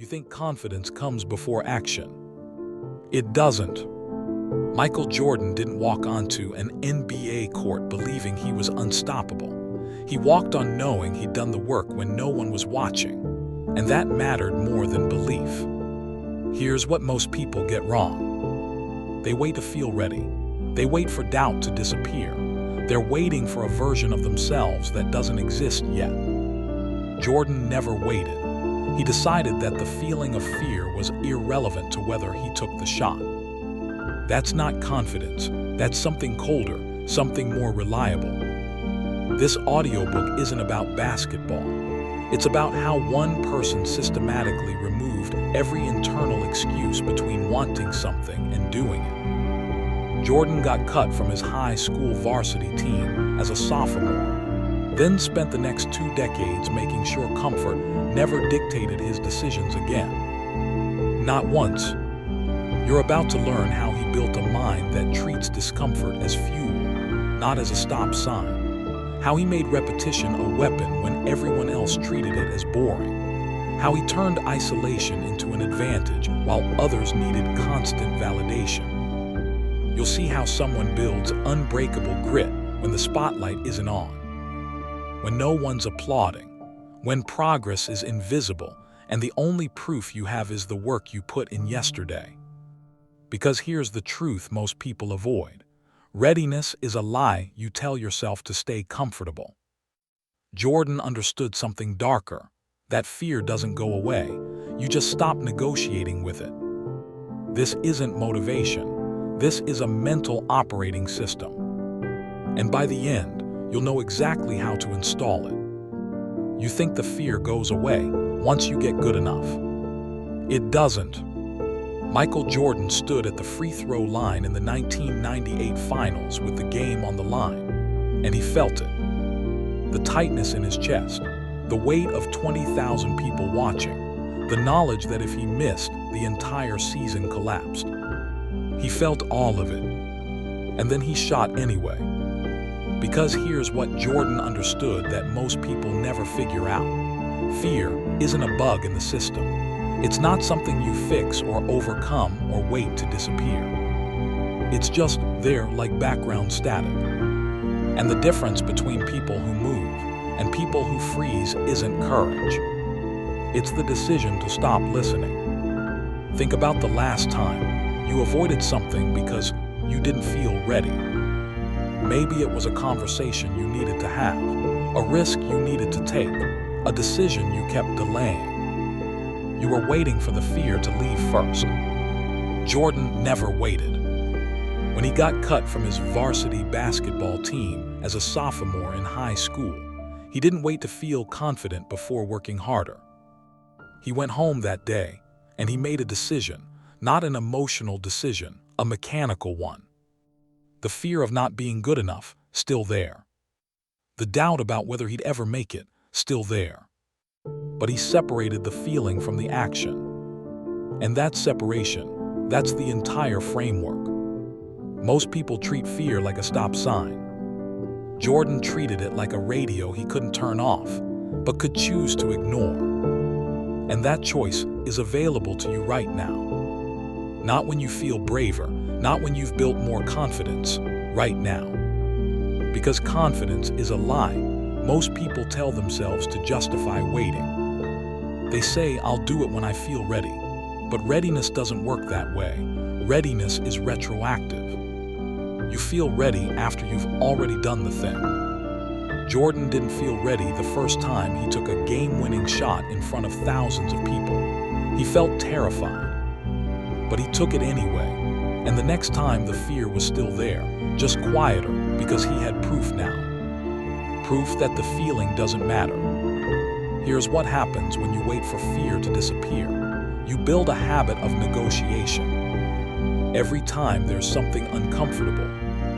You think confidence comes before action. It doesn't. Michael Jordan didn't walk onto an NBA court believing he was unstoppable. He walked on knowing he'd done the work when no one was watching, and that mattered more than belief. Here's what most people get wrong. They wait to feel ready. They wait for doubt to disappear. They're waiting for a version of themselves that doesn't exist yet. Jordan never waited. He decided that the feeling of fear was irrelevant to whether he took the shot. That's not confidence. That's something colder, something more reliable. This audiobook isn't about basketball. It's about how one person systematically removed every internal excuse between wanting something and doing it. Jordan got cut from his high school varsity team as a sophomore, then spent the next 2 decades making sure comfort never dictated his decisions again. Not once. You're about to learn how he built a mind that treats discomfort as fuel, not as a stop sign. How he made repetition a weapon when everyone else treated it as boring. How he turned isolation into an advantage while others needed constant validation. You'll see how someone builds unbreakable grit when the spotlight isn't on, when no one's applauding, when progress is invisible and the only proof you have is the work you put in yesterday. Because here's the truth most people avoid. Readiness is a lie you tell yourself to stay comfortable. Jordan understood something darker. That fear doesn't go away. You just stop negotiating with it. This isn't motivation. This is a mental operating system. And by the end, you'll know exactly how to install it. You think the fear goes away once you get good enough. It doesn't. Michael Jordan stood at the free throw line in the 1998 finals with the game on the line, and he felt it. The tightness in his chest, the weight of 20,000 people watching, the knowledge that if he missed, the entire season collapsed. He felt all of it, and then he shot anyway. Because here's what Jordan understood that most people never figure out. Fear isn't a bug in the system. It's not something you fix or overcome or wait to disappear. It's just there like background static. And the difference between people who move and people who freeze isn't courage. It's the decision to stop listening. Think about the last time you avoided something because you didn't feel ready. Maybe it was a conversation you needed to have, a risk you needed to take, a decision you kept delaying. You were waiting for the fear to leave first. Jordan never waited. When he got cut from his varsity basketball team as a sophomore in high school, he didn't wait to feel confident before working harder. He went home that day, and he made a decision, not an emotional decision, a mechanical one. The fear of not being good enough, still there. The doubt about whether he'd ever make it, still there. But he separated the feeling from the action. And that separation, that's the entire framework. Most people treat fear like a stop sign. Jordan treated it like a radio he couldn't turn off, but could choose to ignore. And that choice is available to you right now. Not when you feel braver, not when you've built more confidence, right now. Because confidence is a lie most people tell themselves to justify waiting. They say, I'll do it when I feel ready. But readiness doesn't work that way. Readiness is retroactive. You feel ready after you've already done the thing. Jordan didn't feel ready the first time he took a game-winning shot in front of thousands of people. He felt terrified. But he took it anyway, and the next time the fear was still there, just quieter because he had proof now. Proof that the feeling doesn't matter. Here's what happens when you wait for fear to disappear. You build a habit of negotiation. Every time there's something uncomfortable,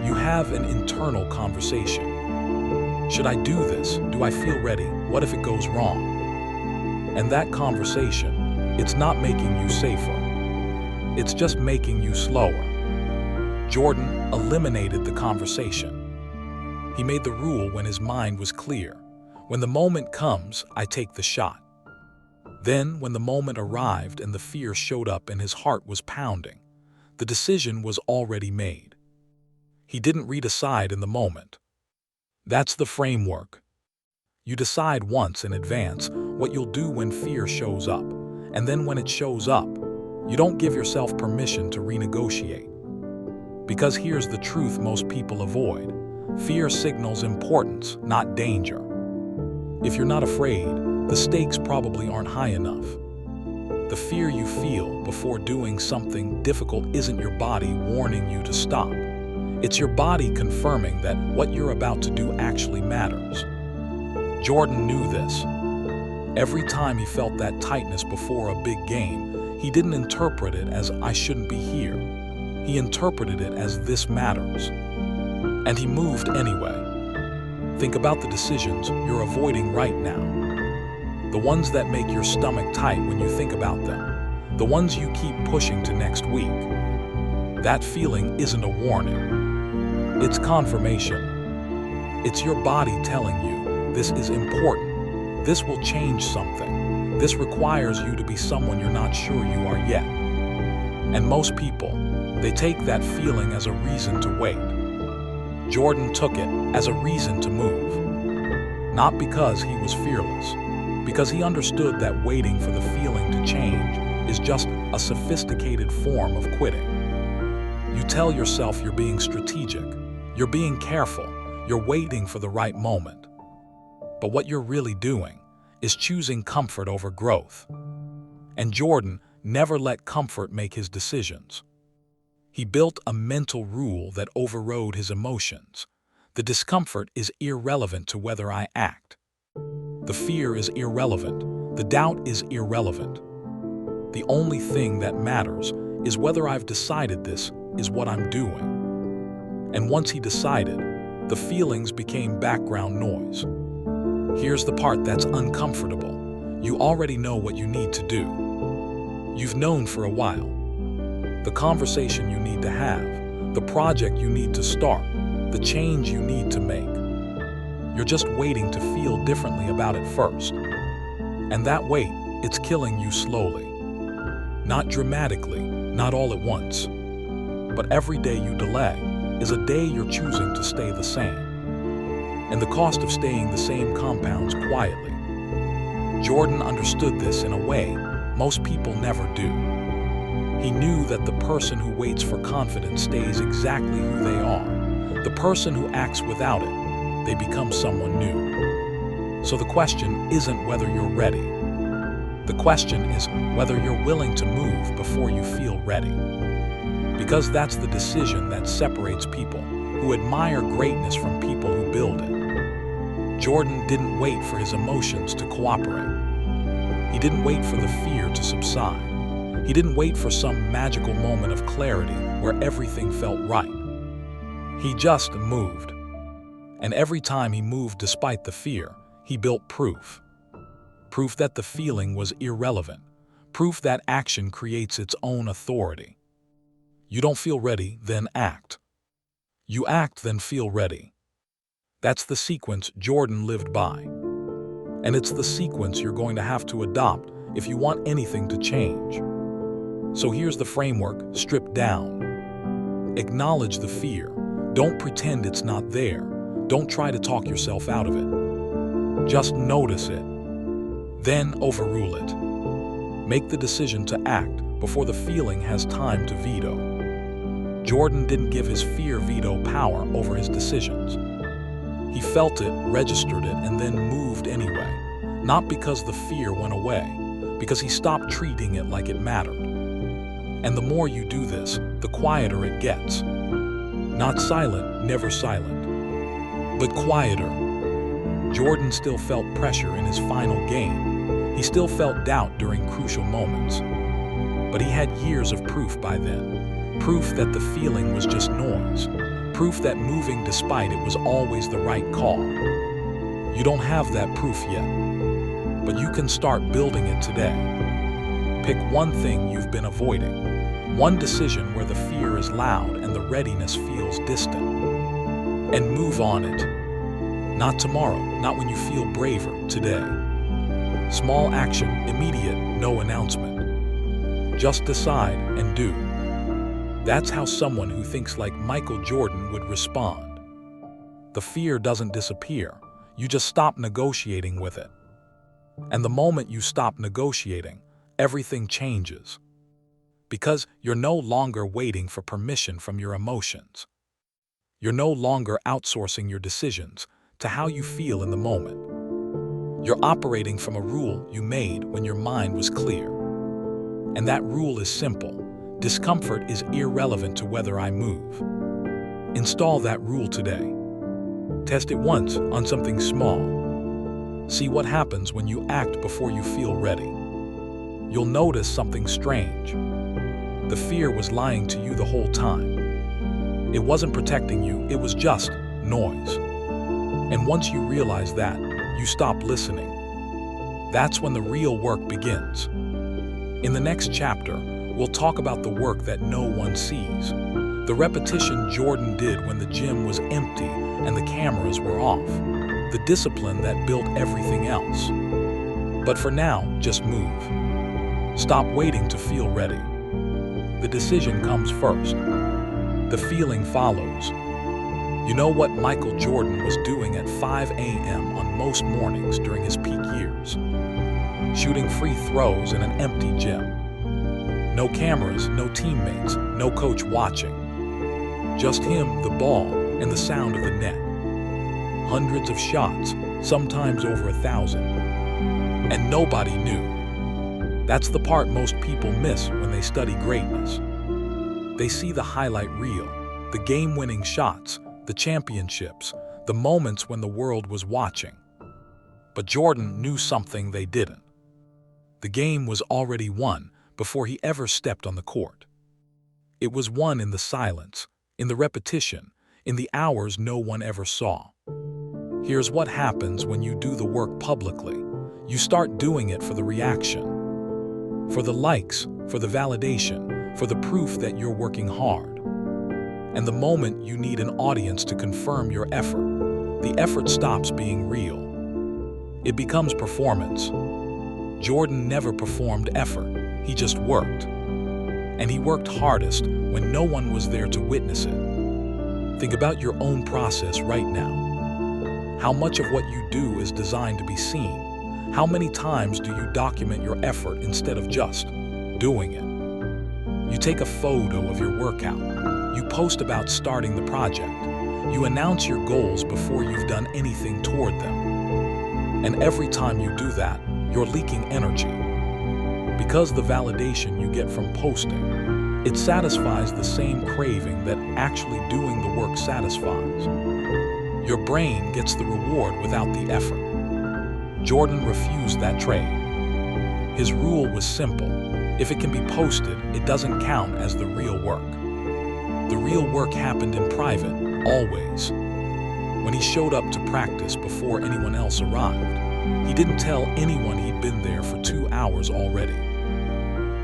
you have an internal conversation. Should I do this? Do I feel ready? What if it goes wrong? And that conversation, it's not making you safer. It's just making you slower. Jordan eliminated the conversation. He made the rule when his mind was clear. When the moment comes, I take the shot. Then, when the moment arrived and the fear showed up and his heart was pounding, the decision was already made. He didn't decide in the moment. That's the framework. You decide once in advance what you'll do when fear shows up, and then when it shows up, you don't give yourself permission to renegotiate. Because here's the truth most people avoid. Fear signals importance, not danger. If you're not afraid, the stakes probably aren't high enough. The fear you feel before doing something difficult isn't your body warning you to stop. It's your body confirming that what you're about to do actually matters. Jordan knew this. Every time he felt that tightness before a big game, he didn't interpret it as "I shouldn't be here." He interpreted it as "this matters." And he moved anyway. Think about the decisions you're avoiding right now. The ones that make your stomach tight when you think about them. The ones you keep pushing to next week. That feeling isn't a warning. It's confirmation. It's your body telling you, this is important. This will change something. This requires you to be someone you're not sure you are yet. And most people, they take that feeling as a reason to wait. Jordan took it as a reason to move. Not because he was fearless, because he understood that waiting for the feeling to change is just a sophisticated form of quitting. You tell yourself you're being strategic, you're being careful, you're waiting for the right moment. But what you're really doing is choosing comfort over growth. And Jordan never let comfort make his decisions. He built a mental rule that overrode his emotions. The discomfort is irrelevant to whether I act. The fear is irrelevant. The doubt is irrelevant. The only thing that matters is whether I've decided this is what I'm doing. And once he decided, the feelings became background noise. Here's the part that's uncomfortable. You already know what you need to do. You've known for a while. The conversation you need to have, the project you need to start, the change you need to make. You're just waiting to feel differently about it first. And that wait, it's killing you slowly. Not dramatically, not all at once. But every day you delay is a day you're choosing to stay the same. And the cost of staying the same compounds quietly. Jordan understood this in a way most people never do. He knew that the person who waits for confidence stays exactly who they are. The person who acts without it, they become someone new. So the question isn't whether you're ready. The question is whether you're willing to move before you feel ready. Because that's the decision that separates people who admire greatness from people who build it. Jordan didn't wait for his emotions to cooperate. He didn't wait for the fear to subside. He didn't wait for some magical moment of clarity where everything felt right. He just moved. And every time he moved despite the fear, he built proof. Proof that the feeling was irrelevant. Proof that action creates its own authority. You don't feel ready, then act. You act, then feel ready. That's the sequence Jordan lived by. And it's the sequence you're going to have to adopt if you want anything to change. So here's the framework, stripped down. Acknowledge the fear. Don't pretend it's not there. Don't try to talk yourself out of it. Just notice it. Then overrule it. Make the decision to act before the feeling has time to veto. Jordan didn't give his fear veto power over his decisions. He felt it, registered it, and then moved anyway. Not because the fear went away, because he stopped treating it like it mattered. And the more you do this, the quieter it gets. Not silent, never silent, but quieter. Jordan still felt pressure in his final game. He still felt doubt during crucial moments. But he had years of proof by then. Proof that the feeling was just noise. Proof that moving despite it was always the right call. You don't have that proof yet, but you can start building it today. Pick one thing you've been avoiding. One decision where the fear is loud and the readiness feels distant. And move on it. Not tomorrow, not when you feel braver, today. Small action, immediate, no announcement. Just decide and do. That's how someone who thinks like Michael Jordan would respond. The fear doesn't disappear. You just stop negotiating with it. And the moment you stop negotiating, everything changes. Because you're no longer waiting for permission from your emotions. You're no longer outsourcing your decisions to how you feel in the moment. You're operating from a rule you made when your mind was clear. And that rule is simple. Discomfort is irrelevant to whether I move. Install that rule today. Test it once on something small. See what happens when you act before you feel ready. You'll notice something strange. The fear was lying to you the whole time. It wasn't protecting you, it was just noise. And once you realize that, you stop listening. That's when the real work begins. In the next chapter, we'll talk about the work that no one sees. The repetition Jordan did when the gym was empty and the cameras were off. The discipline that built everything else. But for now, just move. Stop waiting to feel ready. The decision comes first. The feeling follows. You know what Michael Jordan was doing at 5 a.m. on most mornings during his peak years? Shooting free throws in an empty gym. No cameras, no teammates, no coach watching. Just him, the ball, and the sound of the net. Hundreds of shots, sometimes over 1,000. And nobody knew. That's the part most people miss when they study greatness. They see the highlight reel, the game-winning shots, the championships, the moments when the world was watching. But Jordan knew something they didn't. The game was already won before he ever stepped on the court. It was won in the silence, in the repetition, in the hours no one ever saw. Here's what happens when you do the work publicly. You start doing it for the reaction, for the likes, for the validation, for the proof that you're working hard. And the moment you need an audience to confirm your effort, the effort stops being real. It becomes performance. Jordan never performed effort, he just worked. And he worked hardest when no one was there to witness it. Think about your own process right now. How much of what you do is designed to be seen? How many times do you document your effort instead of just doing it? You take a photo of your workout. You post about starting the project. You announce your goals before you've done anything toward them. And every time you do that, you're leaking energy. Because the validation you get from posting, it satisfies the same craving that actually doing the work satisfies. Your brain gets the reward without the effort. Jordan refused that trade. His rule was simple. If it can be posted, it doesn't count as the real work. The real work happened in private, always. When he showed up to practice before anyone else arrived, he didn't tell anyone he'd been there for 2 hours already.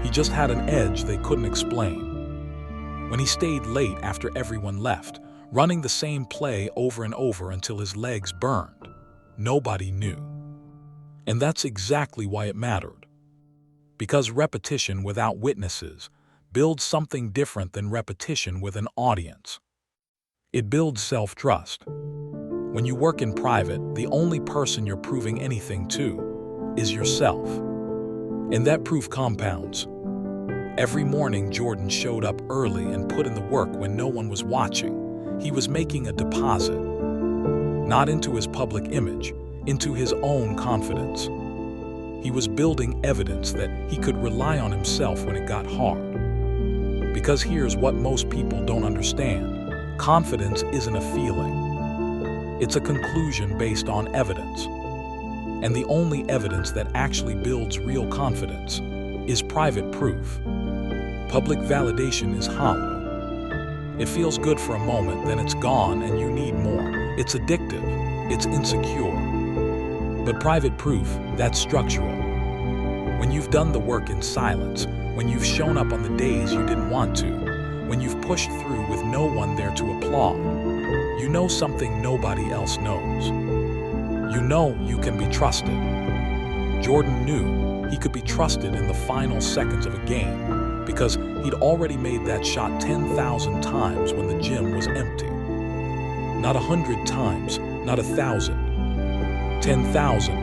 He just had an edge they couldn't explain. When he stayed late after everyone left, running the same play over and over until his legs burned, nobody knew. And that's exactly why it mattered. Because repetition without witnesses builds something different than repetition with an audience. It builds self-trust. When you work in private, the only person you're proving anything to is yourself. And that proof compounds. Every morning, Jordan showed up early and put in the work when no one was watching. He was making a deposit, not into his public image, into his own confidence. He was building evidence that he could rely on himself when it got hard. Because here's what most people don't understand. Confidence isn't a feeling. It's a conclusion based on evidence. And the only evidence that actually builds real confidence is private proof. Public validation is hollow. It feels good for a moment, then it's gone and you need more. It's addictive. It's insecure. But private proof, that's structural. When you've done the work in silence, when you've shown up on the days you didn't want to, when you've pushed through with no one there to applaud, you know something nobody else knows. You know you can be trusted. Jordan knew he could be trusted in the final seconds of a game because he'd already made that shot 10,000 times when the gym was empty. Not 100 times, not 1,000, 10,000,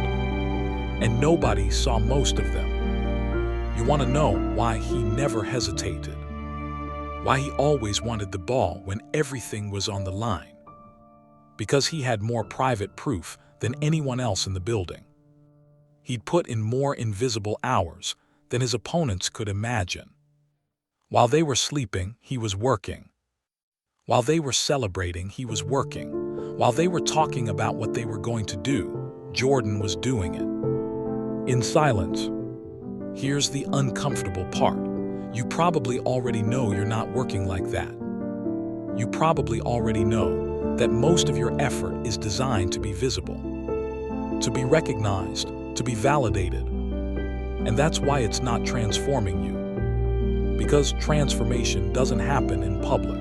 and nobody saw most of them. You want to know why he never hesitated? Why he always wanted the ball when everything was on the line? Because he had more private proof than anyone else in the building. He'd put in more invisible hours than his opponents could imagine. While they were sleeping, he was working. While they were celebrating, he was working. While they were talking about what they were going to do, Jordan was doing it. In silence. Here's the uncomfortable part. You probably already know you're not working like that. You probably already know that most of your effort is designed to be visible, to be recognized, to be validated. And that's why it's not transforming you. Because transformation doesn't happen in public.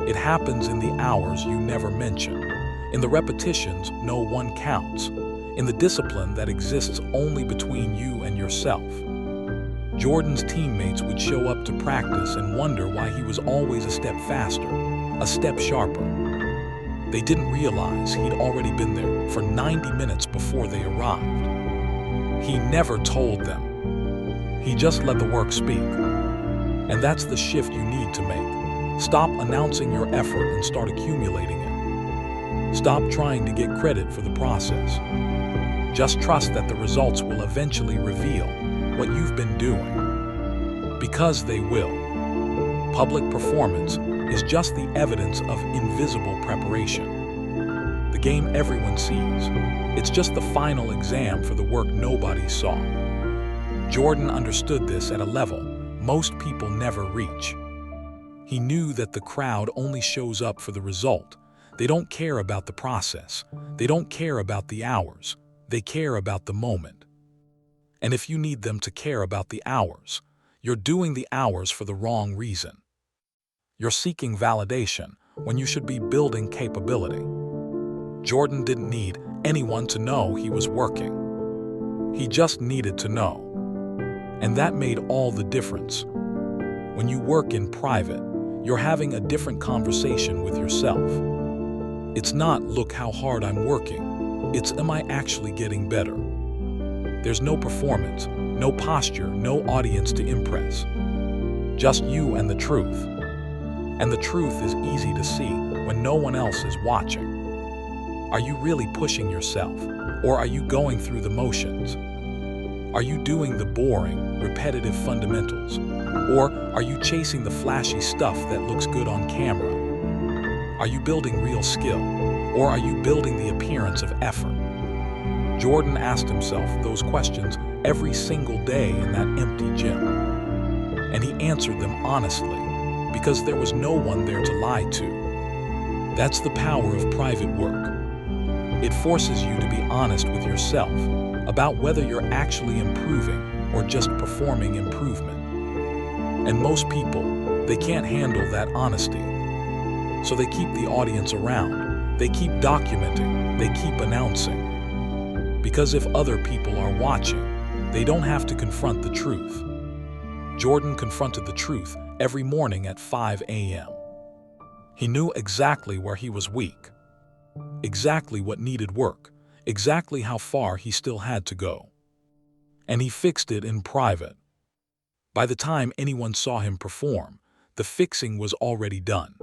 It happens in the hours you never mention, in the repetitions no one counts, in the discipline that exists only between you and yourself. Jordan's teammates would show up to practice and wonder why he was always a step faster, a step sharper. They didn't realize he'd already been there for 90 minutes before they arrived. He never told them. He just let the work speak. And that's the shift you need to make. Stop announcing your effort and start accumulating it. Stop trying to get credit for the process. Just trust that the results will eventually reveal what you've been doing. Because they will. Public performance is just the evidence of invisible preparation. The game everyone sees. It's just the final exam for the work nobody saw. Jordan understood this at a level most people never reach. He knew that the crowd only shows up for the result. They don't care about the process. They don't care about the hours. They care about the moment. And if you need them to care about the hours, you're doing the hours for the wrong reason. You're seeking validation when you should be building capability. Jordan didn't need anyone to know he was working. He just needed to know. And that made all the difference. When you work in private, you're having a different conversation with yourself. It's not, look how hard I'm working. It's, am I actually getting better? There's no performance, no posture, no audience to impress. Just you and the truth. And the truth is easy to see when no one else is watching. Are you really pushing yourself, or are you going through the motions? Are you doing the boring, repetitive fundamentals, or are you chasing the flashy stuff that looks good on camera? Are you building real skill, or are you building the appearance of effort? Jordan asked himself those questions every single day in that empty gym. And he answered them honestly, because there was no one there to lie to. That's the power of private work. It forces you to be honest with yourself about whether you're actually improving or just performing improvement. And most people, they can't handle that honesty. So they keep the audience around. They keep documenting. They keep announcing. Because if other people are watching, they don't have to confront the truth. Jordan confronted the truth every morning at 5 a.m. He knew exactly where he was weak, exactly what needed work, exactly how far he still had to go. And he fixed it in private. By the time anyone saw him perform, the fixing was already done.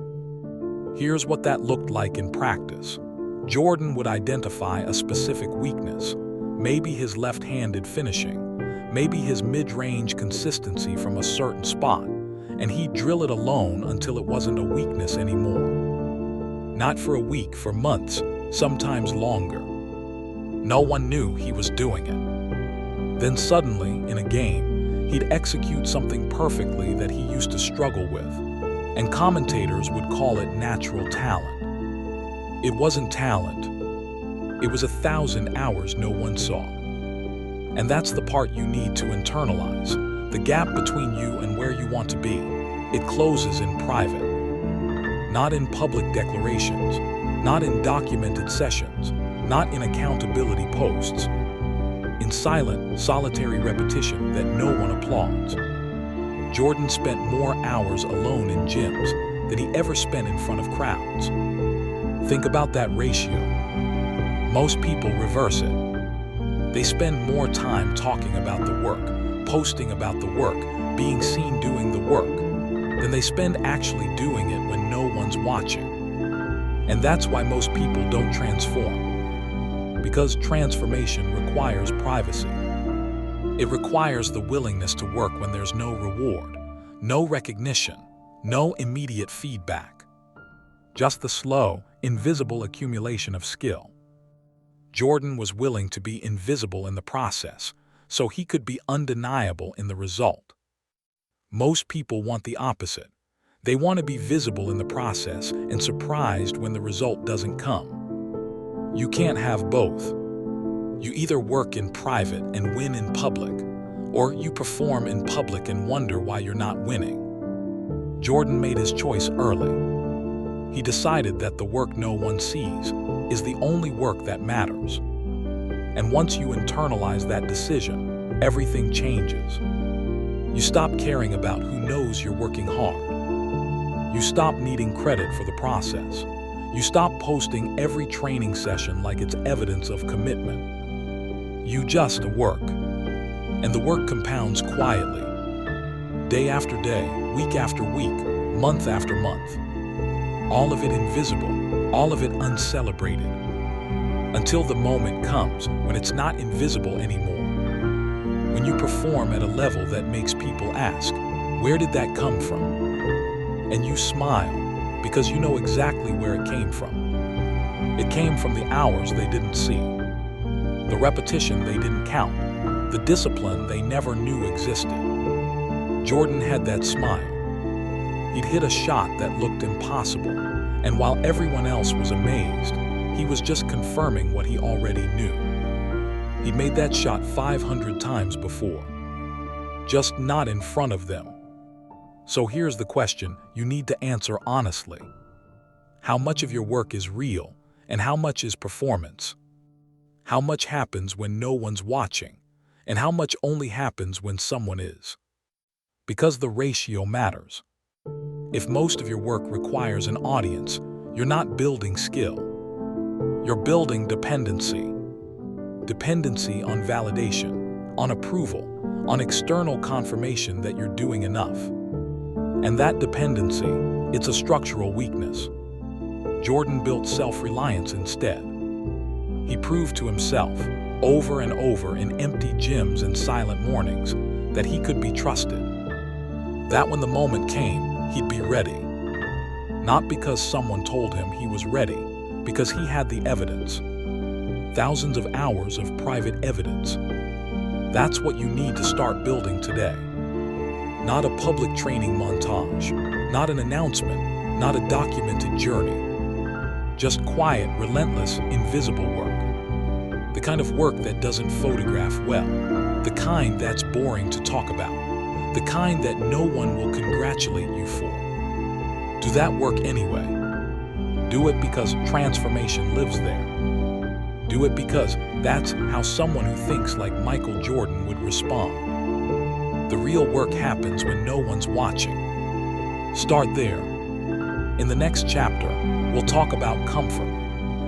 Here's what that looked like in practice. Jordan would identify a specific weakness, maybe his left-handed finishing, maybe his mid-range consistency from a certain spot, and he'd drill it alone until it wasn't a weakness anymore. Not for a week, for months, sometimes longer. No one knew he was doing it. Then suddenly, in a game, he'd execute something perfectly that he used to struggle with, and commentators would call it natural talent. It wasn't talent. It was 1,000 hours no one saw. And that's the part you need to internalize. The gap between you and where you want to be. It closes in private. Not in public declarations. Not in documented sessions. Not in accountability posts. in silent, solitary repetition that no one applauds. Jordan spent more hours alone in gyms than he ever spent in front of crowds. Think about that ratio. Most people reverse it. They spend more time talking about the work, posting about the work, being seen doing the work, than they spend actually doing it when no one's watching. And that's why most people don't transform. Because transformation requires privacy. It requires the willingness to work when there's no reward, no recognition, no immediate feedback. Just the slow, invisible accumulation of skill. Jordan was willing to be invisible in the process, so he could be undeniable in the result. Most people want the opposite. They want to be visible in the process and surprised when the result doesn't come. You can't have both. You either work in private and win in public, or you perform in public and wonder why you're not winning. Jordan made his choice early. He decided that the work no one sees is the only work that matters. And once you internalize that decision, everything changes. You stop caring about who knows you're working hard. You stop needing credit for the process. You stop posting every training session like it's evidence of commitment. You just work. And the work compounds quietly. Day after day, week after week, month after month. All of it invisible, all of it uncelebrated. Until the moment comes when it's not invisible anymore. When you perform at a level that makes people ask, where did that come from? And you smile because you know exactly where it came from. It came from the hours they didn't see, the repetition they didn't count, the discipline they never knew existed. Jordan had that smile. He'd hit a shot that looked impossible, and while everyone else was amazed, he was just confirming what he already knew. He'd made that shot 500 times before, just not in front of them. So here's the question you need to answer honestly. How much of your work is real, and how much is performance? How much happens when no one's watching, and how much only happens when someone is? Because the ratio matters. If most of your work requires an audience, you're not building skill. You're building dependency. Dependency on validation, on approval, on external confirmation that you're doing enough. And that dependency, it's a structural weakness. Jordan built self-reliance instead. He proved to himself, over and over in empty gyms and silent mornings, that he could be trusted. That when the moment came, he'd be ready. Not because someone told him he was ready, because he had the evidence. Thousands of hours of private evidence. That's what you need to start building today. Not a public training montage, not an announcement, not a documented journey. Just quiet, relentless, invisible work. The kind of work that doesn't photograph well. The kind that's boring to talk about. The kind that no one will congratulate you for. Do that work anyway. Do it because transformation lives there. Do it because that's how someone who thinks like Michael Jordan would respond. The real work happens when no one's watching. Start there. In the next chapter, we'll talk about comfort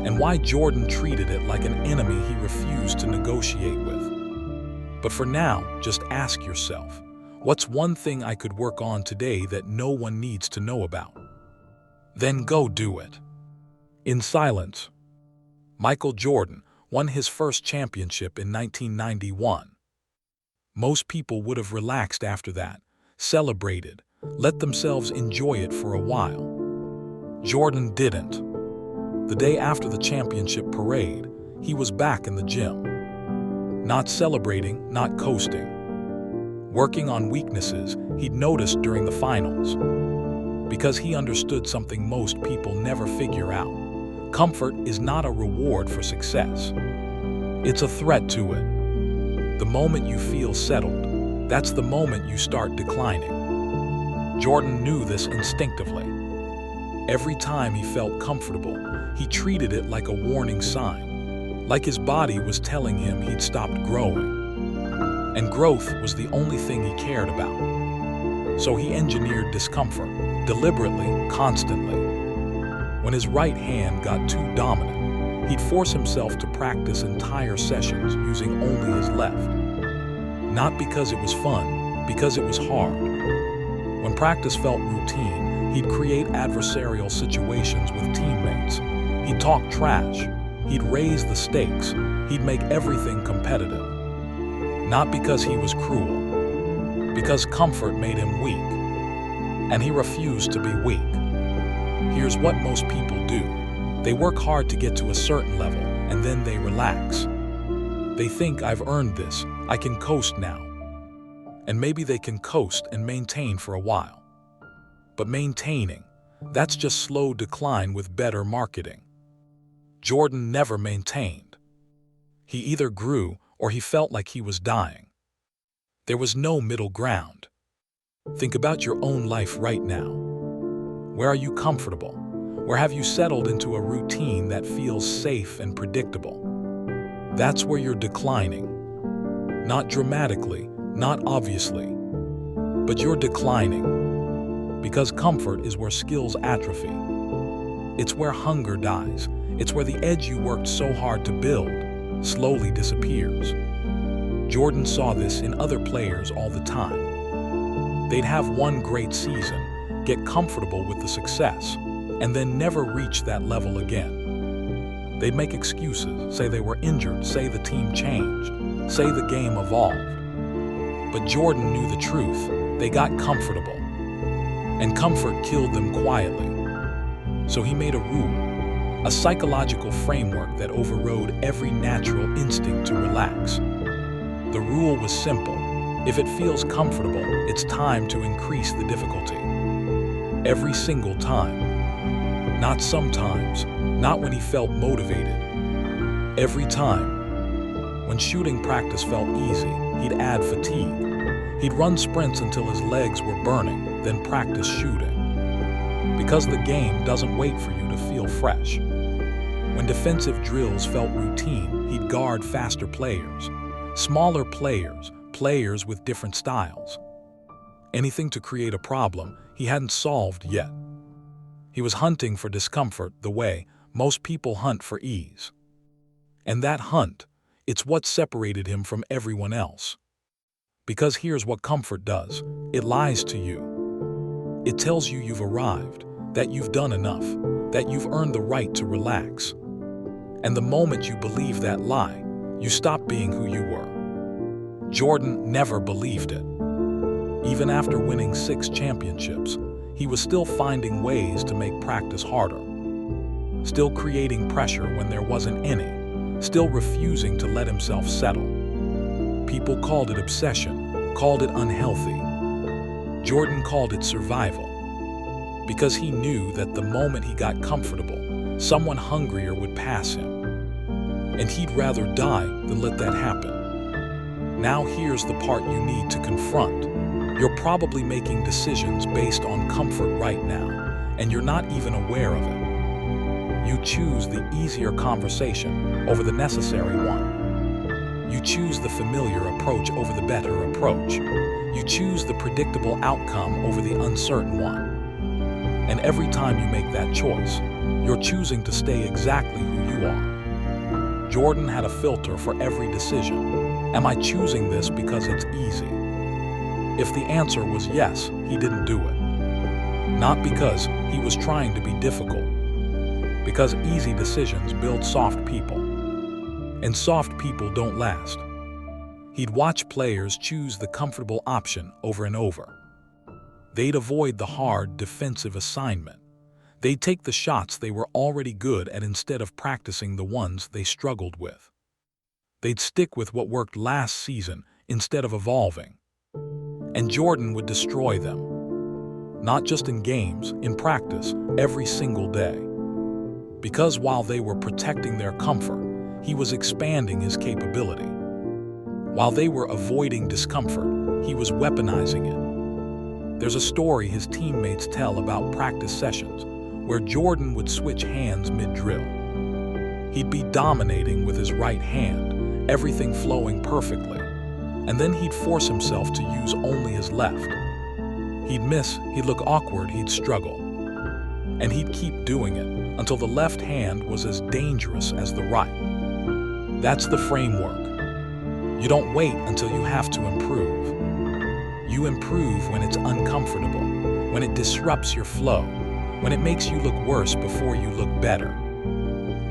and why Jordan treated it like an enemy he refused to negotiate with. But for now, just ask yourself, what's one thing I could work on today that no one needs to know about? Then go do it. In silence. Michael Jordan won his first championship in 1991. Most people would have relaxed after that, celebrated, let themselves enjoy it for a while. Jordan didn't. The day after the championship parade, he was back in the gym. Not celebrating, not coasting. Working on weaknesses he'd noticed during the finals. Because he understood something most people never figure out. Comfort is not a reward for success. It's a threat to it. The moment you feel settled, that's the moment you start declining. Jordan knew this instinctively. Every time he felt comfortable, he treated it like a warning sign, like his body was telling him he'd stopped growing. And growth was the only thing he cared about. So he engineered discomfort, deliberately, constantly. When his right hand got too dominant, he'd force himself to practice entire sessions using only his left. Not because it was fun, because it was hard. When practice felt routine, he'd create adversarial situations with teammates. He'd talk trash. He'd raise the stakes. He'd make everything competitive. Not because he was cruel, because comfort made him weak. And he refused to be weak. Here's what most people do. They work hard to get to a certain level, and then they relax. They think, I've earned this, I can coast now. And maybe they can coast and maintain for a while. But maintaining, that's just slow decline with better marketing. Jordan never maintained. He either grew or he felt like he was dying. There was no middle ground. Think about your own life right now. Where are you comfortable? Where have you settled into a routine that feels safe and predictable? That's where you're declining. Not dramatically, not obviously, but you're declining. Because comfort is where skills atrophy. It's where hunger dies. It's where the edge you worked so hard to build slowly disappears. Jordan saw this in other players all the time. They'd have one great season, get comfortable with the success, and then never reach that level again. They'd make excuses, say they were injured, say the team changed, say the game evolved. But Jordan knew the truth. They got comfortable. And comfort killed them quietly. So he made a rule, a psychological framework that overrode every natural instinct to relax. The rule was simple. If it feels comfortable, it's time to increase the difficulty. Every single time. Not sometimes, not when he felt motivated. Every time. When shooting practice felt easy, he'd add fatigue. He'd run sprints until his legs were burning, then practice shooting. Because the game doesn't wait for you to feel fresh. When defensive drills felt routine, he'd guard faster players, smaller players, players with different styles. Anything to create a problem he hadn't solved yet. He was hunting for discomfort the way most people hunt for ease. And that hunt, it's what separated him from everyone else. Because here's what comfort does. It lies to you. It tells you you've arrived, that you've done enough, that you've earned the right to relax. And the moment you believe that lie, you stop being who you were. Jordan never believed it. Even after winning 6 championships, he was still finding ways to make practice harder. Still creating pressure when there wasn't any. Still refusing to let himself settle. People called it obsession, called it unhealthy. Jordan called it survival. Because he knew that the moment he got comfortable, someone hungrier would pass him. And he'd rather die than let that happen. Now here's the part you need to confront. You're probably making decisions based on comfort right now, and you're not even aware of it. You choose the easier conversation over the necessary one. You choose the familiar approach over the better approach. You choose the predictable outcome over the uncertain one. And every time you make that choice, you're choosing to stay exactly who you are. Jordan had a filter for every decision. Am I choosing this because it's easy? If the answer was yes, he didn't do it. Not because he was trying to be difficult. Because easy decisions build soft people. And soft people don't last. He'd watch players choose the comfortable option over and over. They'd avoid the hard defensive assignment. They'd take the shots they were already good at instead of practicing the ones they struggled with. They'd stick with what worked last season instead of evolving. And Jordan would destroy them. Not just in games, in practice, every single day. Because while they were protecting their comfort, he was expanding his capability. While they were avoiding discomfort, he was weaponizing it. There's a story his teammates tell about practice sessions where Jordan would switch hands mid-drill. He'd be dominating with his right hand, everything flowing perfectly. And then he'd force himself to use only his left. He'd miss, he'd look awkward, he'd struggle. And he'd keep doing it until the left hand was as dangerous as the right. That's the framework. You don't wait until you have to improve. You improve when it's uncomfortable, when it disrupts your flow, when it makes you look worse before you look better.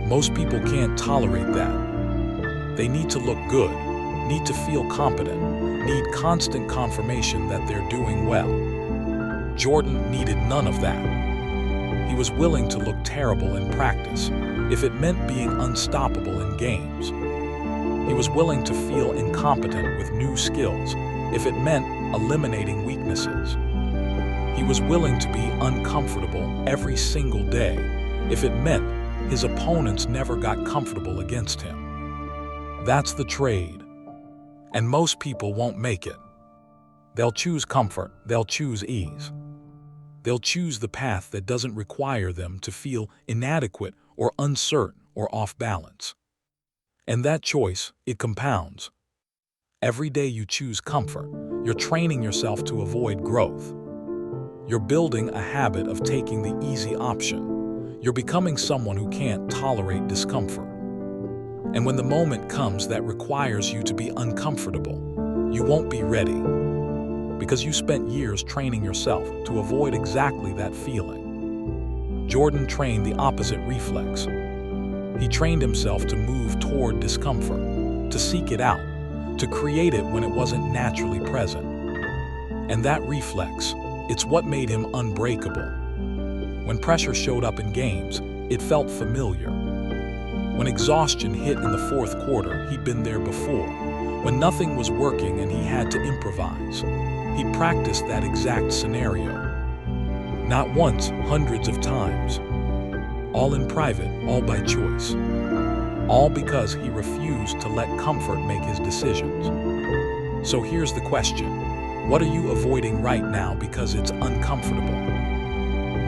Most people can't tolerate that. They need to look good, need to feel competent, need constant confirmation that they're doing well. Jordan needed none of that. He was willing to look terrible in practice if it meant being unstoppable in games. He was willing to feel incompetent with new skills if it meant eliminating weaknesses. He was willing to be uncomfortable every single day if it meant his opponents never got comfortable against him. That's the trade. And most people won't make it. They'll choose comfort, they'll choose ease. They'll choose the path that doesn't require them to feel inadequate or uncertain or off balance. And that choice, it compounds. Every day you choose comfort, you're training yourself to avoid growth. You're building a habit of taking the easy option. You're becoming someone who can't tolerate discomfort. And when the moment comes that requires you to be uncomfortable, you won't be ready. Because you spent years training yourself to avoid exactly that feeling. Jordan trained the opposite reflex. He trained himself to move toward discomfort, to seek it out, to create it when it wasn't naturally present. And that reflex, it's what made him unbreakable. When pressure showed up in games, it felt familiar. When exhaustion hit in the fourth quarter, he'd been there before. When nothing was working and he had to improvise, he'd practiced that exact scenario. Not once, hundreds of times. All in private, all by choice. All because he refused to let comfort make his decisions. So here's the question. What are you avoiding right now because it's uncomfortable?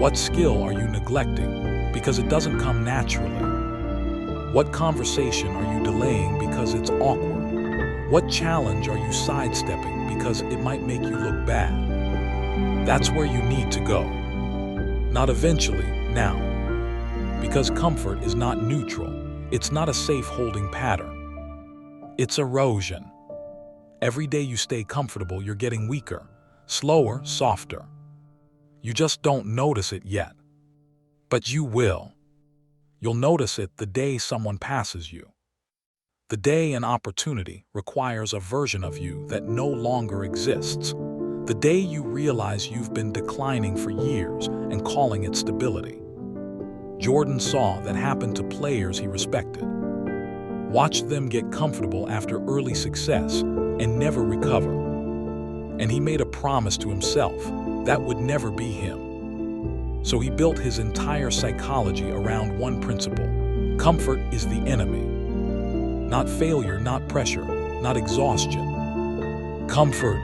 What skill are you neglecting because it doesn't come naturally? What conversation are you delaying because it's awkward? What challenge are you sidestepping because it might make you look bad? That's where you need to go. Not eventually, now. Because comfort is not neutral. It's not a safe holding pattern. It's erosion. Every day you stay comfortable, you're getting weaker, slower, softer. You just don't notice it yet. But you will. You'll notice it the day someone passes you. The day an opportunity requires a version of you that no longer exists. The day you realize you've been declining for years and calling it stability. Jordan saw that happen to players he respected. Watched them get comfortable after early success and never recover. And he made a promise to himself that would never be him. So he built his entire psychology around one principle. Comfort is the enemy. Not failure, not pressure, not exhaustion. Comfort.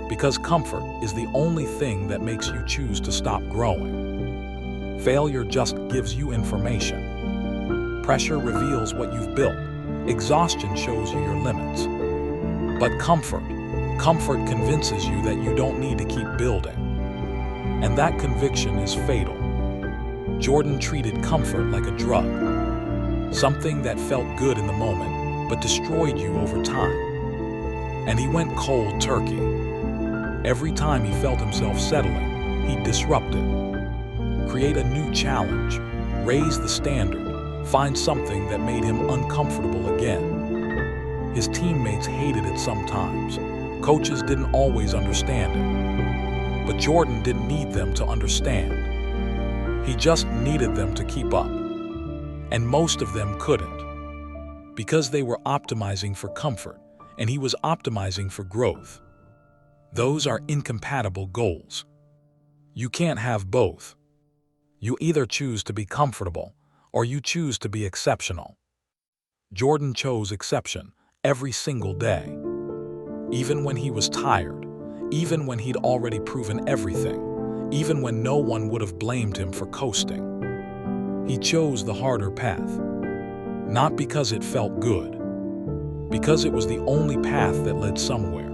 Because comfort is the only thing that makes you choose to stop growing. Failure just gives you information. Pressure reveals what you've built. Exhaustion shows you your limits. But comfort convinces you that you don't need to keep building. And that conviction is fatal. Jordan treated comfort like a drug. Something that felt good in the moment, but destroyed you over time. And he went cold turkey. Every time he felt himself settling, he'd disrupt it. Create a new challenge, raise the standard, find something that made him uncomfortable again. His teammates hated it sometimes. Coaches didn't always understand it. But Jordan didn't need them to understand. He just needed them to keep up. And most of them couldn't. Because they were optimizing for comfort, and he was optimizing for growth. Those are incompatible goals. You can't have both. You either choose to be comfortable, or you choose to be exceptional. Jordan chose exception every single day. Even when he was tired, even when he'd already proven everything, even when no one would have blamed him for coasting. He chose the harder path. Not because it felt good, because it was the only path that led somewhere.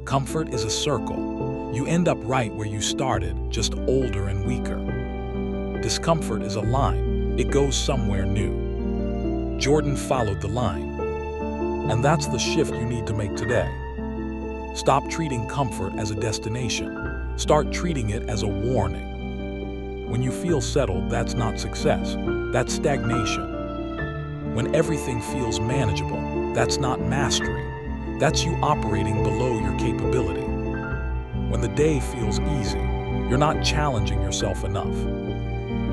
Comfort is a circle. You end up right where you started, just older and weaker. Discomfort is a line. It goes somewhere new. Jordan followed the line. And that's the shift you need to make today. Stop treating comfort as a destination. Start treating it as a warning. When you feel settled, that's not success. That's stagnation. When everything feels manageable, that's not mastery. That's you operating below your capability. When the day feels easy, you're not challenging yourself enough.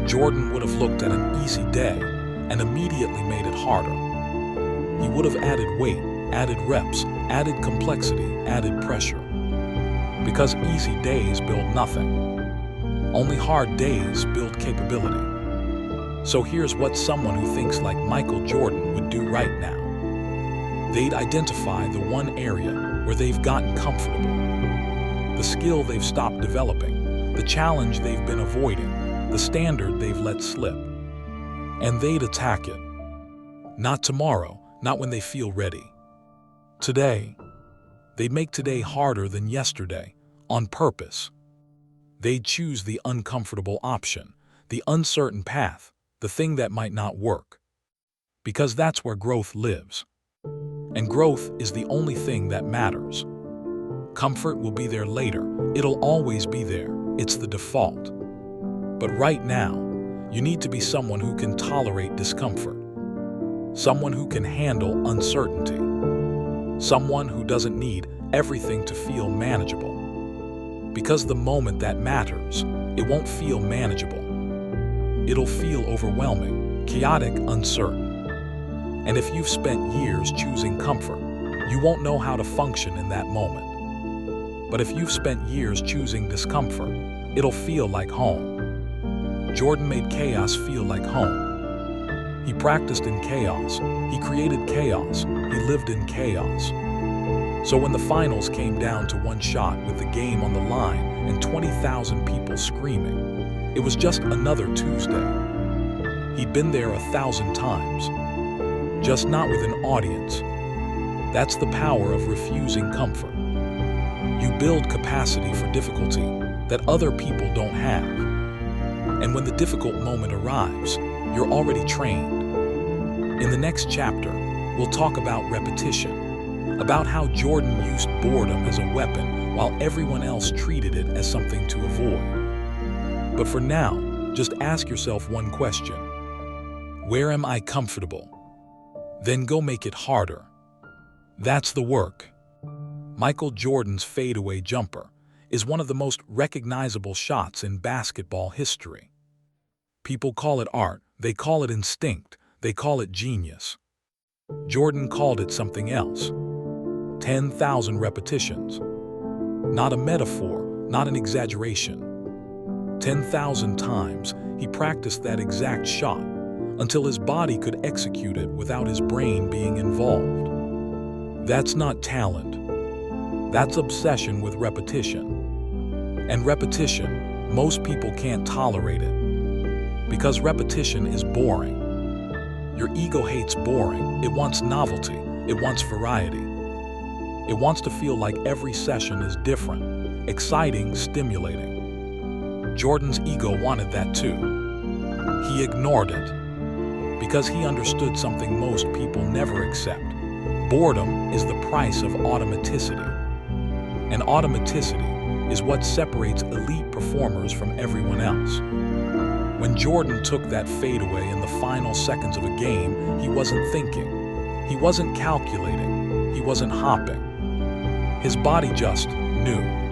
Jordan would have looked at an easy day and immediately made it harder. He would have added weight, added reps, added complexity, added pressure. Because easy days build nothing. Only hard days build capability. So here's what someone who thinks like Michael Jordan would do right now. They'd identify the one area where they've gotten comfortable, the skill they've stopped developing, the challenge they've been avoiding, the standard they've let slip. And they'd attack it. Not tomorrow, not when they feel ready. Today. They'd make today harder than yesterday, on purpose. They'd choose the uncomfortable option, the uncertain path, the thing that might not work. Because that's where growth lives. And growth is the only thing that matters. Comfort will be there later. It'll always be there. It's the default. But right now, you need to be someone who can tolerate discomfort. Someone who can handle uncertainty. Someone who doesn't need everything to feel manageable. Because the moment that matters, it won't feel manageable. It'll feel overwhelming, chaotic, uncertain. And if you've spent years choosing comfort, you won't know how to function in that moment. But if you've spent years choosing discomfort, it'll feel like home. Jordan made chaos feel like home. He practiced in chaos. He created chaos. He lived in chaos. So when the finals came down to one shot with the game on the line and 20,000 people screaming, it was just another Tuesday. He'd been there 1,000 times, just not with an audience. That's the power of refusing comfort. You build capacity for difficulty that other people don't have. And when the difficult moment arrives, you're already trained. In the next chapter, we'll talk about repetition, about how Jordan used boredom as a weapon while everyone else treated it as something to avoid. But for now, just ask yourself one question. Where am I comfortable? Then go make it harder. That's the work. Michael Jordan's fadeaway jumper is one of the most recognizable shots in basketball history. People call it art, they call it instinct, they call it genius. Jordan called it something else. 10,000 repetitions. Not a metaphor, not an exaggeration. 10,000 times he practiced that exact shot until his body could execute it without his brain being involved. That's not talent. That's obsession with repetition. And repetition, most people can't tolerate it. Because repetition is boring. Your ego hates boring. It wants novelty. It wants variety. It wants to feel like every session is different, exciting, stimulating. Jordan's ego wanted that too. He ignored it because he understood something most people never accept. Boredom is the price of automaticity. And automaticity is what separates elite performers from everyone else. When Jordan took that fadeaway in the final seconds of a game, he wasn't thinking. He wasn't calculating. He wasn't hopping. His body just knew.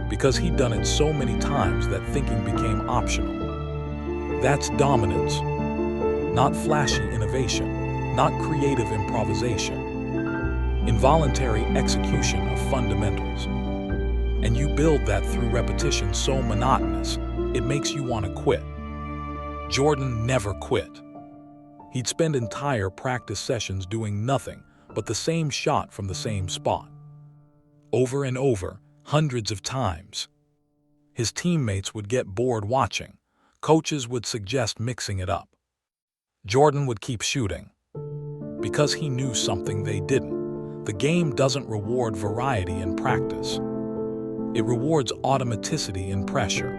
Because he'd done it so many times that thinking became optional. That's dominance. Not flashy innovation. Not creative improvisation. Involuntary execution of fundamentals. And you build that through repetition so monotonous, it makes you want to quit. Jordan never quit. He'd spend entire practice sessions doing nothing but the same shot from the same spot. Over and over, hundreds of times. His teammates would get bored watching. Coaches would suggest mixing it up. Jordan would keep shooting because he knew something they didn't. The game doesn't reward variety and practice. It rewards automaticity and pressure.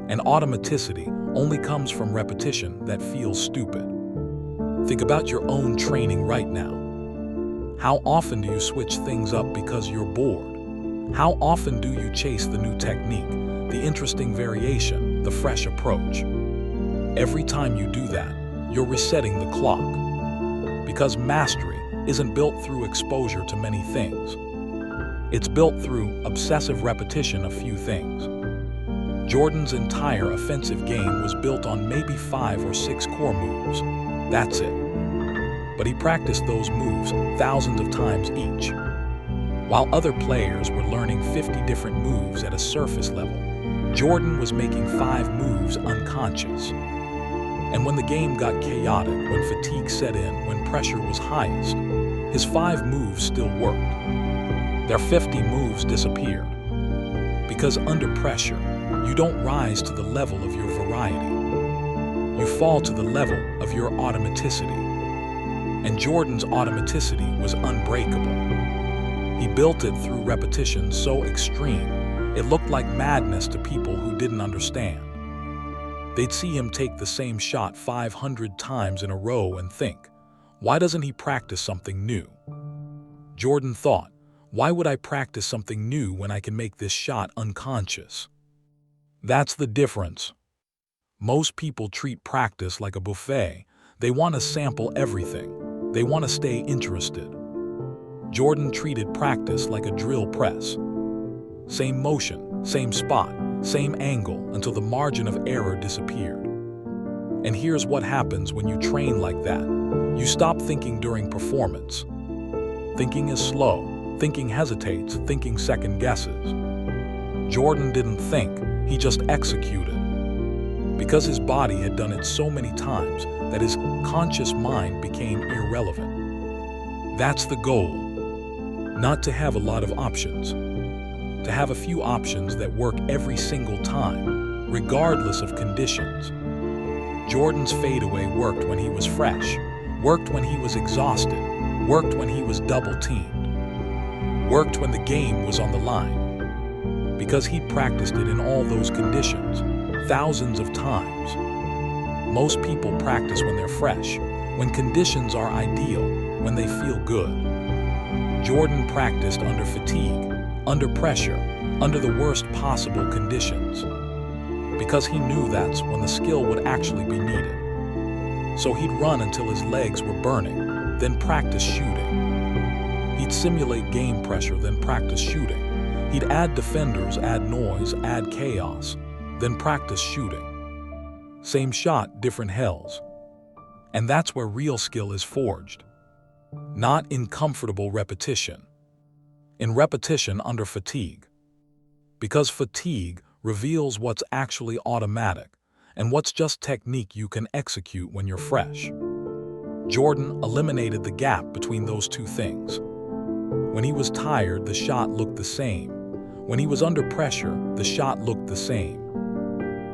And automaticity only comes from repetition that feels stupid. Think about your own training right now. How often do you switch things up because you're bored? How often do you chase the new technique, the interesting variation, the fresh approach? Every time you do that, you're resetting the clock. Because mastery isn't built through exposure to many things. It's built through obsessive repetition of few things. Jordan's entire offensive game was built on maybe 5 or 6 core moves. That's it. But he practiced those moves thousands of times each. While other players were learning 50 different moves at a surface level, Jordan was making 5 moves unconscious. And when the game got chaotic, when fatigue set in, when pressure was highest, his 5 moves still worked. Their 50 moves disappeared. Because under pressure, you don't rise to the level of your variety. You fall to the level of your automaticity. And Jordan's automaticity was unbreakable. He built it through repetition so extreme, it looked like madness to people who didn't understand. They'd see him take the same shot 500 times in a row and think, why doesn't he practice something new? Jordan thought, why would I practice something new when I can make this shot unconscious? That's the difference. Most people treat practice like a buffet. They want to sample everything. They want to stay interested. Jordan treated practice like a drill press. Same motion, same spot, same angle until the margin of error disappeared. And here's what happens when you train like that. You stop thinking during performance. Thinking is slow. Thinking hesitates, thinking second guesses. Jordan didn't think, he just executed. Because his body had done it so many times that his conscious mind became irrelevant. That's the goal. Not to have a lot of options. To have a few options that work every single time, regardless of conditions. Jordan's fadeaway worked when he was fresh, worked when he was exhausted, worked when he was double-teamed. Worked when the game was on the line. Because he'd practiced it in all those conditions, thousands of times. Most people practice when they're fresh, when conditions are ideal, when they feel good. Jordan practiced under fatigue, under pressure, under the worst possible conditions. Because he knew that's when the skill would actually be needed. So he'd run until his legs were burning, then practice shooting. He'd simulate game pressure, then practice shooting. He'd add defenders, add noise, add chaos, then practice shooting. Same shot, different hells. And that's where real skill is forged. Not in comfortable repetition. In repetition under fatigue. Because fatigue reveals what's actually automatic and what's just technique you can execute when you're fresh. Jordan eliminated the gap between those two things. When he was tired, the shot looked the same. When he was under pressure, the shot looked the same.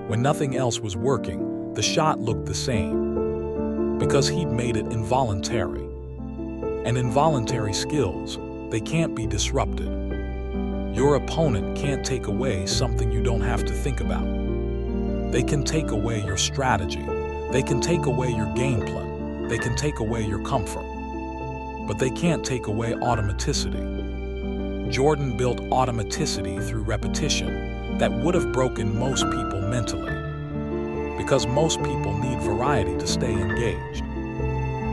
When nothing else was working, the shot looked the same. Because he'd made it involuntary. And involuntary skills, they can't be disrupted. Your opponent can't take away something you don't have to think about. They can take away your strategy. They can take away your game plan. They can take away your comfort. But they can't take away automaticity. Jordan built automaticity through repetition that would have broken most people mentally. Because most people need variety to stay engaged.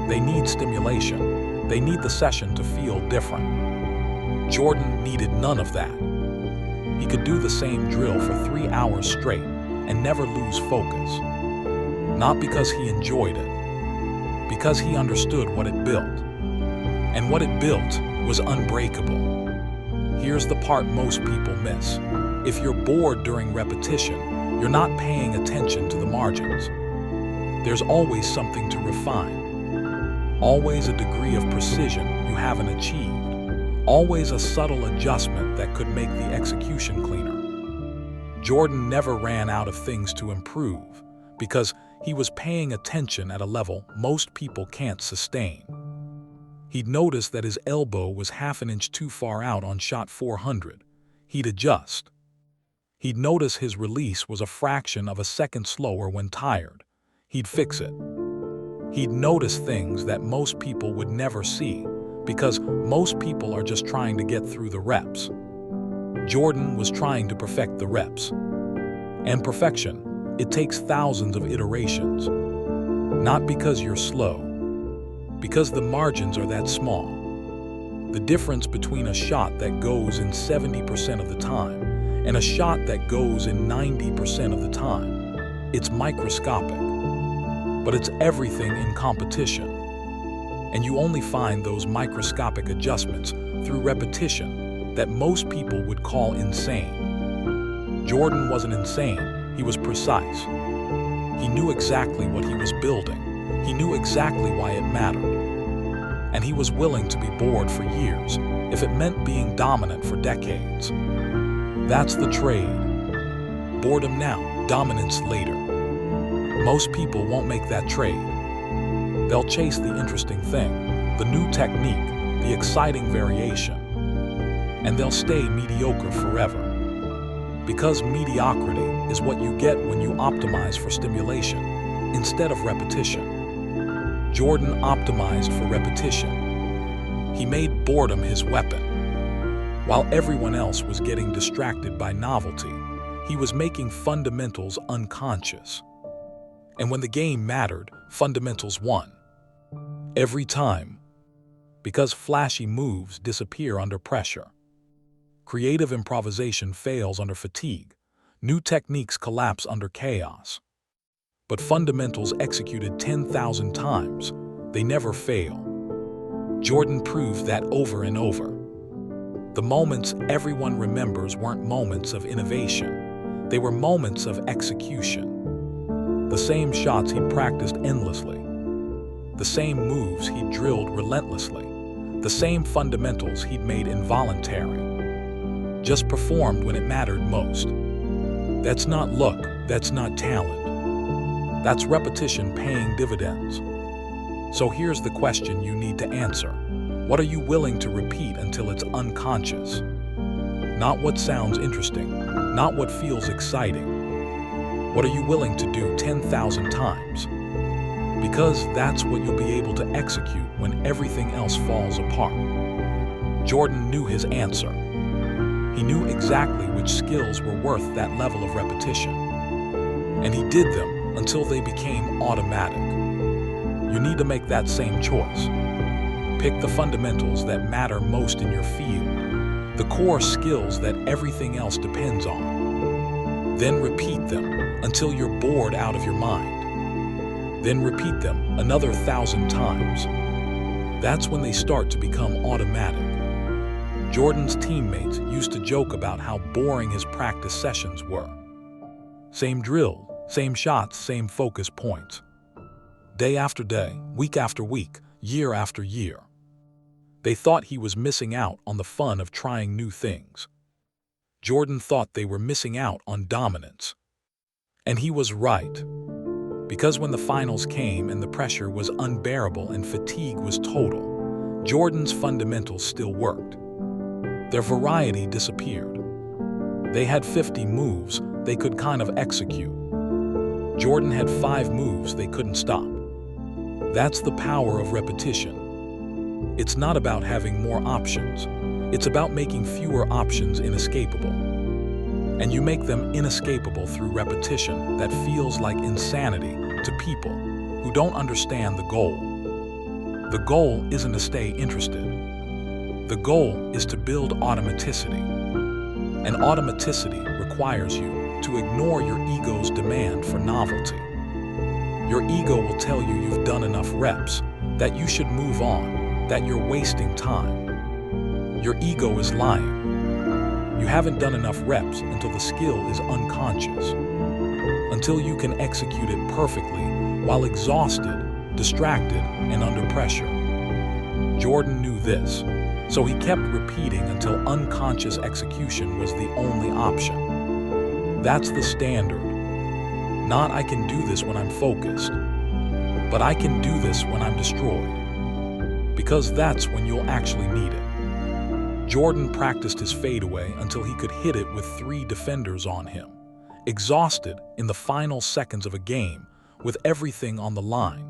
They need stimulation. They need the session to feel different. Jordan needed none of that. He could do the same drill for 3 hours straight and never lose focus. Not because he enjoyed it, because he understood what it built. And what it built was unbreakable. Here's the part most people miss. If you're bored during repetition, you're not paying attention to the margins. There's always something to refine. Always a degree of precision you haven't achieved. Always a subtle adjustment that could make the execution cleaner. Jordan never ran out of things to improve because He was paying attention at a level most people can't sustain. He'd noticed that his elbow was half an inch too far out on shot 400. He'd adjust. He'd notice his release was a fraction of a second slower when tired. He'd fix it. He'd notice things that most people would never see, because most people are just trying to get through the reps. Jordan was trying to perfect the reps. And perfection, it takes thousands of iterations. Not because you're slow, because the margins are that small. The difference between a shot that goes in 70% of the time and a shot that goes in 90% of the time, it's microscopic. But it's everything in competition. And you only find those microscopic adjustments through repetition that most people would call insane. Jordan wasn't insane, he was precise. He knew exactly what he was building. He knew exactly why it mattered. And he was willing to be bored for years if it meant being dominant for decades. That's the trade. Boredom now, dominance later. Most people won't make that trade. They'll chase the interesting thing, the new technique, the exciting variation. And they'll stay mediocre forever. Because mediocrity is what you get when you optimize for stimulation instead of repetition. Jordan optimized for repetition. He made boredom his weapon. While everyone else was getting distracted by novelty, he was making fundamentals unconscious. And when the game mattered, fundamentals won. Every time. Because flashy moves disappear under pressure. Creative improvisation fails under fatigue. New techniques collapse under chaos. But fundamentals executed 10,000 times, they never fail. Jordan proved that over and over. The moments everyone remembers weren't moments of innovation. They were moments of execution. The same shots he practiced endlessly. The same moves he drilled relentlessly. The same fundamentals he'd made involuntary. Just performed when it mattered most. That's not luck, that's not talent. That's repetition paying dividends. So here's the question you need to answer. What are you willing to repeat until it's unconscious? Not what sounds interesting, not what feels exciting. What are you willing to do 10,000 times? Because that's what you'll be able to execute when everything else falls apart. Jordan knew his answer. He knew exactly which skills were worth that level of repetition. And he did them until they became automatic. You need to make that same choice. Pick the fundamentals that matter most in your field, the core skills that everything else depends on. Then repeat them until you're bored out of your mind. Then repeat them another 1,000 times. That's when they start to become automatic. Jordan's teammates used to joke about how boring his practice sessions were. Same drill, same shots, same focus points. Day after day, week after week, year after year. They thought he was missing out on the fun of trying new things. Jordan thought they were missing out on dominance. And he was right. Because when the finals came and the pressure was unbearable and fatigue was total, Jordan's fundamentals still worked. Their variety disappeared. They had 50 moves they could kind of execute. Jordan had 5 moves they couldn't stop. That's the power of repetition. It's not about having more options. It's about making fewer options inescapable. And you make them inescapable through repetition that feels like insanity to people who don't understand the goal. The goal isn't to stay interested. The goal is to build automaticity. And automaticity requires you to ignore your ego's demand for novelty. Your ego will tell you you've done enough reps, that you should move on, that you're wasting time. Your ego is lying. You haven't done enough reps until the skill is unconscious, until you can execute it perfectly while exhausted, distracted, and under pressure. Jordan knew this. So he kept repeating until unconscious execution was the only option. That's the standard. Not I can do this when I'm focused, but I can do this when I'm destroyed. Because that's when you'll actually need it. Jordan practiced his fadeaway until he could hit it with 3 defenders on him, exhausted in the final seconds of a game with everything on the line.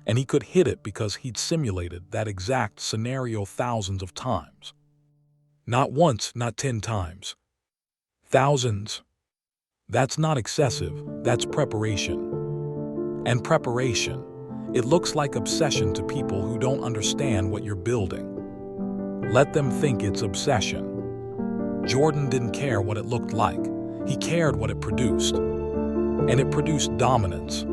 And he could hit it because he'd simulated that exact scenario thousands of times. Not once, not 10 times. Thousands. That's not excessive, that's preparation. And preparation, it looks like obsession to people who don't understand what you're building. Let them think it's obsession. Jordan didn't care what it looked like, he cared what it produced. And it produced dominance.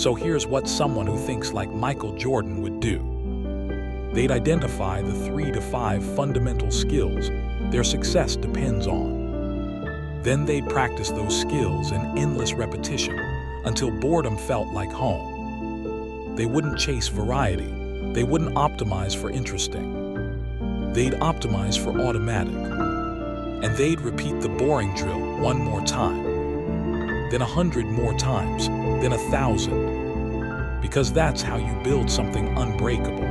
So here's what someone who thinks like Michael Jordan would do. They'd identify the 3 to 5 fundamental skills their success depends on. Then they'd practice those skills in endless repetition until boredom felt like home. They wouldn't chase variety. They wouldn't optimize for interesting. They'd optimize for automatic. And they'd repeat the boring drill 1 more time, then 100 more times, then 1,000. Because that's how you build something unbreakable.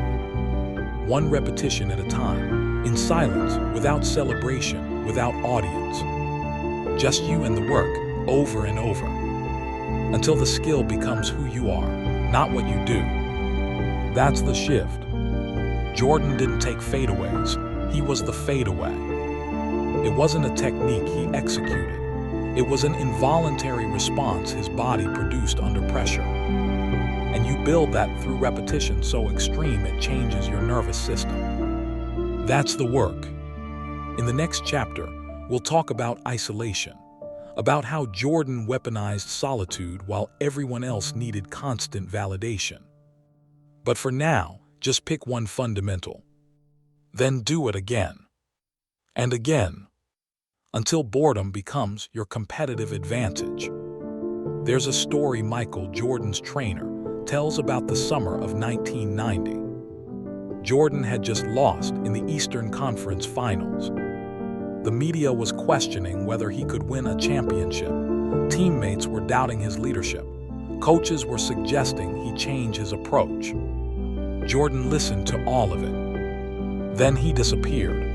1 repetition at a time, in silence, without celebration, without audience. Just you and the work, over and over. Until the skill becomes who you are, not what you do. That's the shift. Jordan didn't take fadeaways, he was the fadeaway. It wasn't a technique he executed. It was an involuntary response his body produced under pressure. And you build that through repetition so extreme it changes your nervous system. That's the work. In the next chapter, we'll talk about isolation, about how Jordan weaponized solitude while everyone else needed constant validation. But for now, just pick 1 fundamental. Then do it again. And again. Until boredom becomes your competitive advantage. There's a story Michael Jordan's trainer tells about the summer of 1990. Jordan had just lost in the Eastern Conference Finals. The media was questioning whether he could win a championship. Teammates were doubting his leadership. Coaches were suggesting he change his approach. Jordan listened to all of it. Then he disappeared.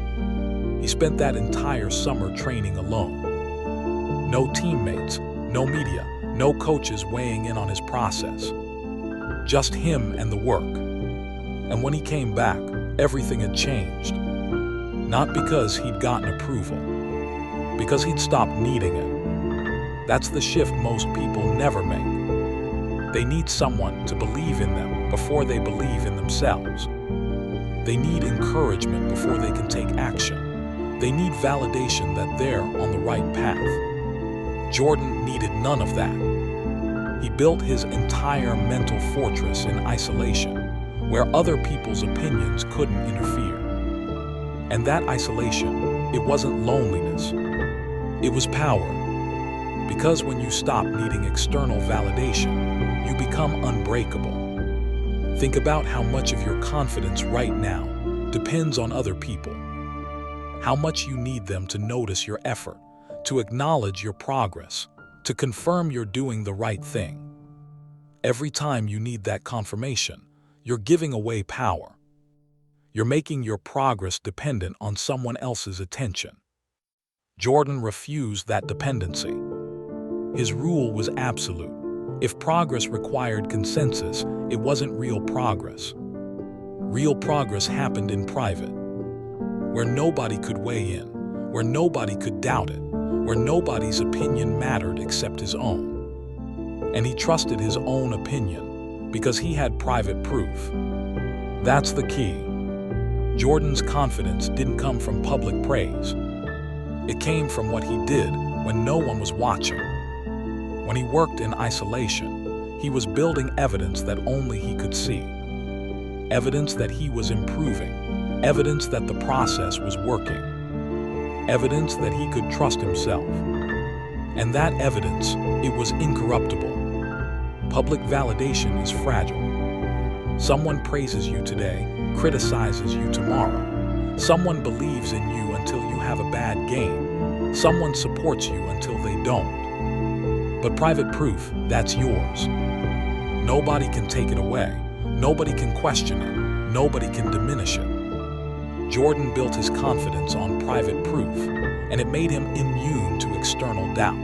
He spent that entire summer training alone. No teammates, no media, no coaches weighing in on his process. Just him and the work. And when he came back, everything had changed. Not because he'd gotten approval, because he'd stopped needing it. That's the shift most people never make. They need someone to believe in them before they believe in themselves. They need encouragement before they can take action. They need validation that they're on the right path. Jordan needed none of that. He built his entire mental fortress in isolation, where other people's opinions couldn't interfere. And that isolation, it wasn't loneliness. It was power. Because when you stop needing external validation, you become unbreakable. Think about how much of your confidence right now depends on other people. How much you need them to notice your effort, to acknowledge your progress, to confirm you're doing the right thing. Every time you need that confirmation, you're giving away power. You're making your progress dependent on someone else's attention. Jordan refused that dependency. His rule was absolute. If progress required consensus, it wasn't real progress. Real progress happened in private, where nobody could weigh in, where nobody could doubt it, where nobody's opinion mattered except his own. And he trusted his own opinion because he had private proof. That's the key. Jordan's confidence didn't come from public praise. It came from what he did when no one was watching. When he worked in isolation, he was building evidence that only he could see. Evidence that he was improving. Evidence that the process was working. Evidence that he could trust himself. And that evidence, it was incorruptible. Public validation is fragile. Someone praises you today, criticizes you tomorrow. Someone believes in you until you have a bad game. Someone supports you until they don't. But private proof, that's yours. Nobody can take it away. Nobody can question it. Nobody can diminish it. Jordan built his confidence on private proof, and it made him immune to external doubt.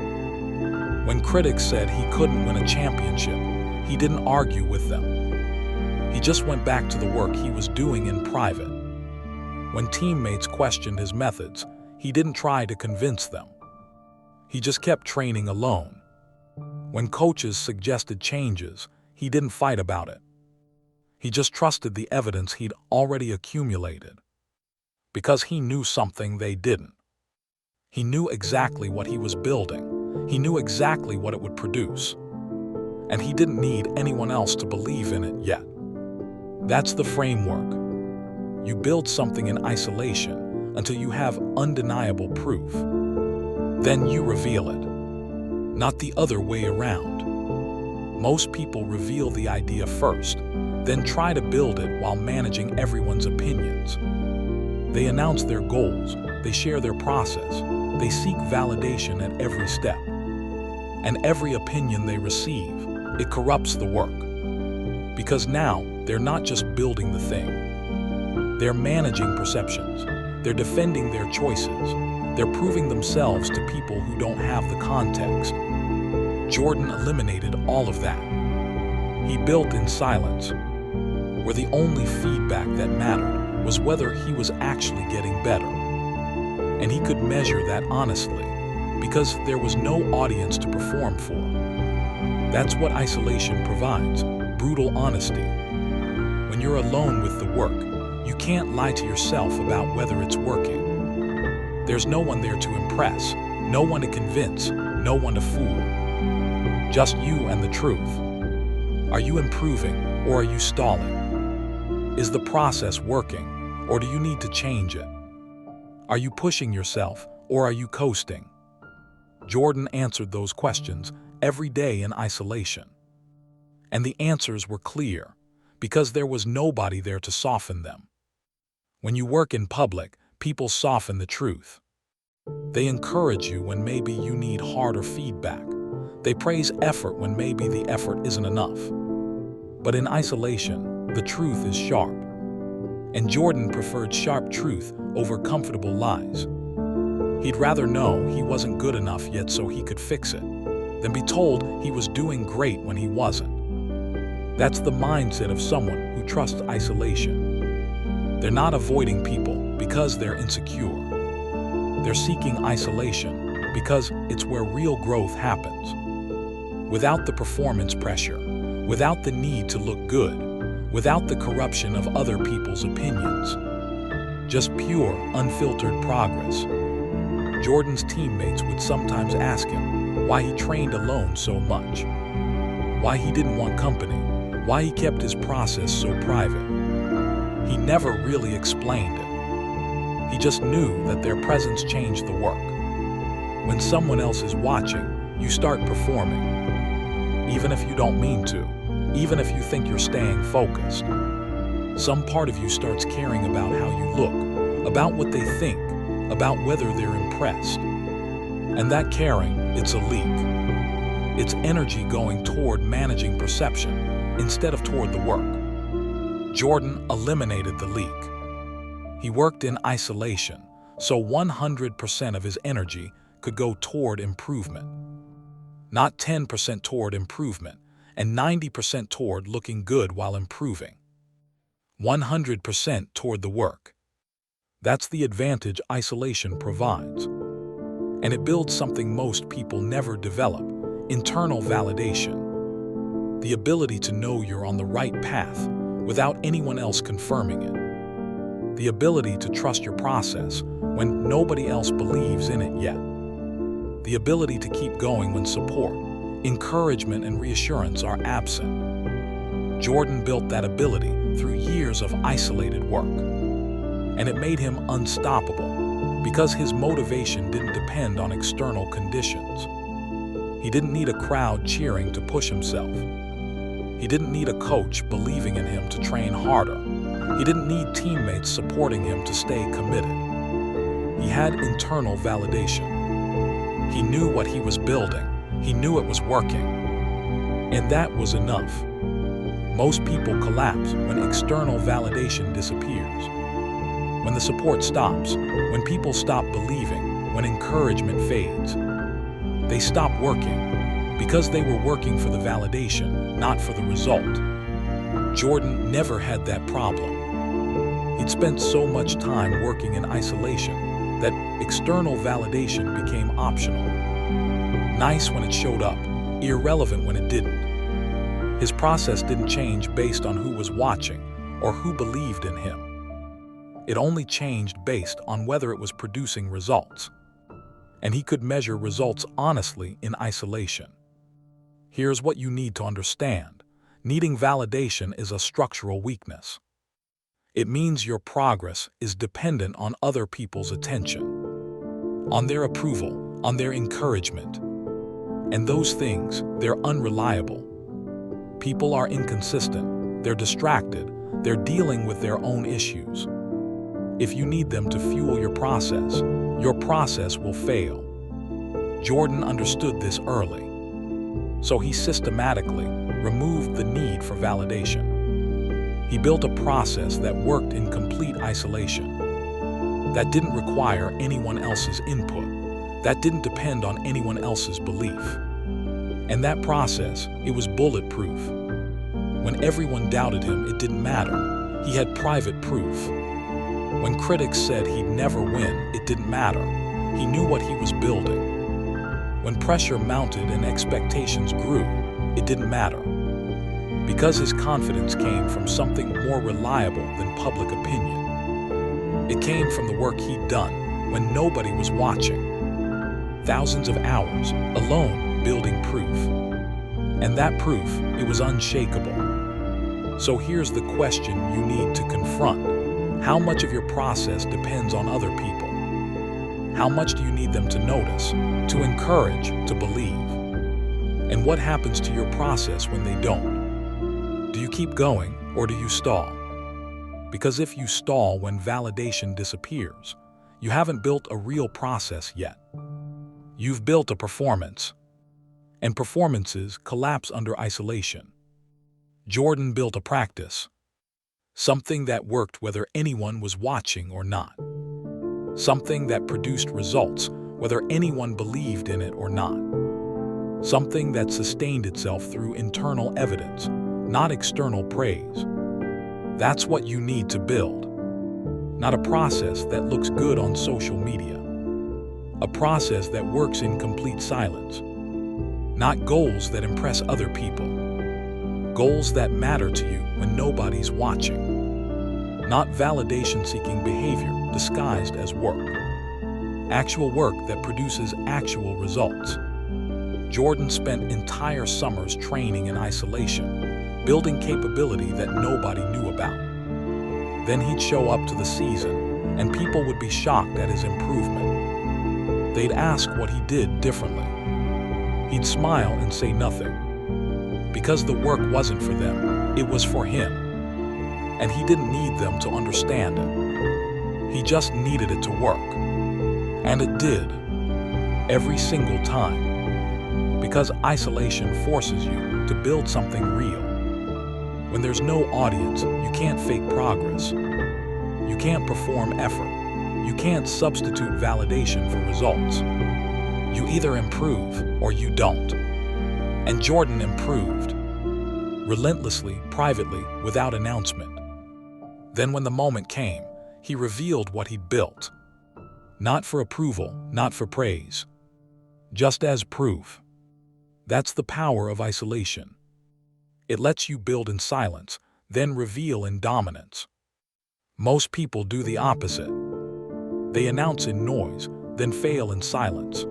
When critics said he couldn't win a championship, he didn't argue with them. He just went back to the work he was doing in private. When teammates questioned his methods, he didn't try to convince them. He just kept training alone. When coaches suggested changes, he didn't fight about it. He just trusted the evidence he'd already accumulated. Because he knew something they didn't. He knew exactly what he was building. He knew exactly what it would produce. And he didn't need anyone else to believe in it yet. That's the framework. You build something in isolation until you have undeniable proof. Then you reveal it. Not the other way around. Most people reveal the idea first, then try to build it while managing everyone's opinions. They announce their goals, they share their process, they seek validation at every step. And every opinion they receive, it corrupts the work. Because now, they're not just building the thing. They're managing perceptions. They're defending their choices. They're proving themselves to people who don't have the context. Jordan eliminated all of that. He built in silence, where the only feedback that mattered was whether he was actually getting better. And he could measure that honestly, because there was no audience to perform for. That's what isolation provides, brutal honesty. When you're alone with the work, you can't lie to yourself about whether it's working. There's no one there to impress, no one to convince, no one to fool. Just you and the truth. Are you improving or are you stalling? Is the process working or do you need to change it? Are you pushing yourself or are you coasting? Jordan answered those questions every day in isolation. And the answers were clear, because there was nobody there to soften them. When you work in public, people soften the truth. They encourage you when maybe you need harder feedback. They praise effort when maybe the effort isn't enough. But in isolation, the truth is sharp. And Jordan preferred sharp truth over comfortable lies. He'd rather know he wasn't good enough yet so he could fix it, than be told he was doing great when he wasn't. That's the mindset of someone who trusts isolation. They're not avoiding people because they're insecure. They're seeking isolation because it's where real growth happens. Without the performance pressure, without the need to look good, without the corruption of other people's opinions. Just pure, unfiltered progress. Jordan's teammates would sometimes ask him why he trained alone so much, why he didn't want company, why he kept his process so private. He never really explained it. He just knew that their presence changed the work. When someone else is watching, you start performing. Even if you don't mean to, even if you think you're staying focused. Some part of you starts caring about how you look, about what they think, about whether they're impressed. And that caring, it's a leak. It's energy going toward managing perception instead of toward the work. Jordan eliminated the leak. He worked in isolation, so 100% of his energy could go toward improvement. Not 10% toward improvement, and 90% toward looking good while improving. 100% toward the work. That's the advantage isolation provides. And it builds something most people never develop: internal validation. The ability to know you're on the right path without anyone else confirming it. The ability to trust your process when nobody else believes in it yet. The ability to keep going when support, encouragement, and reassurance are absent. Jordan built that ability through years of isolated work. And it made him unstoppable because his motivation didn't depend on external conditions. He didn't need a crowd cheering to push himself. He didn't need a coach believing in him to train harder. He didn't need teammates supporting him to stay committed. He had internal validation. He knew what he was building, He knew it was working. And that was enough. Most people collapse when external validation disappears. When the support stops, when people stop believing, when encouragement fades. They stop working because they were working for the validation, not for the result. Jordan never had that problem. He'd spent so much time working in isolation that external validation became optional. Nice when it showed up, irrelevant when it didn't. His process didn't change based on who was watching or who believed in him. It only changed based on whether it was producing results. And he could measure results honestly in isolation. Here's what you need to understand. Needing validation is a structural weakness. It means your progress is dependent on other people's attention, on their approval, on their encouragement. And those things, they're unreliable. People are inconsistent, they're distracted, they're dealing with their own issues. If you need them to fuel your process will fail. Jordan understood this early. So he systematically removed the need for validation. He built a process that worked in complete isolation, that didn't require anyone else's input, that didn't depend on anyone else's belief. And that process, it was bulletproof. When everyone doubted him, it didn't matter. He had private proof. When critics said he'd never win, it didn't matter. He knew what he was building. When pressure mounted and expectations grew, it didn't matter. Because his confidence came from something more reliable than public opinion. It came from the work he'd done when nobody was watching. Thousands of hours, alone, building proof. And that proof, it was unshakable. So here's the question you need to confront. How much of your process depends on other people? How much do you need them to notice, to encourage, to believe? And what happens to your process when they don't? Do you keep going or do you stall? Because if you stall when validation disappears, you haven't built a real process yet. You've built a performance. And performances collapse under isolation. Jordan built a practice. Something that worked whether anyone was watching or not. Something that produced results whether anyone believed in it or not. Something that sustained itself through internal evidence, not external praise. That's what you need to build. Not a process that looks good on social media. A process that works in complete silence. Not goals that impress other people. Goals that matter to you when nobody's watching. Not validation-seeking behavior disguised as work. Actual work that produces actual results. Jordan spent entire summers training in isolation, building capability that nobody knew about. Then he'd show up to the season, and people would be shocked at his improvement. They'd ask what he did differently. He'd smile and say nothing. Because the work wasn't for them, it was for him. And he didn't need them to understand it. He just needed it to work. And it did. Every single time. Because isolation forces you to build something real. When there's no audience, you can't fake progress. You can't perform effort. You can't substitute validation for results. You either improve or you don't. And Jordan improved. Relentlessly, privately, without announcement. Then when the moment came, he revealed what he'd built. Not for approval, not for praise. Just as proof. That's the power of isolation. It lets you build in silence, then reveal in dominance. Most people do the opposite. They announce in noise, then fail in silence.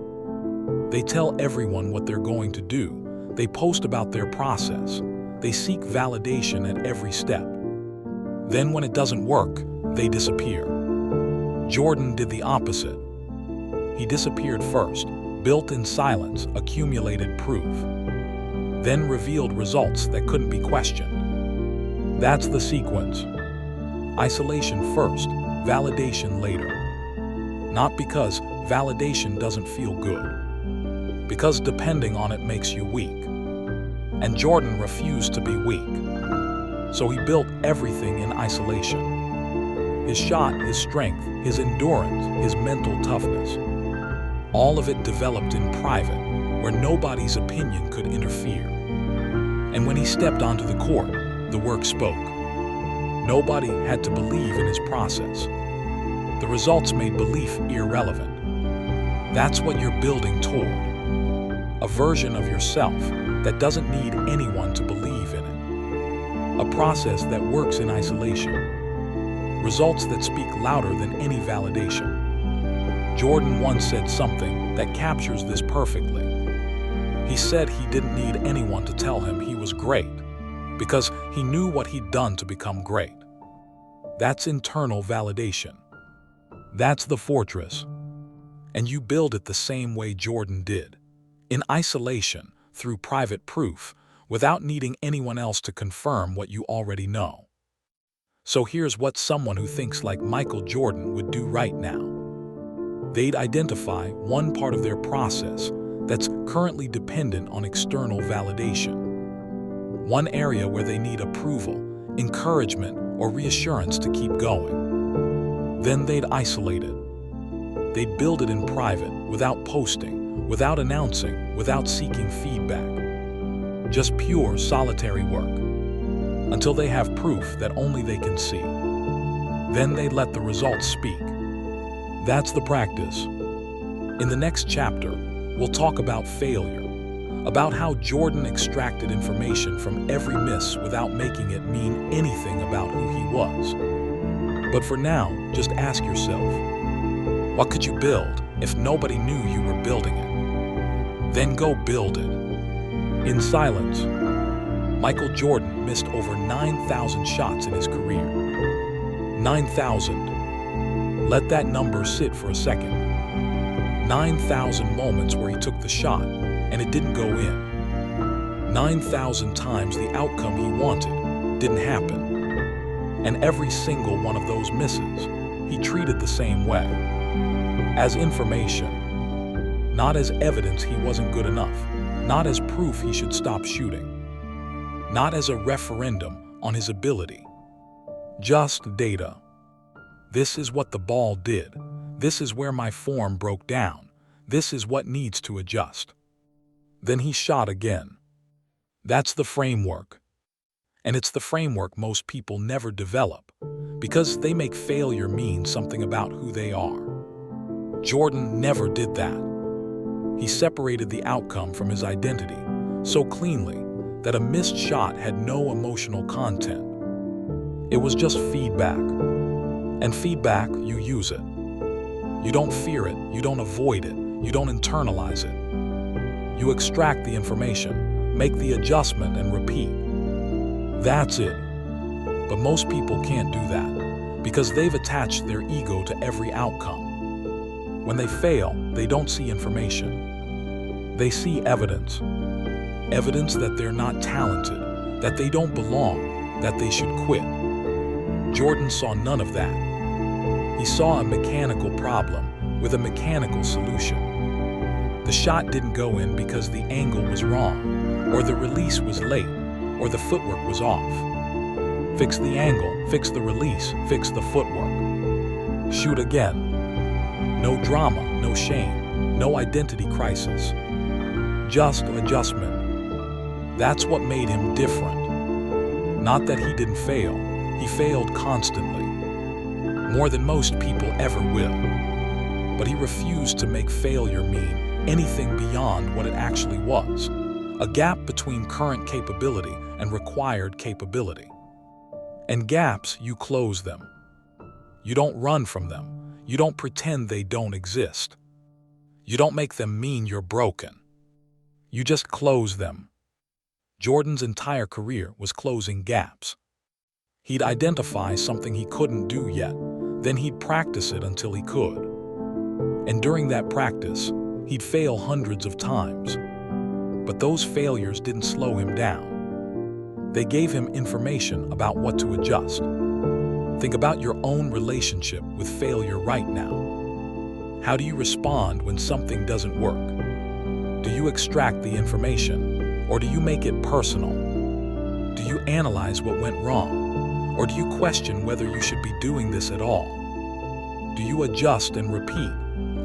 They tell everyone what they're going to do. They post about their process. They seek validation at every step. Then when it doesn't work, they disappear. Jordan did the opposite. He disappeared first, built in silence, accumulated proof. Then revealed results that couldn't be questioned. That's the sequence. Isolation first, validation later. Not because validation doesn't feel good, because depending on it makes you weak. And Jordan refused to be weak. So he built everything in isolation. His shot, his strength, his endurance, his mental toughness. All of it developed in private, where nobody's opinion could interfere. And when he stepped onto the court, the work spoke. Nobody had to believe in his process. The results made belief irrelevant. That's what you're building toward. A version of yourself that doesn't need anyone to believe in it. A process that works in isolation. Results that speak louder than any validation. Jordan once said something that captures this perfectly. He said he didn't need anyone to tell him he was great, because he knew what he'd done to become great. That's internal validation. That's the fortress. And you build it the same way Jordan did. In isolation, through private proof, without needing anyone else to confirm what you already know. So here's what someone who thinks like Michael Jordan would do right now. They'd identify one part of their process that's currently dependent on external validation. One area where they need approval, encouragement, or reassurance to keep going. Then they'd isolate it. They'd build it in private, without posting, without announcing, without seeking feedback. Just pure, solitary work. Until they have proof that only they can see. Then they'd let the results speak. That's the practice. In the next chapter, we'll talk about failure, about how Jordan extracted information from every miss without making it mean anything about who he was. But for now, just ask yourself, what could you build if nobody knew you were building it? Then go build it. In silence, Michael Jordan missed over 9,000 shots in his career. 9,000. Let that number sit for a second. 9,000 moments where he took the shot and it didn't go in. 9,000 times the outcome he wanted didn't happen. And every single one of those misses, he treated the same way. As information. Not as evidence he wasn't good enough. Not as proof he should stop shooting. Not as a referendum on his ability. Just data. This is what the ball did. This is where my form broke down. This is what needs to adjust. Then he shot again. That's the framework. And it's the framework most people never develop, because they make failure mean something about who they are. Jordan never did that. He separated the outcome from his identity so cleanly that a missed shot had no emotional content. It was just feedback. And feedback, you use it. You don't fear it, you don't avoid it, you don't internalize it. You extract the information, make the adjustment, and repeat. That's it. But most people can't do that because they've attached their ego to every outcome. When they fail, they don't see information. They see evidence. Evidence that they're not talented, that they don't belong, that they should quit. Jordan saw none of that. He saw a mechanical problem with a mechanical solution. The shot didn't go in because the angle was wrong, or the release was late, or the footwork was off. Fix the angle, fix the release, fix the footwork. Shoot again. No drama, no shame, no identity crisis. Just adjustment. That's what made him different. Not that he didn't fail, he failed constantly. More than most people ever will. But he refused to make failure mean anything beyond what it actually was. A gap between current capability and required capability. And gaps, you close them. You don't run from them. You don't pretend they don't exist. You don't make them mean you're broken. You just close them. Jordan's entire career was closing gaps. He'd identify something he couldn't do yet, then he'd practice it until he could. And during that practice, he'd fail hundreds of times. But those failures didn't slow him down. They gave him information about what to adjust. Think about your own relationship with failure right now. How do you respond when something doesn't work? Do you extract the information, or do you make it personal? Do you analyze what went wrong, or do you question whether you should be doing this at all? Do you adjust and repeat,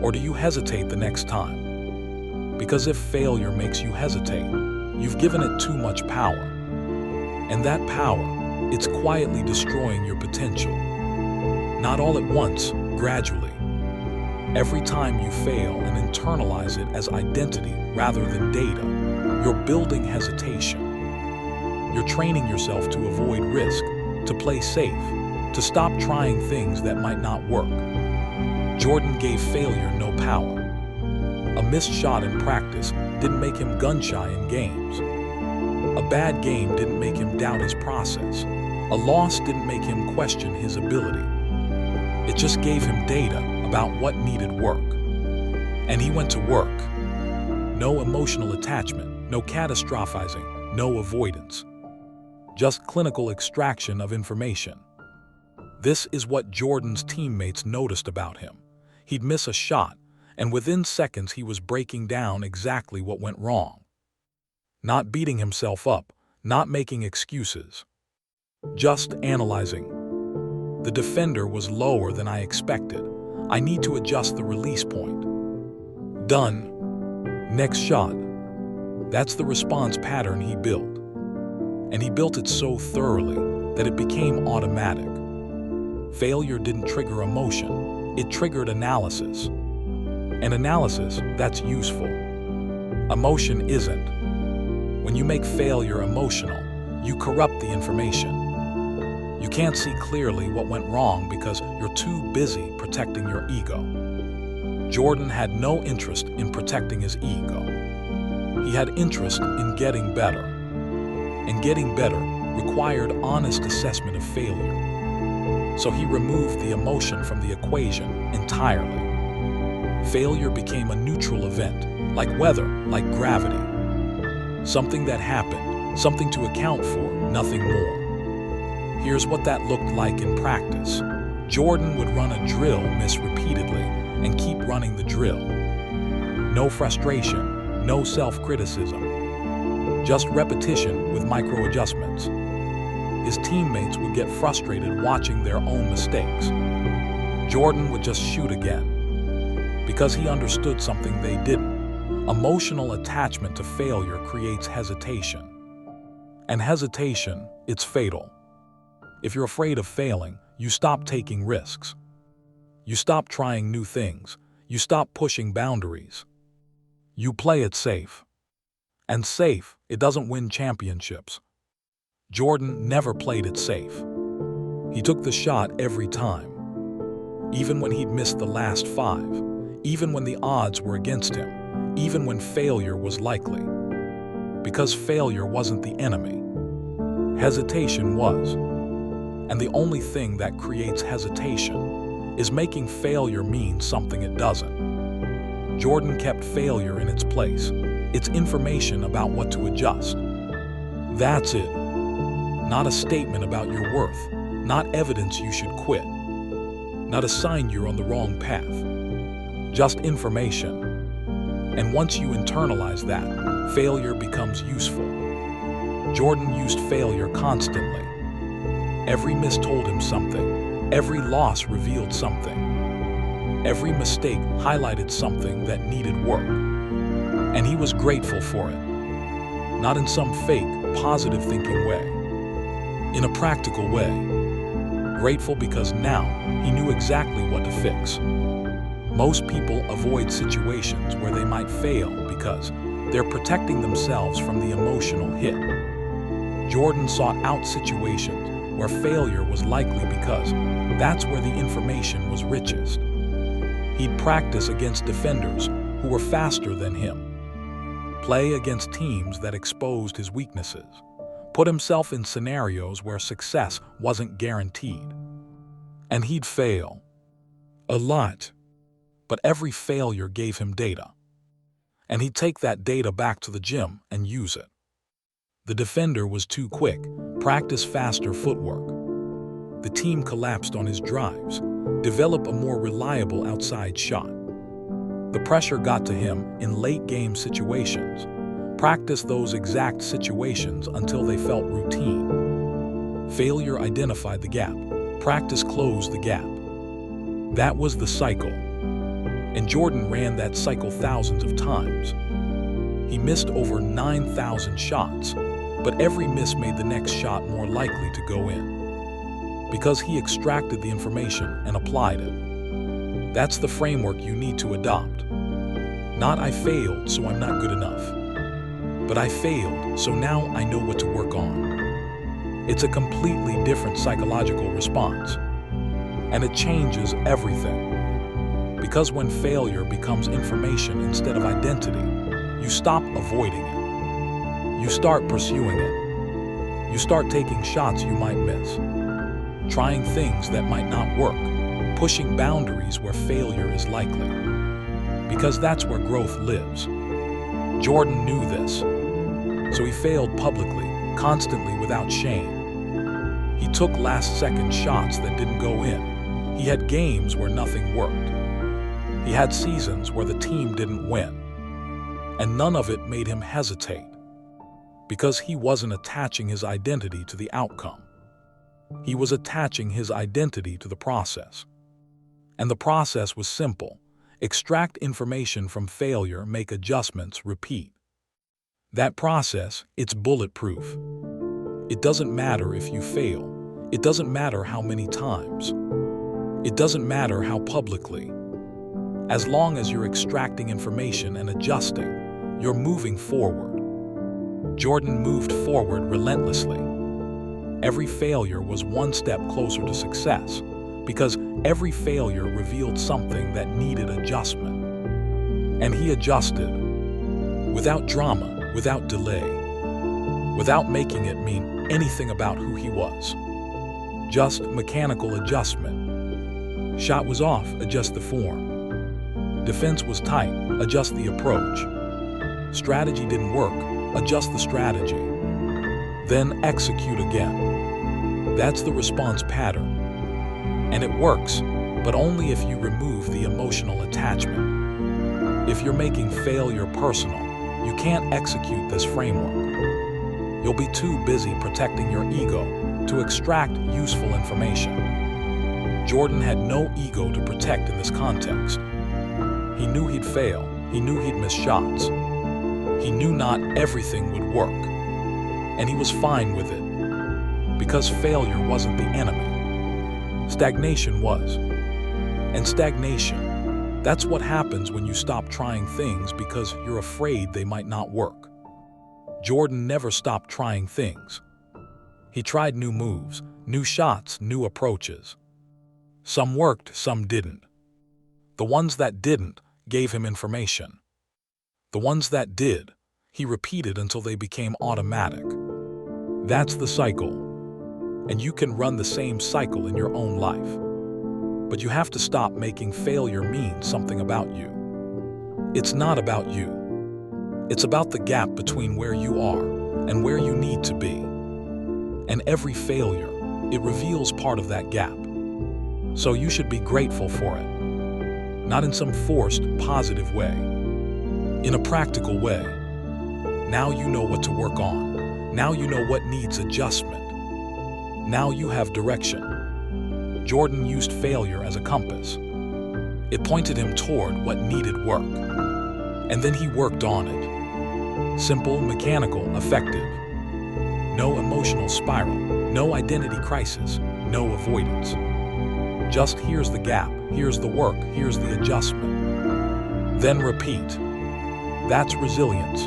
or do you hesitate the next time? Because if failure makes you hesitate, you've given it too much power. And that power, it's quietly destroying your potential. Not all at once, gradually. Every time you fail and internalize it as identity rather than data, you're building hesitation. You're training yourself to avoid risk, to play safe, to stop trying things that might not work. Jordan gave failure no power. A missed shot in practice didn't make him gun-shy in games. A bad game didn't make him doubt his process. A loss didn't make him question his ability. It just gave him data about what needed work. And he went to work. No emotional attachment, no catastrophizing, no avoidance. Just clinical extraction of information. This is what Jordan's teammates noticed about him. He'd miss a shot, and within seconds he was breaking down exactly what went wrong. Not beating himself up, not making excuses. Just analyzing. The defender was lower than I expected. I need to adjust the release point. Done. Next shot. That's the response pattern he built. And he built it so thoroughly that it became automatic. Failure didn't trigger emotion, it triggered analysis. And analysis, that's useful. Emotion isn't. When you make failure emotional, you corrupt the information. You can't see clearly what went wrong because you're too busy protecting your ego. Jordan had no interest in protecting his ego. He had interest in getting better. And getting better required honest assessment of failure. So he removed the emotion from the equation entirely. Failure became a neutral event, like weather, like gravity. Something that happened, something to account for, nothing more. Here's what that looked like in practice. Jordan would run a drill miss repeatedly and keep running the drill. No frustration, no self-criticism. Just repetition with micro-adjustments. His teammates would get frustrated watching their own mistakes. Jordan would just shoot again. Because he understood something they didn't. Emotional attachment to failure creates hesitation. And hesitation, it's fatal. If you're afraid of failing, you stop taking risks. You stop trying new things. You stop pushing boundaries. You play it safe. And safe, it doesn't win championships. Jordan never played it safe. He took the shot every time. Even when he'd missed the last 5. Even when the odds were against him. Even when failure was likely. Because failure wasn't the enemy. Hesitation was. And the only thing that creates hesitation is making failure mean something it doesn't. Jordan kept failure in its place. It's information about what to adjust. That's it. Not a statement about your worth. Not evidence you should quit. Not a sign you're on the wrong path. Just information. And once you internalize that, failure becomes useful. Jordan used failure constantly. Every miss told him something. Every loss revealed something. Every mistake highlighted something that needed work. And he was grateful for it. Not in some fake, positive thinking way. In a practical way. Grateful because now he knew exactly what to fix. Most people avoid situations where they might fail because they're protecting themselves from the emotional hit. Jordan sought out situations where failure was likely because that's where the information was richest. He'd practice against defenders who were faster than him, play against teams that exposed his weaknesses, put himself in scenarios where success wasn't guaranteed. And he'd fail. A lot. But every failure gave him data. And he'd take that data back to the gym and use it. The defender was too quick, practice faster footwork. The team collapsed on his drives, develop a more reliable outside shot. The pressure got to him in late-game situations. Practice those exact situations until they felt routine. Failure identified the gap. Practice closed the gap. That was the cycle. And Jordan ran that cycle thousands of times. He missed over 9,000 shots, but every miss made the next shot more likely to go in. Because he extracted the information and applied it. That's the framework you need to adopt. Not I failed, so I'm not good enough. But I failed, so now I know what to work on. It's a completely different psychological response. And it changes everything. Because when failure becomes information instead of identity, you stop avoiding it. You start pursuing it. You start taking shots you might miss. Trying things that might not work. Pushing boundaries where failure is likely. Because that's where growth lives. Jordan knew this. So he failed publicly, constantly without shame. He took last-second shots that didn't go in. He had games where nothing worked. He had seasons where the team didn't win. And none of it made him hesitate. Because he wasn't attaching his identity to the outcome. He was attaching his identity to the process. And the process was simple. Extract information from failure, make adjustments, repeat. That process, it's bulletproof. It doesn't matter if you fail. It doesn't matter how many times. It doesn't matter how publicly. As long as you're extracting information and adjusting, you're moving forward. Jordan moved forward relentlessly. Every failure was one step closer to success, because every failure revealed something that needed adjustment. And he adjusted, without drama, without delay, without making it mean anything about who he was. Just mechanical adjustment. Shot was off, adjust the form. Defense was tight, adjust the approach. Strategy didn't work, adjust the strategy. Then execute again. That's the response pattern. And it works, but only if you remove the emotional attachment. If you're making failure personal, you can't execute this framework. You'll be too busy protecting your ego to extract useful information. Jordan had no ego to protect in this context. He knew he'd fail. He knew he'd miss shots. He knew not everything would work. And he was fine with it. Because failure wasn't the enemy. Stagnation was. And stagnation, that's what happens when you stop trying things because you're afraid they might not work. Jordan never stopped trying things. He tried new moves, new shots, new approaches. Some worked, some didn't. The ones that didn't gave him information. The ones that did, he repeated until they became automatic. That's the cycle. And you can run the same cycle in your own life. But you have to stop making failure mean something about you. It's not about you. It's about the gap between where you are and where you need to be. And every failure, it reveals part of that gap. So you should be grateful for it. Not in some forced, positive way. In a practical way. Now you know what to work on. Now you know what needs adjustment. Now you have direction. Jordan used failure as a compass. It pointed him toward what needed work. And then he worked on it. Simple, mechanical, effective. No emotional spiral, no identity crisis, no avoidance. Just here's the gap, here's the work, here's the adjustment. Then repeat. That's resilience.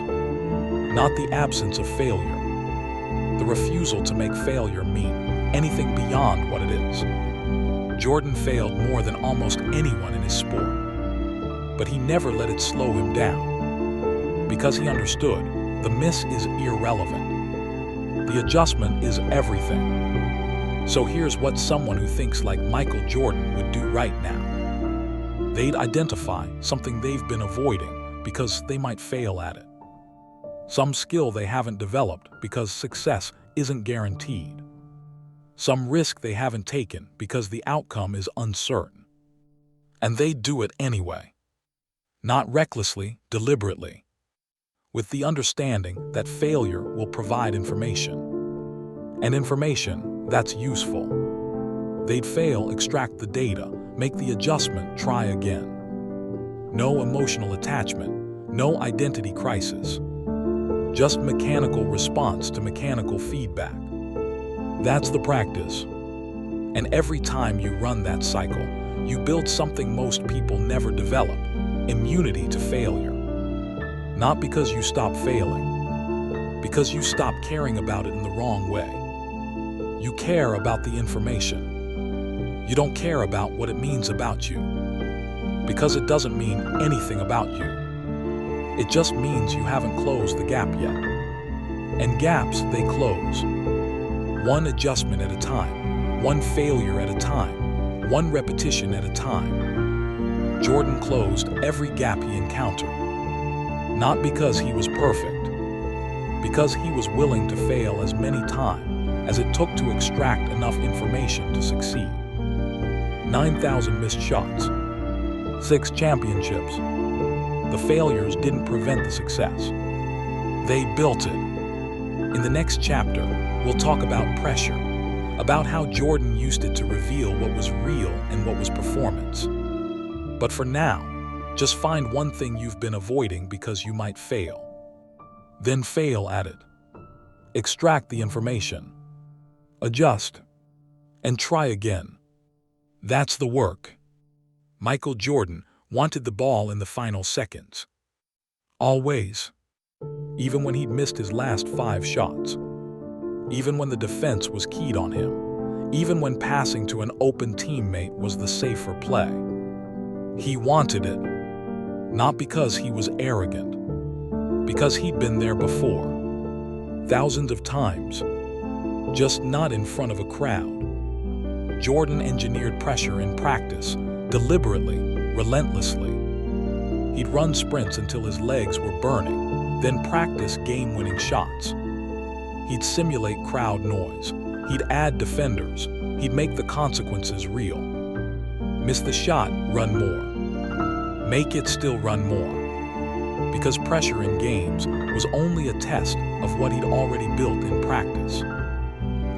Not the absence of failure. The refusal to make failure mean anything beyond what it is. Jordan failed more than almost anyone in his sport. But he never let it slow him down. Because he understood, the miss is irrelevant. The adjustment is everything. So here's what someone who thinks like Michael Jordan would do right now. They'd identify something they've been avoiding because they might fail at it. Some skill they haven't developed because success isn't guaranteed. Some risk they haven't taken because the outcome is uncertain. And they do it anyway. Not recklessly, deliberately. With the understanding that failure will provide information. And information that's useful. They'd fail, extract the data, make the adjustment, try again. No emotional attachment, no identity crisis. Just mechanical response to mechanical feedback. That's the practice. And every time you run that cycle, you build something most people never develop: immunity to failure. Not because you stop failing, because you stop caring about it in the wrong way. You care about the information. You don't care about what it means about you, because it doesn't mean anything about you. It just means you haven't closed the gap yet. And gaps, they close. One adjustment at a time, one failure at a time, one repetition at a time. Jordan closed every gap he encountered. Not because he was perfect, because he was willing to fail as many times as it took to extract enough information to succeed. 9,000 missed shots, 6 championships. The failures didn't prevent the success. They built it. In the next chapter, we'll talk about pressure, about how Jordan used it to reveal what was real and what was performance. But for now, just find one thing you've been avoiding because you might fail. Then fail at it. Extract the information. Adjust. And try again. That's the work. Michael Jordan wanted the ball in the final seconds. Always. Even when he'd missed his last 5 shots. Even when the defense was keyed on him. Even when passing to an open teammate was the safer play. He wanted it. Not because he was arrogant. Because he'd been there before. Thousands of times. Just not in front of a crowd. Jordan engineered pressure in practice, deliberately, relentlessly. He'd run sprints until his legs were burning, then practice game-winning shots. He'd simulate crowd noise. He'd add defenders. He'd make the consequences real. Miss the shot, run more. Make it still run more. Because pressure in games was only a test of what he'd already built in practice.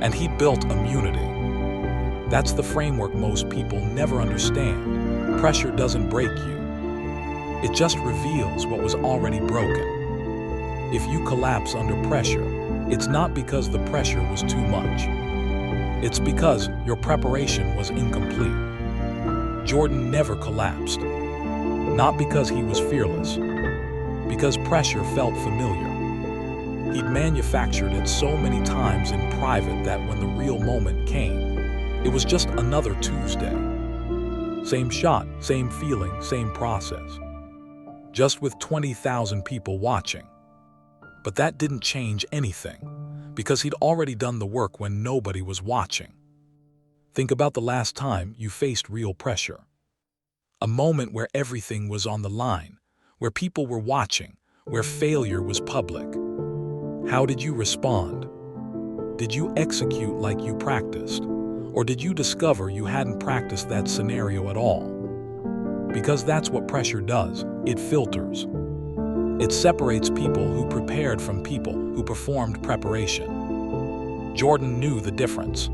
And he'd built immunity. That's the framework most people never understand. Pressure doesn't break you. It just reveals what was already broken. If you collapse under pressure, it's not because the pressure was too much. It's because your preparation was incomplete. Jordan never collapsed. Not because he was fearless. Because pressure felt familiar. He'd manufactured it so many times in private that when the real moment came, it was just another Tuesday. Same shot, same feeling, same process. Just with 20,000 people watching. But that didn't change anything, because he'd already done the work when nobody was watching. Think about the last time you faced real pressure. A moment where everything was on the line, where people were watching, where failure was public. How did you respond? Did you execute like you practiced? Or did you discover you hadn't practiced that scenario at all? Because that's what pressure does. It filters. It separates people who prepared from people who performed preparation. Jordan knew the difference.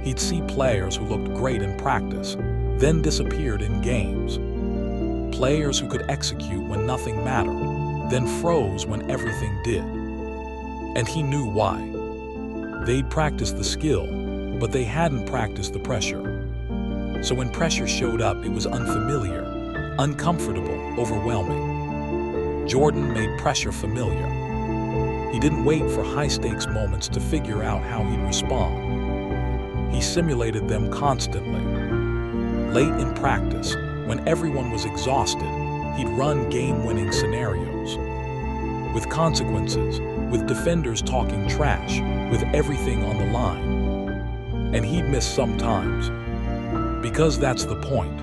He'd see players who looked great in practice, then disappeared in games. Players who could execute when nothing mattered, then froze when everything did. And he knew why. They'd practiced the skill, but they hadn't practiced the pressure. So when pressure showed up, it was unfamiliar, uncomfortable, overwhelming. Jordan made pressure familiar. He didn't wait for high-stakes moments to figure out how he'd respond. He simulated them constantly. Late in practice, when everyone was exhausted, he'd run game-winning scenarios. With consequences, with defenders talking trash, with everything on the line. And he'd miss sometimes. Because that's the point.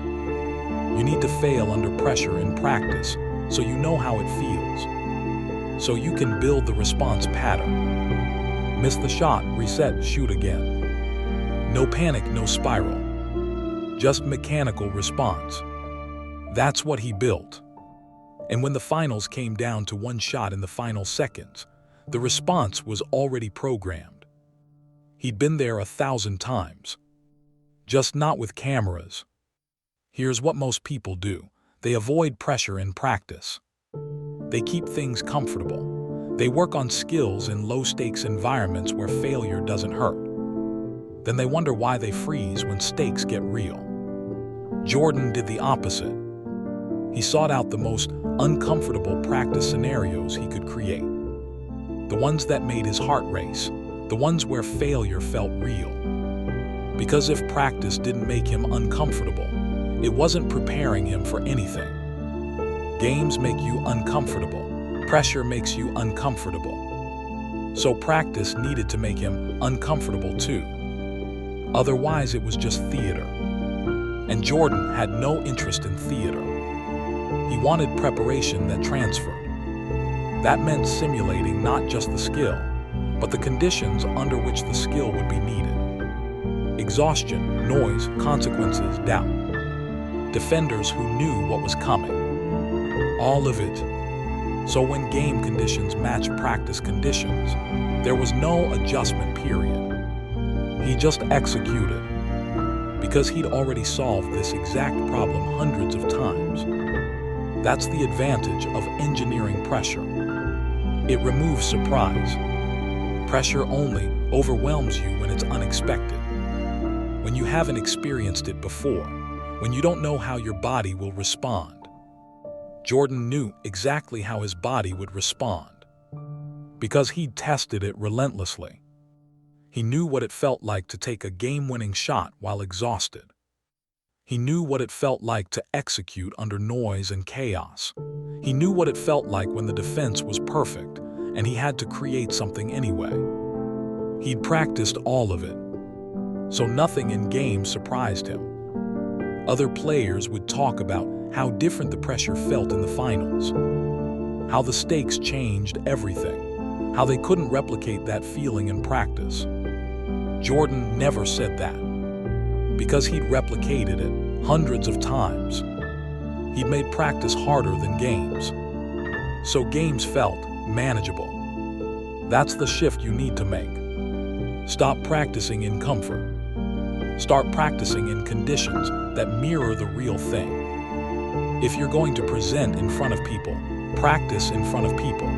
You need to fail under pressure in practice so you know how it feels. So you can build the response pattern. Miss the shot, reset, shoot again. No panic, no spiral. Just mechanical response. That's what he built. And when the finals came down to one shot in the final seconds, the response was already programmed. He'd been there 1,000 times. Just not with cameras. Here's what most people do. They avoid pressure in practice. They keep things comfortable. They work on skills in low-stakes environments where failure doesn't hurt. Then they wonder why they freeze when stakes get real. Jordan did the opposite. He sought out the most uncomfortable practice scenarios he could create. The ones that made his heart race, the ones where failure felt real. Because if practice didn't make him uncomfortable, it wasn't preparing him for anything. Games make you uncomfortable. Pressure makes you uncomfortable. So practice needed to make him uncomfortable too. Otherwise, it was just theater. And Jordan had no interest in theater. He wanted preparation that transferred. That meant simulating not just the skill, but the conditions under which the skill would be needed. Exhaustion, noise, consequences, doubt. Defenders who knew what was coming. All of it. So when game conditions matched practice conditions, there was no adjustment period. He just executed. Because he'd already solved this exact problem hundreds of times. That's the advantage of engineering pressure. It removes surprise. Pressure only overwhelms you when it's unexpected. When you haven't experienced it before, when you don't know how your body will respond. Jordan knew exactly how his body would respond. Because he'd tested it relentlessly. He knew what it felt like to take a game-winning shot while exhausted. He knew what it felt like to execute under noise and chaos. He knew what it felt like when the defense was perfect and he had to create something anyway. He'd practiced all of it, so nothing in game surprised him. Other players would talk about how different the pressure felt in the finals, how the stakes changed everything, how they couldn't replicate that feeling in practice. Jordan never said that, because he'd replicated it hundreds of times. He'd made practice harder than games. So games felt manageable. That's the shift you need to make. Stop practicing in comfort. Start practicing in conditions that mirror the real thing. If you're going to present in front of people, practice in front of people,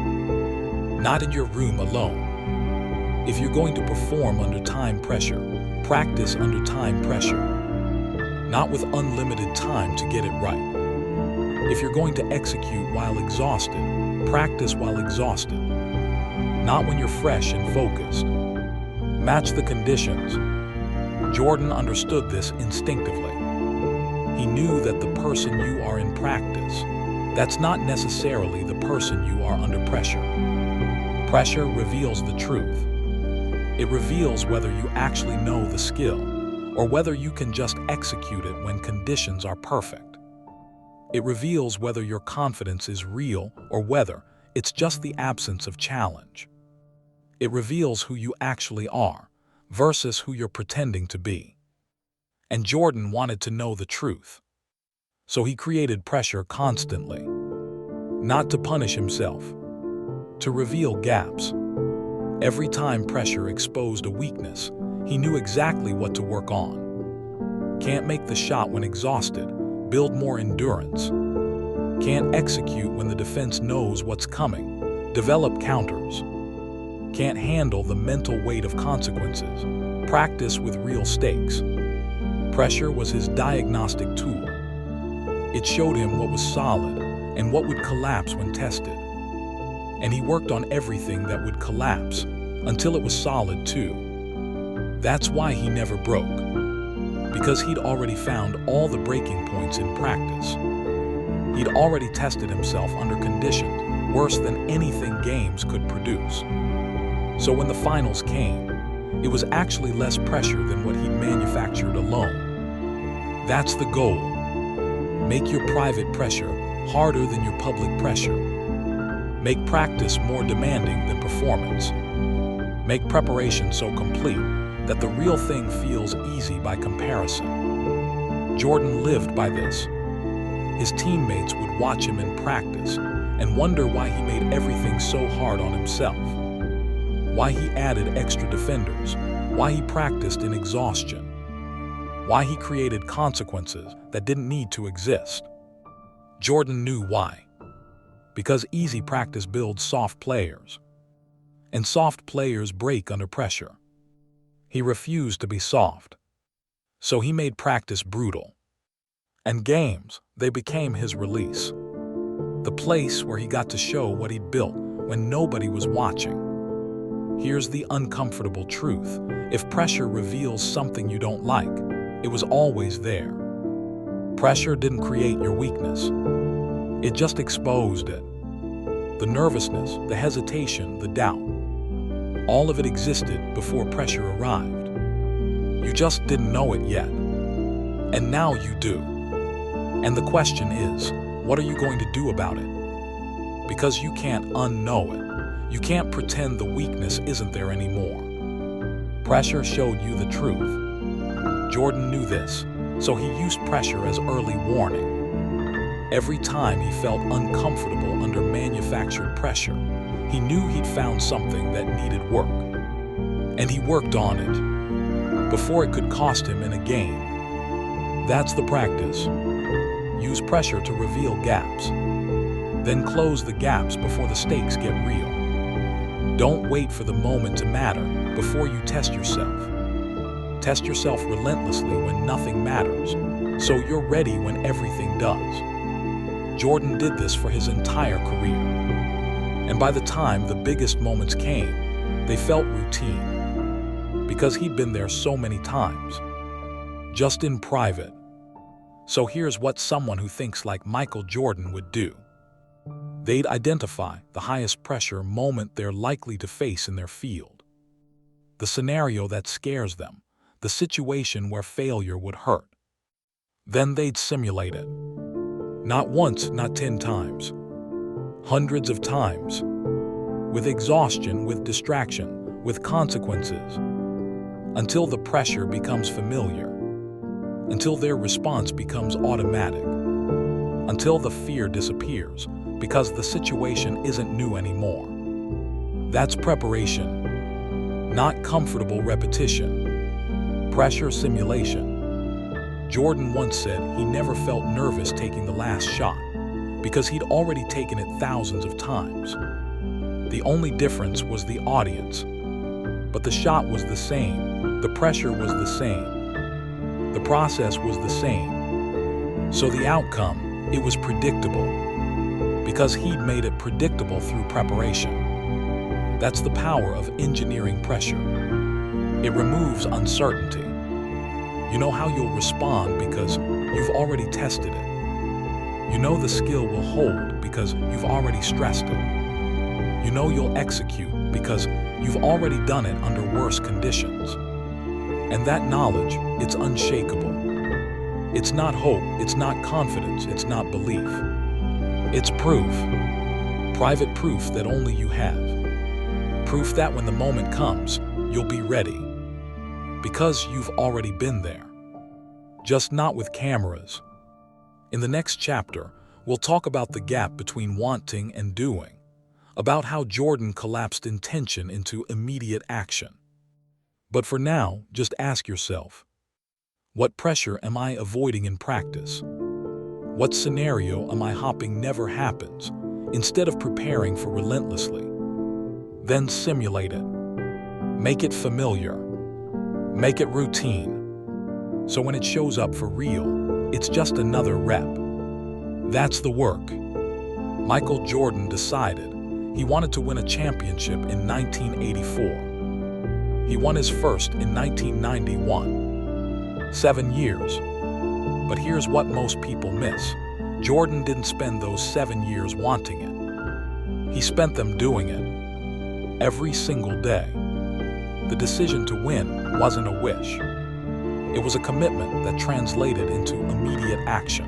not in your room alone. If you're going to perform under time pressure, practice under time pressure, not with unlimited time to get it right. If you're going to execute while exhausted, practice while exhausted, not when you're fresh and focused. Match the conditions. Jordan understood this instinctively. He knew that the person you are in practice, that's not necessarily the person you are under pressure. Pressure reveals the truth. It reveals whether you actually know the skill, or whether you can just execute it when conditions are perfect. It reveals whether your confidence is real or whether it's just the absence of challenge. It reveals who you actually are versus who you're pretending to be. And Jordan wanted to know the truth. So he created pressure constantly. Not to punish himself, to reveal gaps. Every time pressure exposed a weakness, he knew exactly what to work on. Can't make the shot when exhausted, build more endurance. Can't execute when the defense knows what's coming, develop counters. Can't handle the mental weight of consequences, practice with real stakes. Pressure was his diagnostic tool. It showed him what was solid and what would collapse when tested. And he worked on everything that would collapse until it was solid too. That's why he never broke, because he'd already found all the breaking points in practice. He'd already tested himself under conditions worse than anything games could produce. So when the finals came, it was actually less pressure than what he'd manufactured alone. That's the goal. Make your private pressure harder than your public pressure. Make practice more demanding than performance. Make preparation so complete that the real thing feels easy by comparison. Jordan lived by this. His teammates would watch him in practice and wonder why he made everything so hard on himself, why he added extra defenders, why he practiced in exhaustion, why he created consequences that didn't need to exist. Jordan knew why. Because easy practice builds soft players, and soft players break under pressure. He refused to be soft, so he made practice brutal. And games, they became his release. The place where he got to show what he'd built when nobody was watching. Here's the uncomfortable truth. If pressure reveals something you don't like, it was always there. Pressure didn't create your weakness. It just exposed it. The nervousness, the hesitation, the doubt. All of it existed before pressure arrived. You just didn't know it yet. And now you do. And the question is, what are you going to do about it? Because you can't unknow it. You can't pretend the weakness isn't there anymore. Pressure showed you the truth. Jordan knew this, so he used pressure as early warning. Every time he felt uncomfortable under manufactured pressure, he knew he'd found something that needed work. And he worked on it, before it could cost him in a game. That's the practice. Use pressure to reveal gaps. Then close the gaps before the stakes get real. Don't wait for the moment to matter before you test yourself. Test yourself relentlessly when nothing matters, so you're ready when everything does. Jordan did this for his entire career. And by the time the biggest moments came, they felt routine. Because he'd been there so many times. Just in private. So here's what someone who thinks like Michael Jordan would do. They'd identify the highest pressure moment they're likely to face in their field. The scenario that scares them, the situation where failure would hurt. Then they'd simulate it. Not once, not 10 times. Hundreds of times. With exhaustion, with distraction, with consequences. Until the pressure becomes familiar. Until their response becomes automatic. Until the fear disappears, because the situation isn't new anymore. That's preparation, not comfortable repetition. Pressure simulation. Jordan once said he never felt nervous taking the last shot, because he'd already taken it thousands of times. The only difference was the audience. But the shot was the same, the pressure was the same, the process was the same. So the outcome, it was predictable, because he'd made it predictable through preparation. That's the power of engineering pressure. It removes uncertainty. You know how you'll respond because you've already tested it. You know the skill will hold because you've already stressed it. You know you'll execute because you've already done it under worse conditions. And that knowledge, it's unshakable. It's not hope, it's not confidence, it's not belief. It's proof. Private proof that only you have. Proof that when the moment comes, you'll be ready. Because you've already been there. Just not with cameras. In the next chapter, we'll talk about the gap between wanting and doing. About how Jordan collapsed intention into immediate action. But for now, just ask yourself, what pressure am I avoiding in practice? What scenario am I hoping never happens, instead of preparing for relentlessly? Then simulate it. Make it familiar. Make it routine. So when it shows up for real, it's just another rep. That's the work. Michael Jordan decided he wanted to win a championship in 1984. He won his first in 1991. 7 years. But here's what most people miss. Jordan didn't spend those 7 years wanting it. He spent them doing it. Every single day. The decision to win wasn't a wish. It was a commitment that translated into immediate action.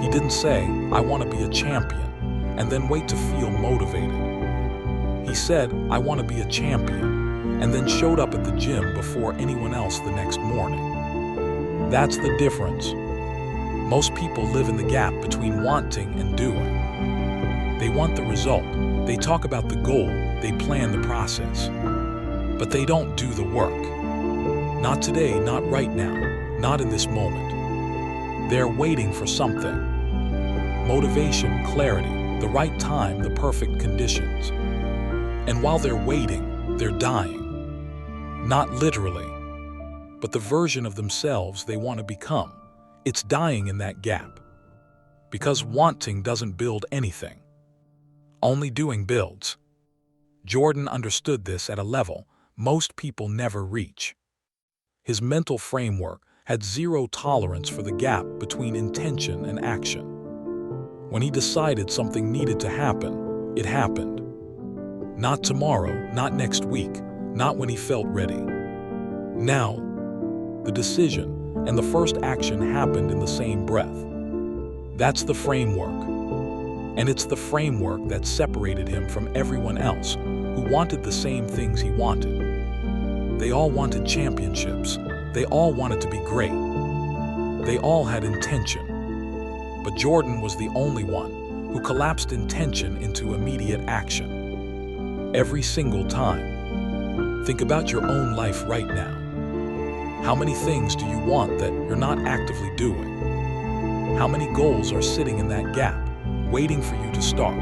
He didn't say, I want to be a champion, and then wait to feel motivated. He said, I want to be a champion, and then showed up at the gym before anyone else the next morning. That's the difference. Most people live in the gap between wanting and doing. They want the result, they talk about the goal, they plan the process. But they don't do the work. Not today, not right now, not in this moment. They're waiting for something. Motivation, clarity, the right time, the perfect conditions. And while they're waiting, they're dying. Not literally, but the version of themselves they want to become. It's dying in that gap. Because wanting doesn't build anything. Only doing builds. Jordan understood this at a level most people never reach. His mental framework had zero tolerance for the gap between intention and action. When he decided something needed to happen, it happened. Not tomorrow, not next week, not when he felt ready. Now, the decision and the first action happened in the same breath. That's the framework. And it's the framework that separated him from everyone else who wanted the same things he wanted. They all wanted championships. They all wanted to be great. They all had intention. But Jordan was the only one who collapsed intention into immediate action. Every single time. Think about your own life right now. How many things do you want that you're not actively doing? How many goals are sitting in that gap, waiting for you to start?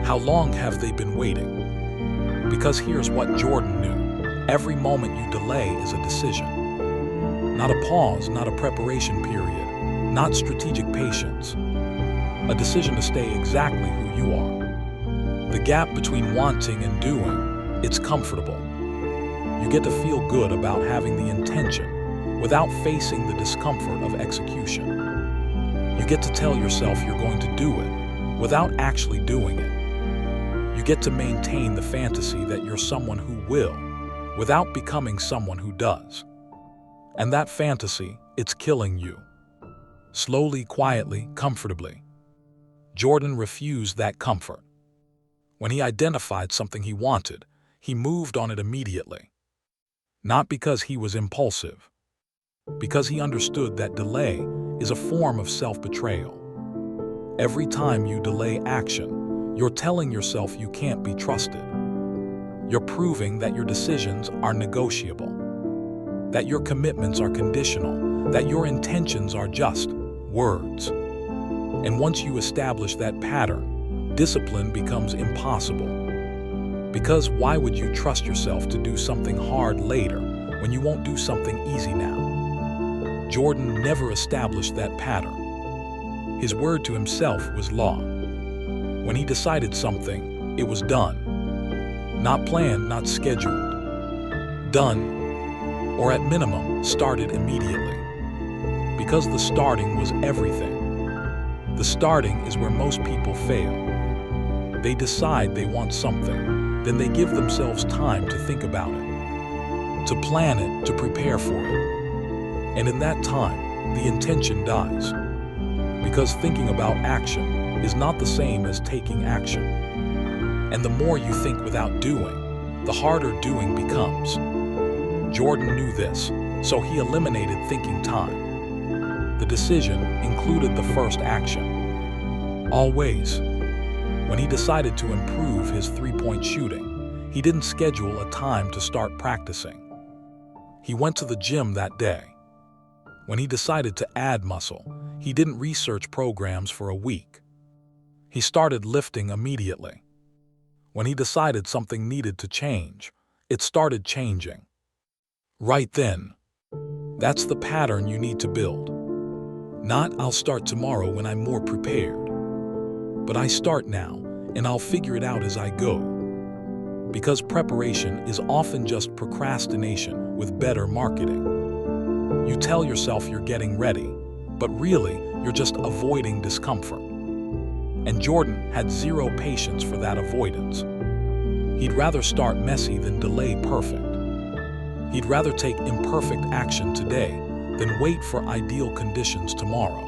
How long have they been waiting? Because here's what Jordan knew. Every moment you delay is a decision. Not a pause, not a preparation period, not strategic patience. A decision to stay exactly who you are. The gap between wanting and doing, it's comfortable. You get to feel good about having the intention without facing the discomfort of execution. You get to tell yourself you're going to do it without actually doing it. You get to maintain the fantasy that you're someone who will without becoming someone who does. And that fantasy, it's killing you. Slowly, quietly, comfortably. Jordan refused that comfort. When he identified something he wanted, he moved on it immediately. Not because he was impulsive, because he understood that delay is a form of self-betrayal. Every time you delay action, you're telling yourself you can't be trusted. You're proving that your decisions are negotiable, that your commitments are conditional, that your intentions are just words. And once you establish that pattern, discipline becomes impossible. Because why would you trust yourself to do something hard later when you won't do something easy now? Jordan never established that pattern. His word to himself was law. When he decided something, it was done. Not planned, not scheduled. Done, or at minimum, started immediately. Because the starting was everything. The starting is where most people fail. They decide they want something, then they give themselves time to think about it, to plan it, to prepare for it. And in that time, the intention dies. Because thinking about action is not the same as taking action. And the more you think without doing, the harder doing becomes. Jordan knew this, so he eliminated thinking time. The decision included the first action. Always. When he decided to improve his three-point shooting, he didn't schedule a time to start practicing. He went to the gym that day. When he decided to add muscle, he didn't research programs for a week. He started lifting immediately. When he decided something needed to change, it started changing. Right then. That's the pattern you need to build. Not, I'll start tomorrow when I'm more prepared. But I start now, and I'll figure it out as I go. Because preparation is often just procrastination with better marketing. You tell yourself you're getting ready, but really, you're just avoiding discomfort. And Jordan had zero patience for that avoidance. He'd rather start messy than delay perfect. He'd rather take imperfect action today than wait for ideal conditions tomorrow.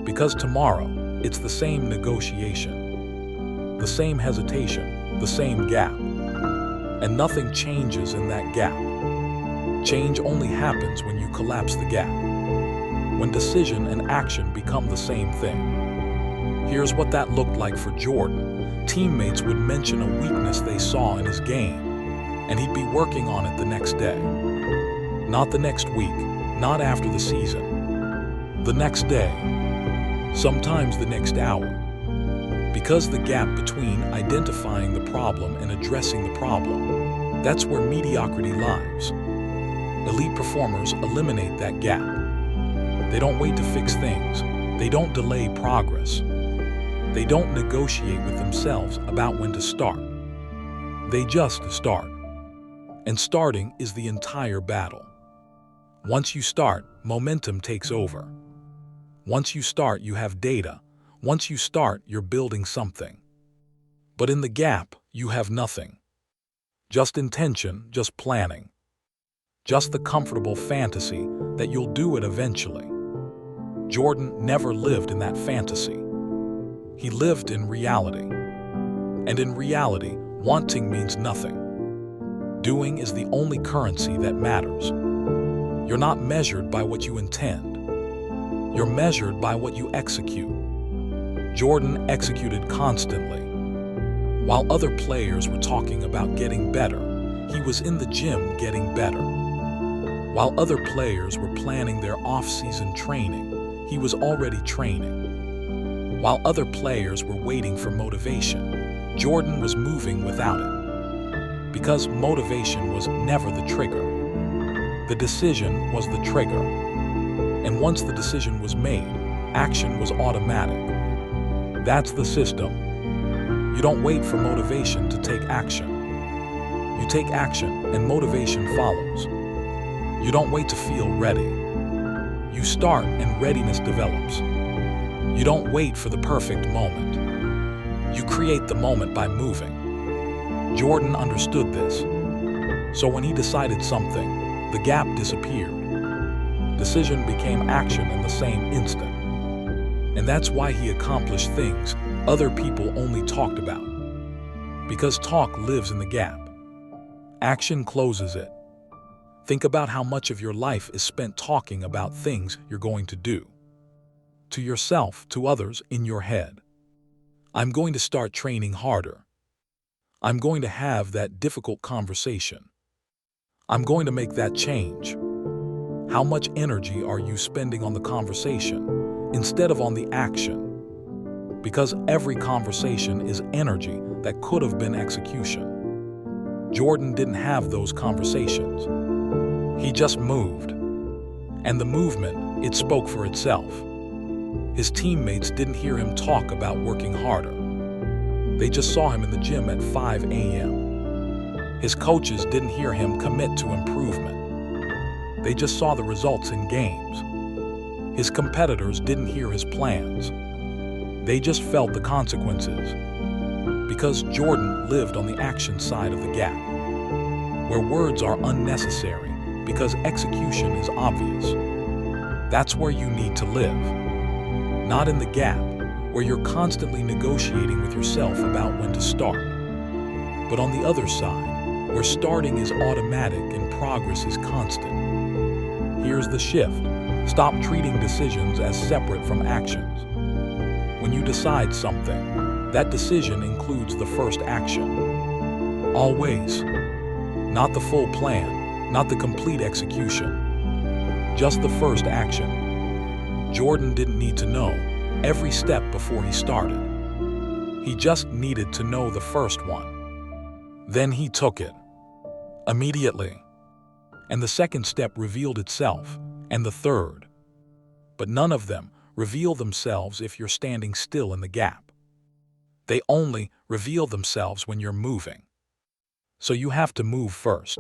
Because tomorrow, it's the same negotiation, the same hesitation, the same gap. And nothing changes in that gap. Change only happens when you collapse the gap. when decision and action become the same thing. Here's what that looked like for Jordan. Teammates would mention a weakness they saw in his game, and he'd be working on it the next day. Not the next week, not after the season. The next day, sometimes the next hour. Because the gap between identifying the problem and addressing the problem, that's where mediocrity lies. Elite performers eliminate that gap. They don't wait to fix things. They don't delay progress. They don't negotiate with themselves about when to start. They just start. And starting is the entire battle. Once you start, momentum takes over. Once you start, you have data. Once you start, you're building something. But in the gap, you have nothing. Just intention, just planning. Just the comfortable fantasy that you'll do it eventually. Jordan never lived in that fantasy. He lived in reality. And in reality, wanting means nothing. Doing is the only currency that matters. You're not measured by what you intend. You're measured by what you execute. Jordan executed constantly. While other players were talking about getting better, he was in the gym getting better. While other players were planning their off-season training, he was already training. While other players were waiting for motivation, Jordan was moving without it. Because motivation was never the trigger. The decision was the trigger. And once the decision was made, action was automatic. That's the system. You don't wait for motivation to take action. You take action and motivation follows. You don't wait to feel ready. You start and readiness develops. You don't wait for the perfect moment. You create the moment by moving. Jordan understood this. So when he decided something, the gap disappeared. Decision became action in the same instant. And that's why he accomplished things other people only talked about. Because talk lives in the gap. Action closes it. Think about how much of your life is spent talking about things you're going to do. To yourself, to others, in your head. I'm going to start training harder. I'm going to have that difficult conversation. I'm going to make that change. How much energy are you spending on the conversation instead of on the action? Because every conversation is energy that could have been execution. Jordan didn't have those conversations. He just moved. And the movement, it spoke for itself. His teammates didn't hear him talk about working harder. They just saw him in the gym at 5 a.m. His coaches didn't hear him commit to improvement. They just saw the results in games. His competitors didn't hear his plans. They just felt the consequences. Because Jordan lived on the action side of the gap, where words are unnecessary because execution is obvious. That's where you need to live. Not in the gap, where you're constantly negotiating with yourself about when to start. But on the other side, where starting is automatic and progress is constant. Here's the shift. Stop treating decisions as separate from actions. When you decide something, that decision includes the first action. Always. Not the full plan, not the complete execution. Just the first action. Jordan didn't need to know every step before he started. He just needed to know the first one. Then he took it. Immediately. And the second step revealed itself, and the third. But none of them reveal themselves if you're standing still in the gap. They only reveal themselves when you're moving. So you have to move first.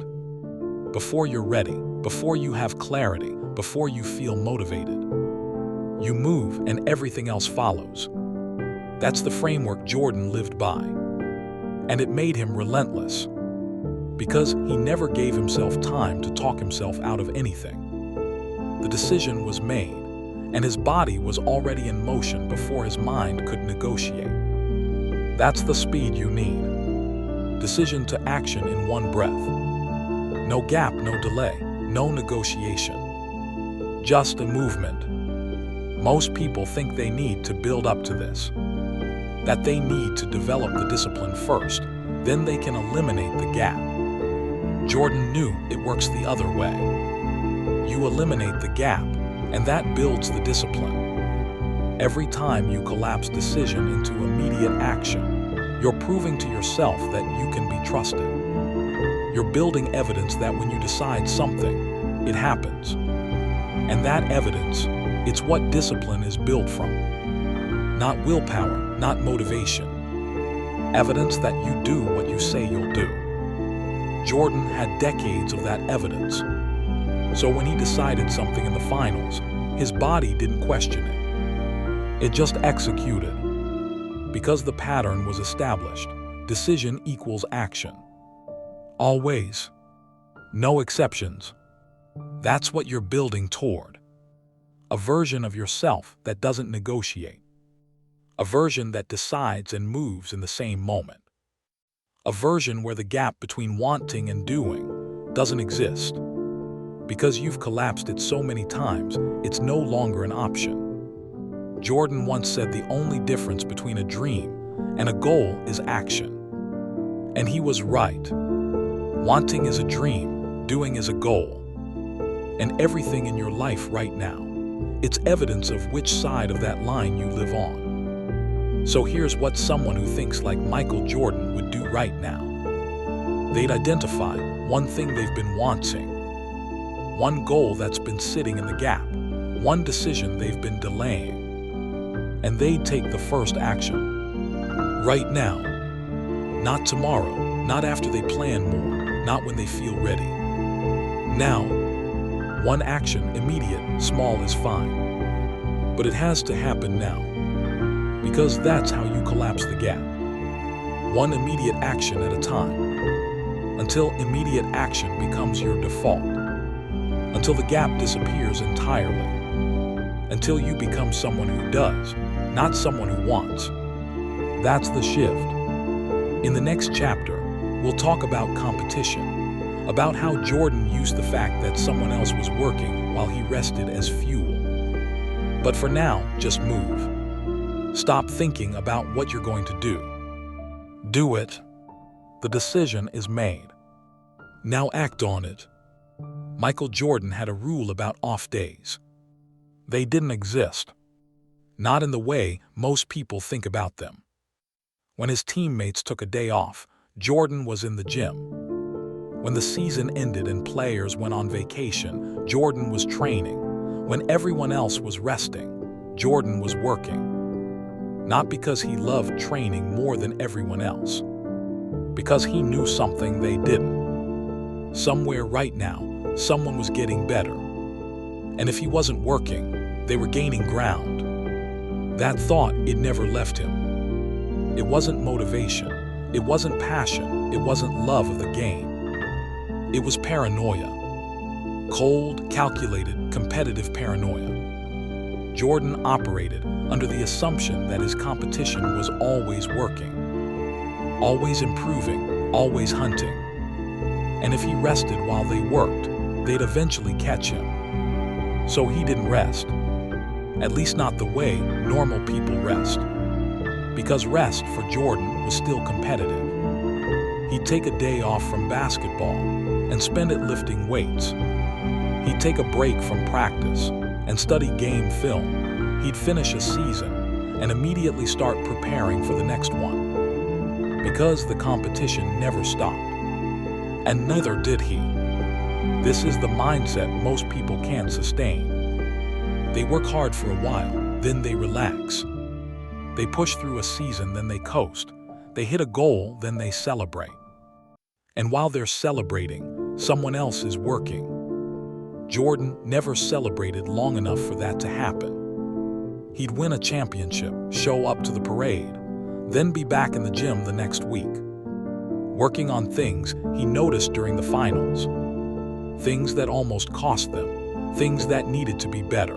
Before you're ready, before you have clarity, before you feel motivated. You move and everything else follows. That's the framework Jordan lived by. And it made him relentless. Because he never gave himself time to talk himself out of anything. The decision was made, and his body was already in motion before his mind could negotiate. That's the speed you need. Decision to action in one breath. No gap, no delay, no negotiation. Just a movement. Most people think they need to build up to this, that they need to develop the discipline first, then they can eliminate the gap. Jordan knew it works the other way. You eliminate the gap, and that builds the discipline. Every time you collapse decision into immediate action, you're proving to yourself that you can be trusted. You're building evidence that when you decide something, it happens. And that evidence, it's what discipline is built from. Not willpower, not motivation. Evidence that you do what you say you'll do. Jordan had decades of that evidence. So when he decided something in the finals, his body didn't question it. It just executed. Because the pattern was established, decision equals action. Always. No exceptions. That's what you're building toward. A version of yourself that doesn't negotiate. A version that decides and moves in the same moment. A version where the gap between wanting and doing doesn't exist. Because you've collapsed it so many times, it's no longer an option. Jordan once said the only difference between a dream and a goal is action. And he was right. Wanting is a dream, doing is a goal. And everything in your life right now, it's evidence of which side of that line you live on. So here's what someone who thinks like Michael Jordan would do right now. They'd identify one thing they've been wanting, one goal that's been sitting in the gap, one decision they've been delaying, and they'd take the first action. Right now. Not tomorrow, not after they plan more, not when they feel ready. Now. One action, immediate, small is fine. But it has to happen now. Because that's how you collapse the gap. One immediate action at a time. Until immediate action becomes your default. Until the gap disappears entirely. Until you become someone who does, not someone who wants. That's the shift. In the next chapter, we'll talk about competition. About how Jordan used the fact that someone else was working while he rested as fuel. But for now, just move. Stop thinking about what you're going to do. Do it. The decision is made. Now act on it. Michael Jordan had a rule about off days. They didn't exist. Not in the way most people think about them. When his teammates took a day off, Jordan was in the gym. When the season ended and players went on vacation, Jordan was training. When everyone else was resting, Jordan was working. Not because he loved training more than everyone else. Because he knew something they didn't. Somewhere right now, someone was getting better. And if he wasn't working, they were gaining ground. That thought, it never left him. It wasn't motivation. It wasn't passion. It wasn't love of the game. It was paranoia. Cold, calculated, competitive paranoia. Jordan operated under the assumption that his competition was always working, always improving, always hunting. And if he rested while they worked, they'd eventually catch him. So he didn't rest. At least not the way normal people rest. Because rest for Jordan was still competitive. He'd take a day off from basketball and spend it lifting weights. He'd take a break from practice and study game film. He'd finish a season and immediately start preparing for the next one. Because the competition never stopped. And neither did he. This is the mindset most people can't sustain. They work hard for a while, then they relax. They push through a season, then they coast. They hit a goal, then they celebrate. And while they're celebrating, someone else is working. Jordan never celebrated long enough for that to happen. He'd win a championship, show up to the parade, then be back in the gym the next week. Working on things he noticed during the finals. Things that almost cost them, things that needed to be better.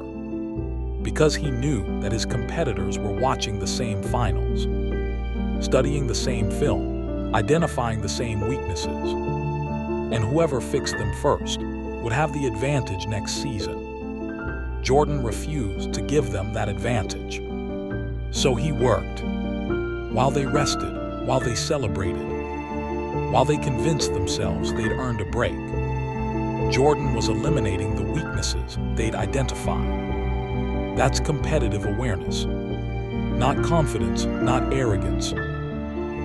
Because he knew that his competitors were watching the same finals, studying the same film, identifying the same weaknesses. And whoever fixed them first would have the advantage next season. Jordan refused to give them that advantage. So he worked. While they rested, while they celebrated, while they convinced themselves they'd earned a break, Jordan was eliminating the weaknesses they'd identified. That's competitive awareness. Not confidence, not arrogance.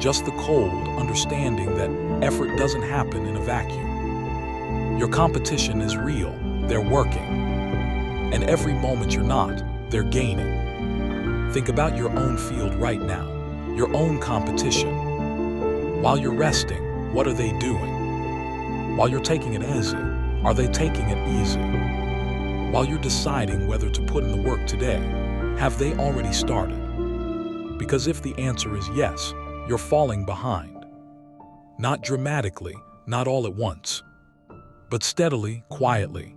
Just the cold understanding that effort doesn't happen in a vacuum. Your competition is real, they're working. And every moment you're not, they're gaining. Think about your own field right now, your own competition. While you're resting, what are they doing? While you're taking it easy, are they taking it easy? While you're deciding whether to put in the work today, have they already started? Because if the answer is yes, you're falling behind. Not dramatically, not all at once, but steadily, quietly,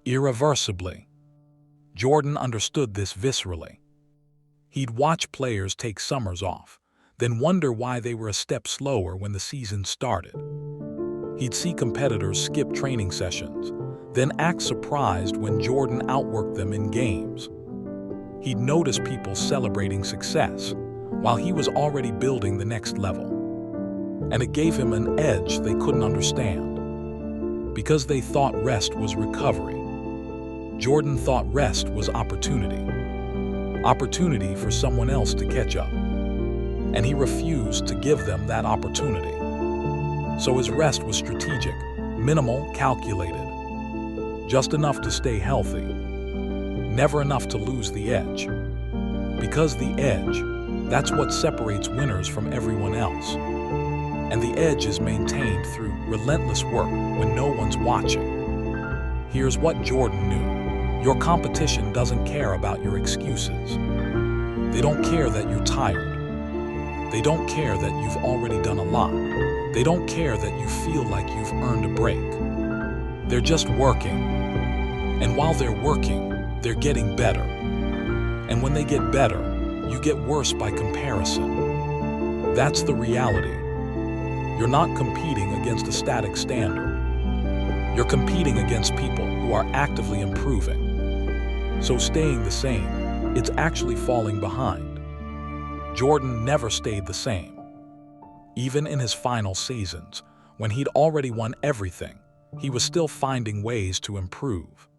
irreversibly. Jordan understood this viscerally. He'd watch players take summers off, then wonder why they were a step slower when the season started. He'd see competitors skip training sessions, then act surprised when Jordan outworked them in games. He'd notice people celebrating success, while he was already building the next level. And it gave him an edge they couldn't understand. Because they thought rest was recovery, Jordan thought rest was opportunity. Opportunity for someone else to catch up. And he refused to give them that opportunity. So his rest was strategic, minimal, calculated. Just enough to stay healthy. Never enough to lose the edge. Because the edge, that's what separates winners from everyone else. And the edge is maintained through relentless work when no one's watching. Here's what Jordan knew. Your competition doesn't care about your excuses. They don't care that you're tired. They don't care that you've already done a lot. They don't care that you feel like you've earned a break. They're just working. And while they're working, they're getting better. And when they get better, you get worse by comparison. That's the reality. You're not competing against a static standard. You're competing against people who are actively improving. So staying the same, it's actually falling behind. Jordan never stayed the same. Even in his final seasons, when he'd already won everything, he was still finding ways to improve.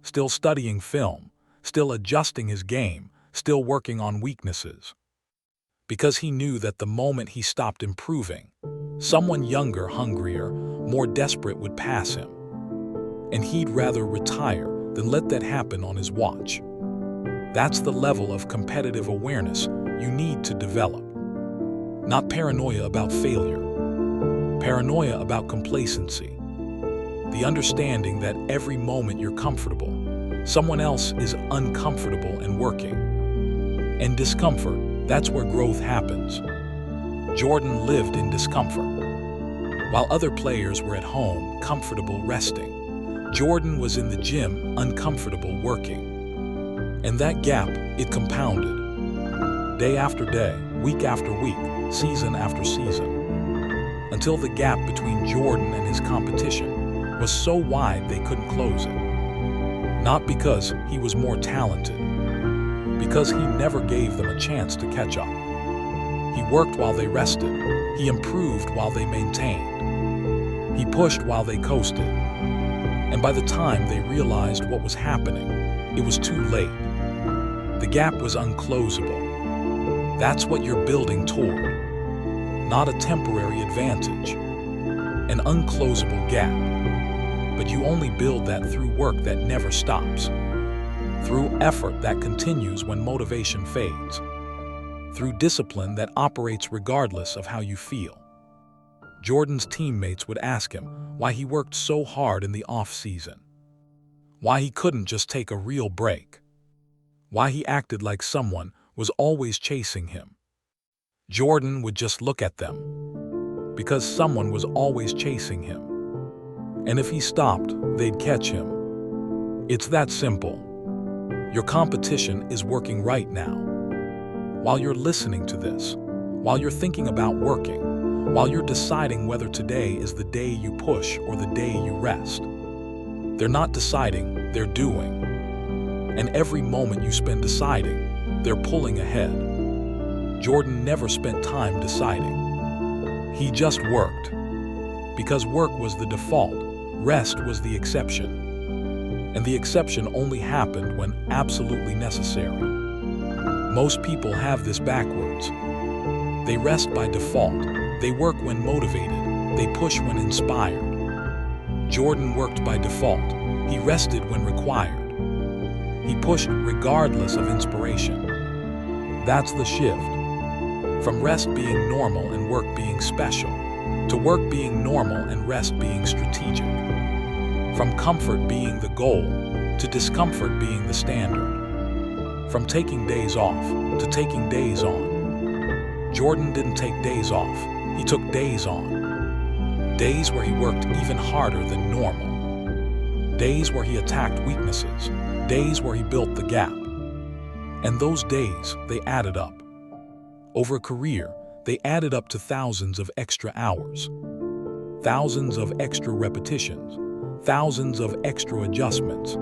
Still studying film, still adjusting his game, still working on weaknesses. Because he knew that the moment he stopped improving, someone younger, hungrier, more desperate would pass him. And he'd rather retire than let that happen on his watch. That's the level of competitive awareness you need to develop. Not paranoia about failure, paranoia about complacency. The understanding that every moment you're comfortable, someone else is uncomfortable and working. And discomfort, that's where growth happens. Jordan lived in discomfort. While other players were at home, comfortable resting, Jordan was in the gym, uncomfortable working. And that gap, it compounded. Day after day, week after week, season after season. Until the gap between Jordan and his competition was so wide they couldn't close it. Not because he was more talented, because he never gave them a chance to catch up. He worked while they rested. He improved while they maintained. He pushed while they coasted. And by the time they realized what was happening, it was too late. The gap was unclosable. That's what you're building toward. Not a temporary advantage. An unclosable gap. But you only build that through work that never stops. Through effort that continues when motivation fades. Through discipline that operates regardless of how you feel. Jordan's teammates would ask him why he worked so hard in the off-season. Why he couldn't just take a real break. Why he acted like someone was always chasing him. Jordan would just look at them. Because someone was always chasing him. And if he stopped, they'd catch him. It's that simple. Your competition is working right now. While you're listening to this, while you're thinking about working, while you're deciding whether today is the day you push or the day you rest. They're not deciding, they're doing. And every moment you spend deciding, they're pulling ahead. Jordan never spent time deciding. He just worked. Because work was the default, rest was the exception. And the exception only happened when absolutely necessary. Most people have this backwards. They rest by default. They work when motivated. They push when inspired. Jordan worked by default. He rested when required. He pushed regardless of inspiration. That's the shift. From rest being normal and work being special, to work being normal and rest being strategic. From comfort being the goal, to discomfort being the standard. From taking days off, to taking days on. Jordan didn't take days off, he took days on. Days where he worked even harder than normal. Days where he attacked weaknesses. Days where he built the gap. And those days, they added up. Over a career, they added up to thousands of extra hours. Thousands of extra repetitions. Thousands of extra adjustments.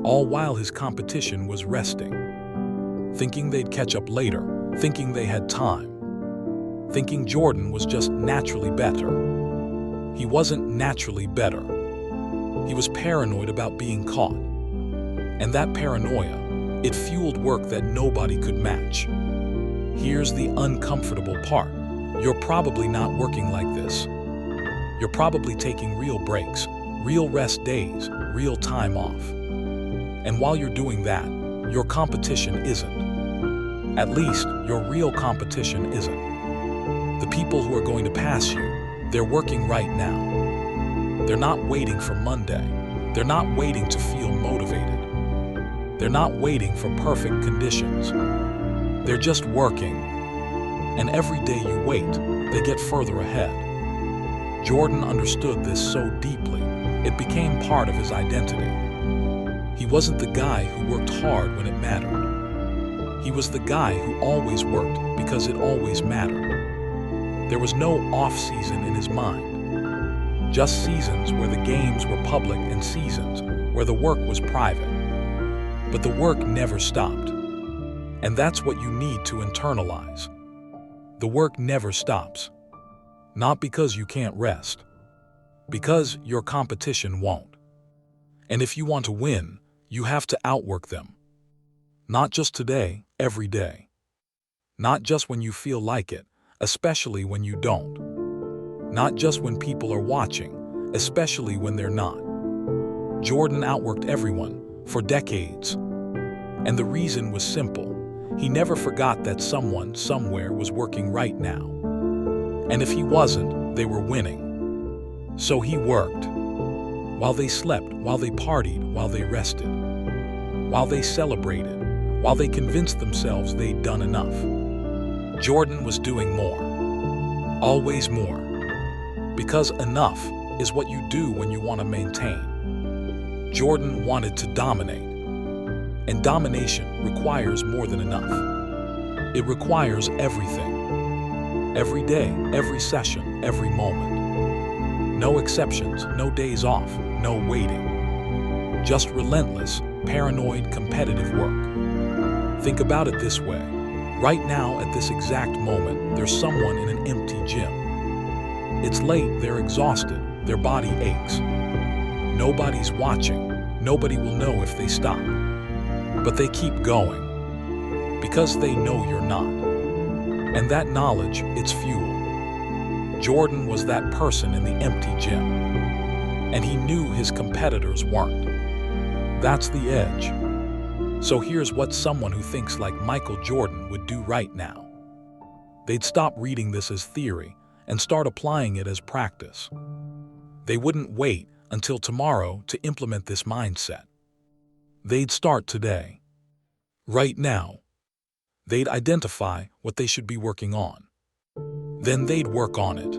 All while his competition was resting. Thinking they'd catch up later. Thinking they had time. Thinking Jordan was just naturally better. He wasn't naturally better. He was paranoid about being caught. And that paranoia, it fueled work that nobody could match. Here's the uncomfortable part. You're probably not working like this. You're probably taking real breaks, real rest days, real time off. And while you're doing that, your competition isn't. At least, your real competition isn't. The people who are going to pass you, they're working right now. They're not waiting for Monday. They're not waiting to feel motivated. They're not waiting for perfect conditions. They're just working. And every day you wait, they get further ahead. Jordan understood this so deeply, it became part of his identity. He wasn't the guy who worked hard when it mattered. He was the guy who always worked because it always mattered. There was no off-season in his mind. Just seasons where the games were public and seasons where the work was private. But the work never stopped. And that's what you need to internalize. The work never stops. Not because you can't rest. Because your competition won't. And if you want to win, you have to outwork them. Not just today, every day. Not just when you feel like it, especially when you don't. Not just when people are watching, especially when they're not. Jordan outworked everyone for decades. And the reason was simple. He never forgot that someone, somewhere was working right now. And if he wasn't, they were winning. So he worked. While they slept, while they partied, while they rested. While they celebrated, while they convinced themselves they'd done enough. Jordan was doing more. Always more. Because enough is what you do when you want to maintain. Jordan wanted to dominate. And domination requires more than enough. It requires everything. Every day, every session, every moment. No exceptions, no days off, no waiting. Just relentless, paranoid, competitive work. Think about it this way. Right now, at this exact moment, there's someone in an empty gym. It's late, they're exhausted, their body aches. Nobody's watching. Nobody will know if they stop. But they keep going. Because they know you're not. And that knowledge, it's fuel. Jordan was that person in the empty gym. And he knew his competitors weren't. That's the edge. So here's what someone who thinks like Michael Jordan would do right now. They'd stop reading this as theory and start applying it as practice. They wouldn't wait until tomorrow to implement this mindset. They'd start today. Right now. They'd identify what they should be working on. Then they'd work on it.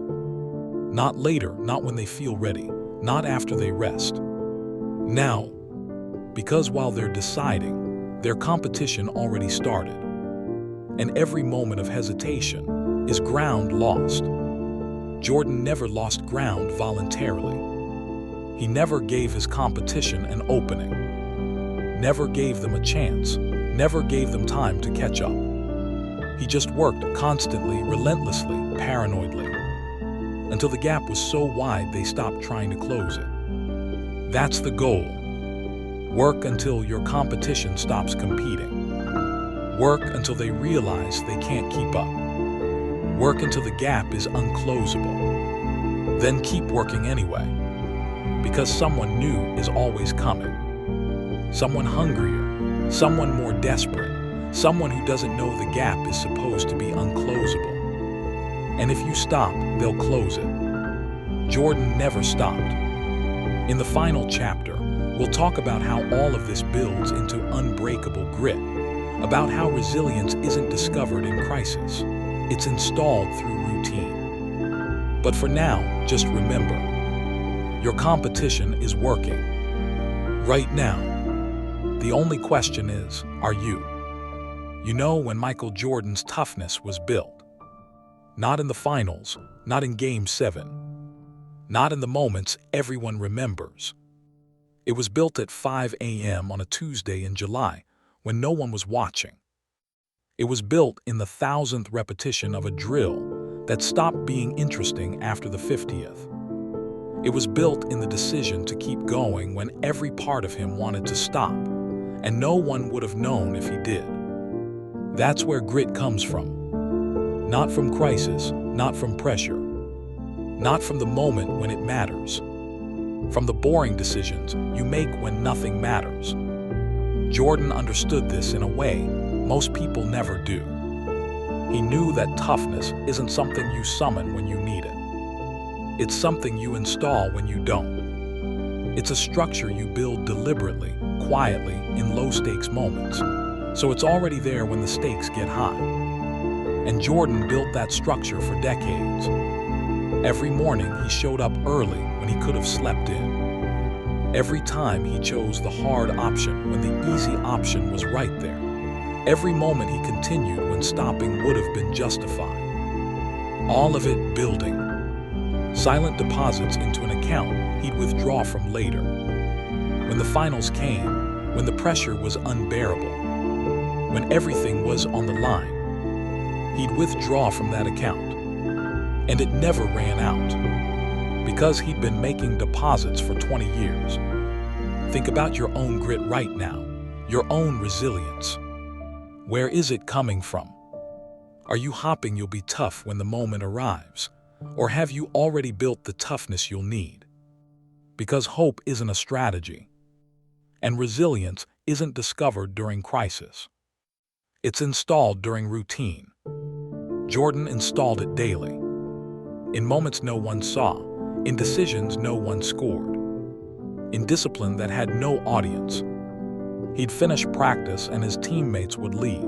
Not later, not when they feel ready, not after they rest. Now. Because while they're deciding, their competition already started. And every moment of hesitation is ground lost. Jordan never lost ground voluntarily. He never gave his competition an opening. never gave them a chance, never gave them time to catch up. He just worked constantly, relentlessly, paranoidly, until the gap was so wide they stopped trying to close it. That's the goal. Work until your competition stops competing. Work until they realize they can't keep up. Work until the gap is unclosable. Then keep working anyway, because someone new is always coming. Someone hungrier, someone more desperate, someone who doesn't know the gap is supposed to be unclosable. And if you stop, they'll close it. Jordan never stopped. In the final chapter, we'll talk about how all of this builds into unbreakable grit, about how resilience isn't discovered in crisis, it's installed through routine. But for now, just remember, your competition is working. Right now. The only question is, are you? You know when Michael Jordan's toughness was built. Not in the finals, not in Game 7. Not in the moments everyone remembers. It was built at 5 a.m. on a Tuesday in July, when no one was watching. It was built in the 1,000th repetition of a drill that stopped being interesting after the 50th. It was built in the decision to keep going when every part of him wanted to stop, and no one would have known if he did. That's where grit comes from. Not from crisis, not from pressure, not from the moment when it matters, from the boring decisions you make when nothing matters. Jordan understood this in a way most people never do. He knew that toughness isn't something you summon when you need it. It's something you install when you don't. It's a structure you build deliberately, quietly, in low-stakes moments, so it's already there when the stakes get high. And Jordan built that structure for decades. Every morning he showed up early when he could have slept in. Every time he chose the hard option when the easy option was right there. Every moment he continued when stopping would have been justified. All of it building. Silent deposits into an account he'd withdraw from later. When the finals came, when the pressure was unbearable, when everything was on the line, he'd withdraw from that account. And it never ran out, because he'd been making deposits for 20 years. Think about your own grit right now, your own resilience. Where is it coming from? Are you hoping you'll be tough when the moment arrives? Or have you already built the toughness you'll need? Because hope isn't a strategy, and resilience isn't discovered during crisis. It's installed during routine. Jordan installed it daily. In moments no one saw, in decisions no one scored, in discipline that had no audience. He'd finish practice and his teammates would leave.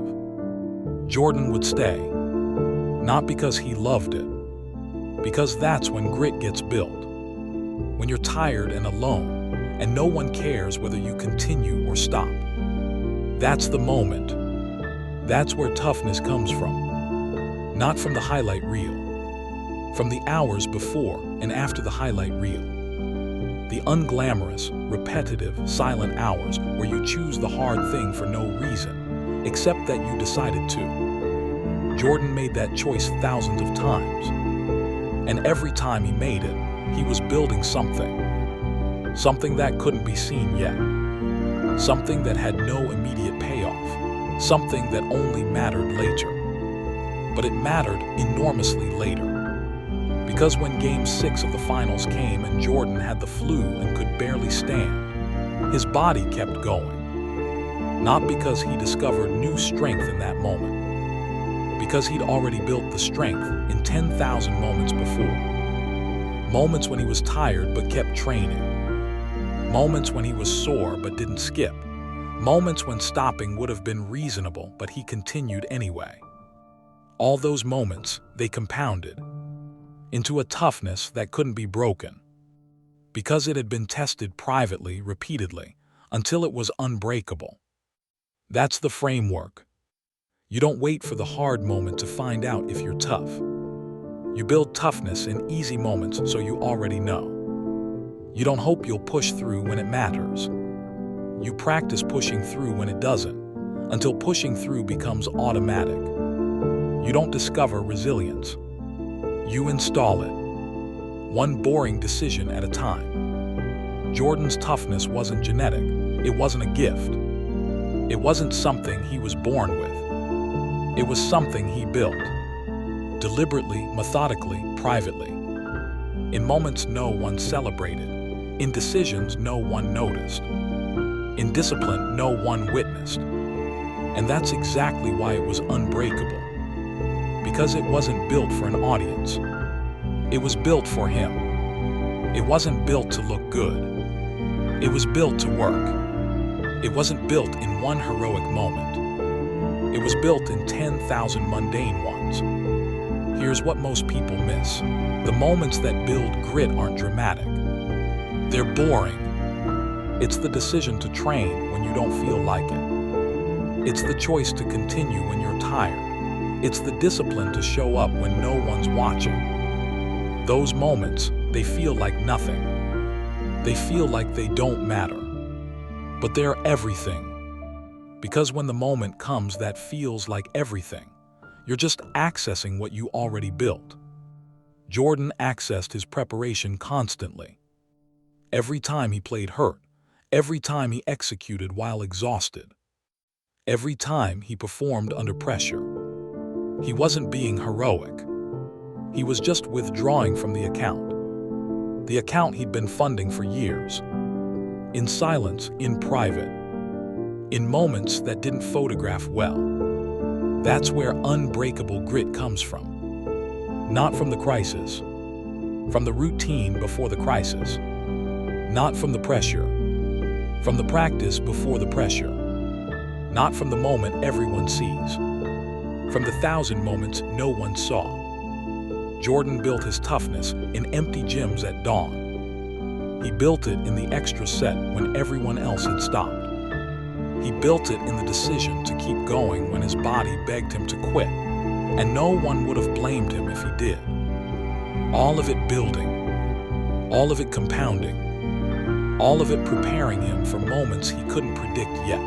Jordan would stay, not because he loved it, because that's when grit gets built. When you're tired and alone, and no one cares whether you continue or stop. That's the moment. That's where toughness comes from. Not from the highlight reel. From the hours before and after the highlight reel. The unglamorous, repetitive, silent hours where you choose the hard thing for no reason, except that you decided to. Jordan made that choice thousands of times. And every time he made it, he was building something. Something that couldn't be seen yet. Something that had no immediate payoff. Something that only mattered later. But it mattered enormously later. Because when Game 6 of the finals came and Jordan had the flu and could barely stand, his body kept going. Not because he discovered new strength in that moment. Because he'd already built the strength in 10,000 moments before. Moments when he was tired but kept training. Moments when he was sore but didn't skip. Moments when stopping would have been reasonable but he continued anyway. All those moments, they compounded into a toughness that couldn't be broken, because it had been tested privately, repeatedly, until it was unbreakable. That's the framework. You don't wait for the hard moment to find out if you're tough. You build toughness in easy moments so you already know. You don't hope you'll push through when it matters. You practice pushing through when it doesn't, until pushing through becomes automatic. You don't discover resilience. You install it, one boring decision at a time. Jordan's toughness wasn't genetic. It wasn't a gift. It wasn't something he was born with. It was something he built. Deliberately, methodically, privately. In moments no one celebrated. In decisions no one noticed. In discipline no one witnessed. And that's exactly why it was unbreakable. Because it wasn't built for an audience. It was built for him. It wasn't built to look good. It was built to work. It wasn't built in one heroic moment. It was built in 10,000 mundane ones. Here's what most people miss. The moments that build grit aren't dramatic. They're boring. It's the decision to train when you don't feel like it. It's the choice to continue when you're tired. It's the discipline to show up when no one's watching. Those moments, they feel like nothing. They feel like they don't matter. But they're everything. Because when the moment comes that feels like everything, you're just accessing what you already built. Jordan accessed his preparation constantly. Every time he played hurt, every time he executed while exhausted, every time he performed under pressure. He wasn't being heroic. He was just withdrawing from the account he'd been funding for years. In silence, in private, in moments that didn't photograph well. That's where unbreakable grit comes from. Not from the crisis, from the routine before the crisis. Not from the pressure, from the practice before the pressure. Not from the moment everyone sees, from the 1,000 moments no one saw. Jordan built his toughness in empty gyms at dawn. He built it in the extra set when everyone else had stopped. He built it in the decision to keep going when his body begged him to quit, and no one would have blamed him if he did. All of it building, all of it compounding, all of it preparing him for moments he couldn't predict yet.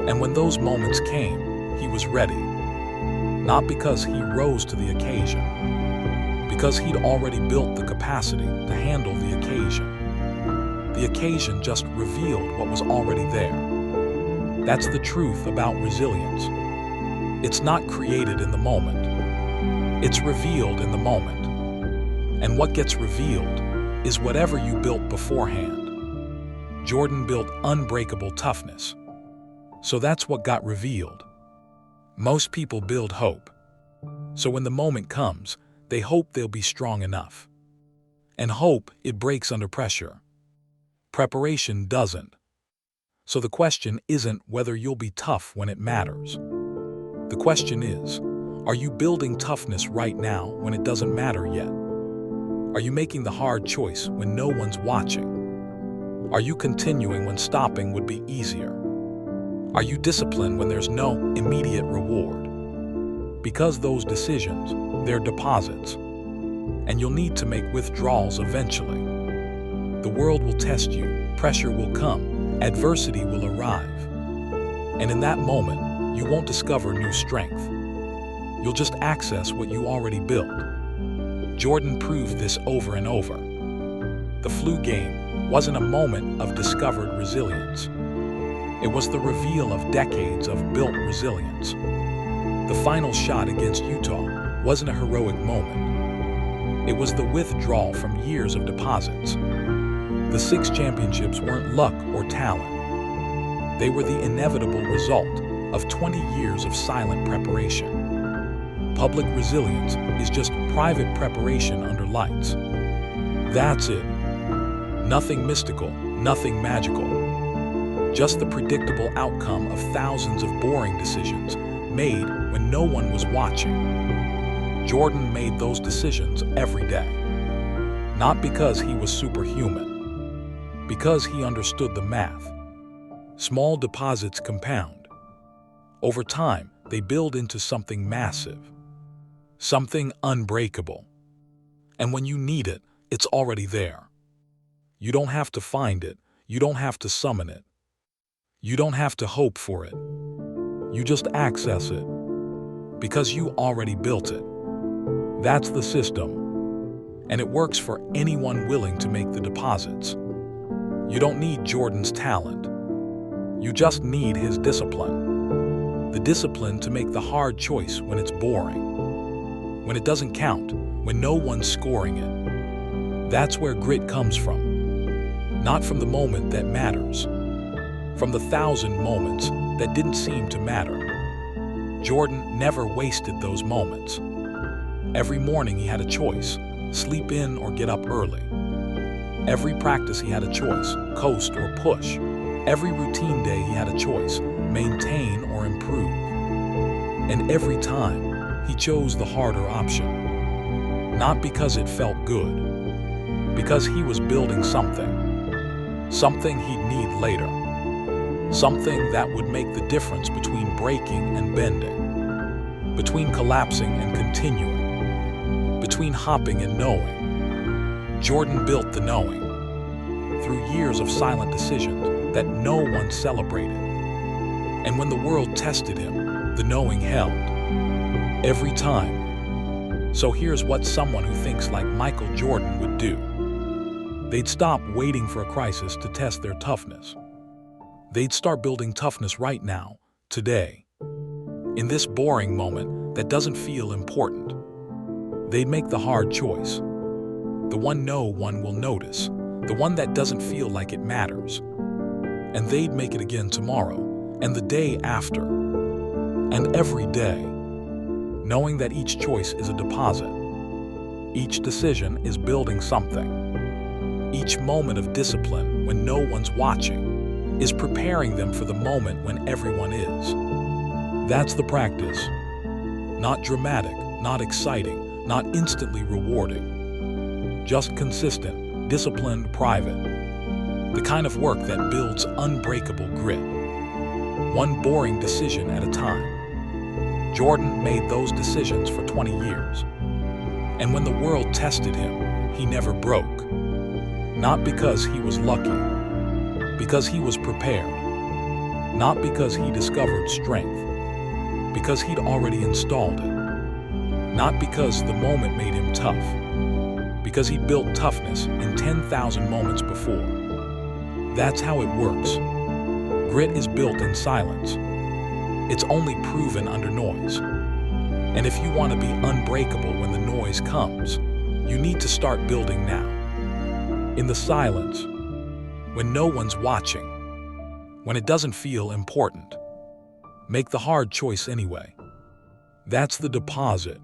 And when those moments came, he was ready. Not because he rose to the occasion, because he'd already built the capacity to handle the occasion. The occasion just revealed what was already there. That's the truth about resilience. It's not created in the moment. It's revealed in the moment. And what gets revealed is whatever you built beforehand. Jordan built unbreakable toughness. So that's what got revealed. Most people build hope. So when the moment comes, they hope they'll be strong enough. And hope, it breaks under pressure. Preparation doesn't. So the question isn't whether you'll be tough when it matters. The question is, are you building toughness right now when it doesn't matter yet? Are you making the hard choice when no one's watching? Are you continuing when stopping would be easier? Are you disciplined when there's no immediate reward? Because those decisions, they're deposits. And you'll need to make withdrawals eventually. The world will test you, pressure will come, adversity will arrive. And in that moment, you won't discover new strength. You'll just access what you already built. Jordan proved this over and over. The flu game wasn't a moment of discovered resilience. It was the reveal of decades of built resilience. The final shot against Utah wasn't a heroic moment. It was the withdrawal from years of deposits. The 6 championships weren't luck or talent. They were the inevitable result of 20 years of silent preparation. Public resilience is just private preparation under lights. That's it. Nothing mystical, nothing magical. Just the predictable outcome of thousands of boring decisions made when no one was watching. Jordan made those decisions every day. Not because he was superhuman, because he understood the math. Small deposits compound. Over time, they build into something massive, something unbreakable. And when you need it, it's already there. You don't have to find it, you don't have to summon it. You don't have to hope for it. You just access it, because you already built it. That's the system, and it works for anyone willing to make the deposits. You don't need Jordan's talent. You just need his discipline. The discipline to make the hard choice when it's boring, when it doesn't count, when no one's scoring it. That's where grit comes from. Not from the moment that matters, from the 1,000 moments that didn't seem to matter. Jordan never wasted those moments. Every morning he had a choice, sleep in or get up early. Every practice he had a choice, coast or push. Every routine day he had a choice, maintain or improve. And every time, he chose the harder option. Not because it felt good, because he was building something. Something he'd need later. Something that would make the difference between breaking and bending, between collapsing and continuing, between hopping and knowing. Jordan built the knowing through years of silent decisions that no one celebrated. And when the world tested him, the knowing held. Every time. So here's what someone who thinks like Michael Jordan would do. They'd stop waiting for a crisis to test their toughness. They'd start building toughness right now, today. In this boring moment that doesn't feel important. They'd make the hard choice. The one no one will notice. The one that doesn't feel like it matters. And they'd make it again tomorrow, and the day after, and every day, knowing that each choice is a deposit. Each decision is building something. Each moment of discipline when no one's watching is preparing them for the moment when everyone is. That's the practice. Not dramatic, not exciting, not instantly rewarding. Just consistent, disciplined, private. The kind of work that builds unbreakable grit. One boring decision at a time. Jordan made those decisions for 20 years. And when the world tested him, he never broke. Not because he was lucky, because he was prepared. Not because he discovered strength, because he'd already installed it. Not because the moment made him tough, because he'd built toughness in 10,000 moments before. That's how it works. Grit is built in silence. It's only proven under noise. And if you want to be unbreakable when the noise comes, you need to start building now. In the silence, when no one's watching, when it doesn't feel important. Make the hard choice anyway. That's the deposit.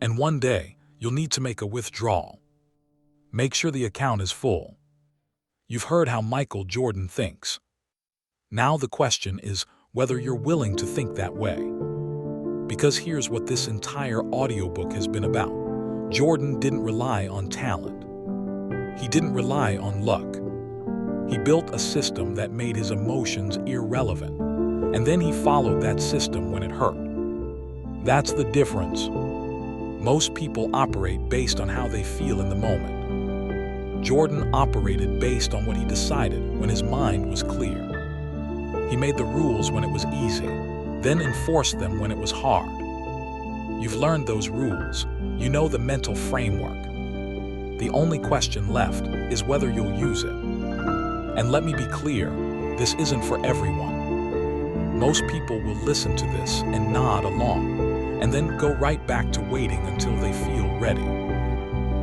And one day, you'll need to make a withdrawal. Make sure the account is full. You've heard how Michael Jordan thinks. Now the question is whether you're willing to think that way. Because here's what this entire audiobook has been about. Jordan didn't rely on talent. He didn't rely on luck. He built a system that made his emotions irrelevant, and then he followed that system when it hurt. That's the difference. Most people operate based on how they feel in the moment. Jordan operated based on what he decided when his mind was clear. He made the rules when it was easy, then enforced them when it was hard. You've learned those rules. You know the mental framework. The only question left is whether you'll use it. And let me be clear, this isn't for everyone. Most people will listen to this and nod along, and then go right back to waiting until they feel ready.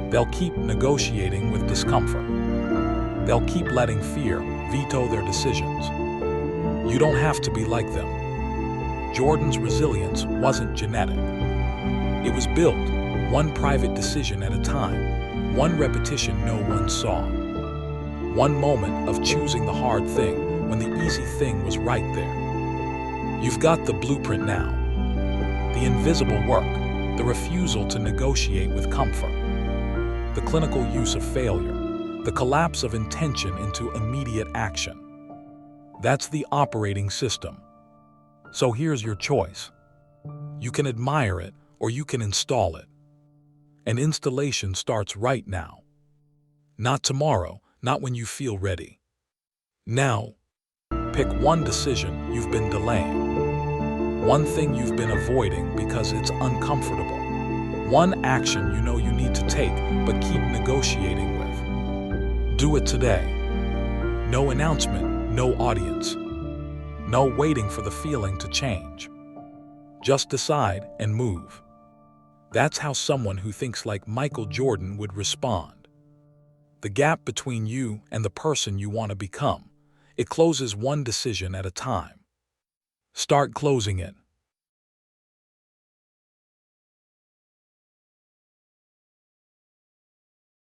They'll keep negotiating with discomfort. They'll keep letting fear veto their decisions. You don't have to be like them. Jordan's resilience wasn't genetic. It was built, one private decision at a time, one repetition no one saw. One moment of choosing the hard thing when the easy thing was right there. You've got the blueprint now. The invisible work, the refusal to negotiate with comfort, the clinical use of failure, the collapse of intention into immediate action. That's the operating system. So here's your choice. You can admire it or you can install it. And installation starts right now. Not tomorrow, not when you feel ready. Now. Pick one decision you've been delaying. One thing you've been avoiding because it's uncomfortable. One action you know you need to take but keep negotiating with. Do it today. No announcement, no audience. No waiting for the feeling to change. Just decide and move. That's how someone who thinks like Michael Jordan would respond. The gap between you and the person you want to become, it closes one decision at a time. Start closing it.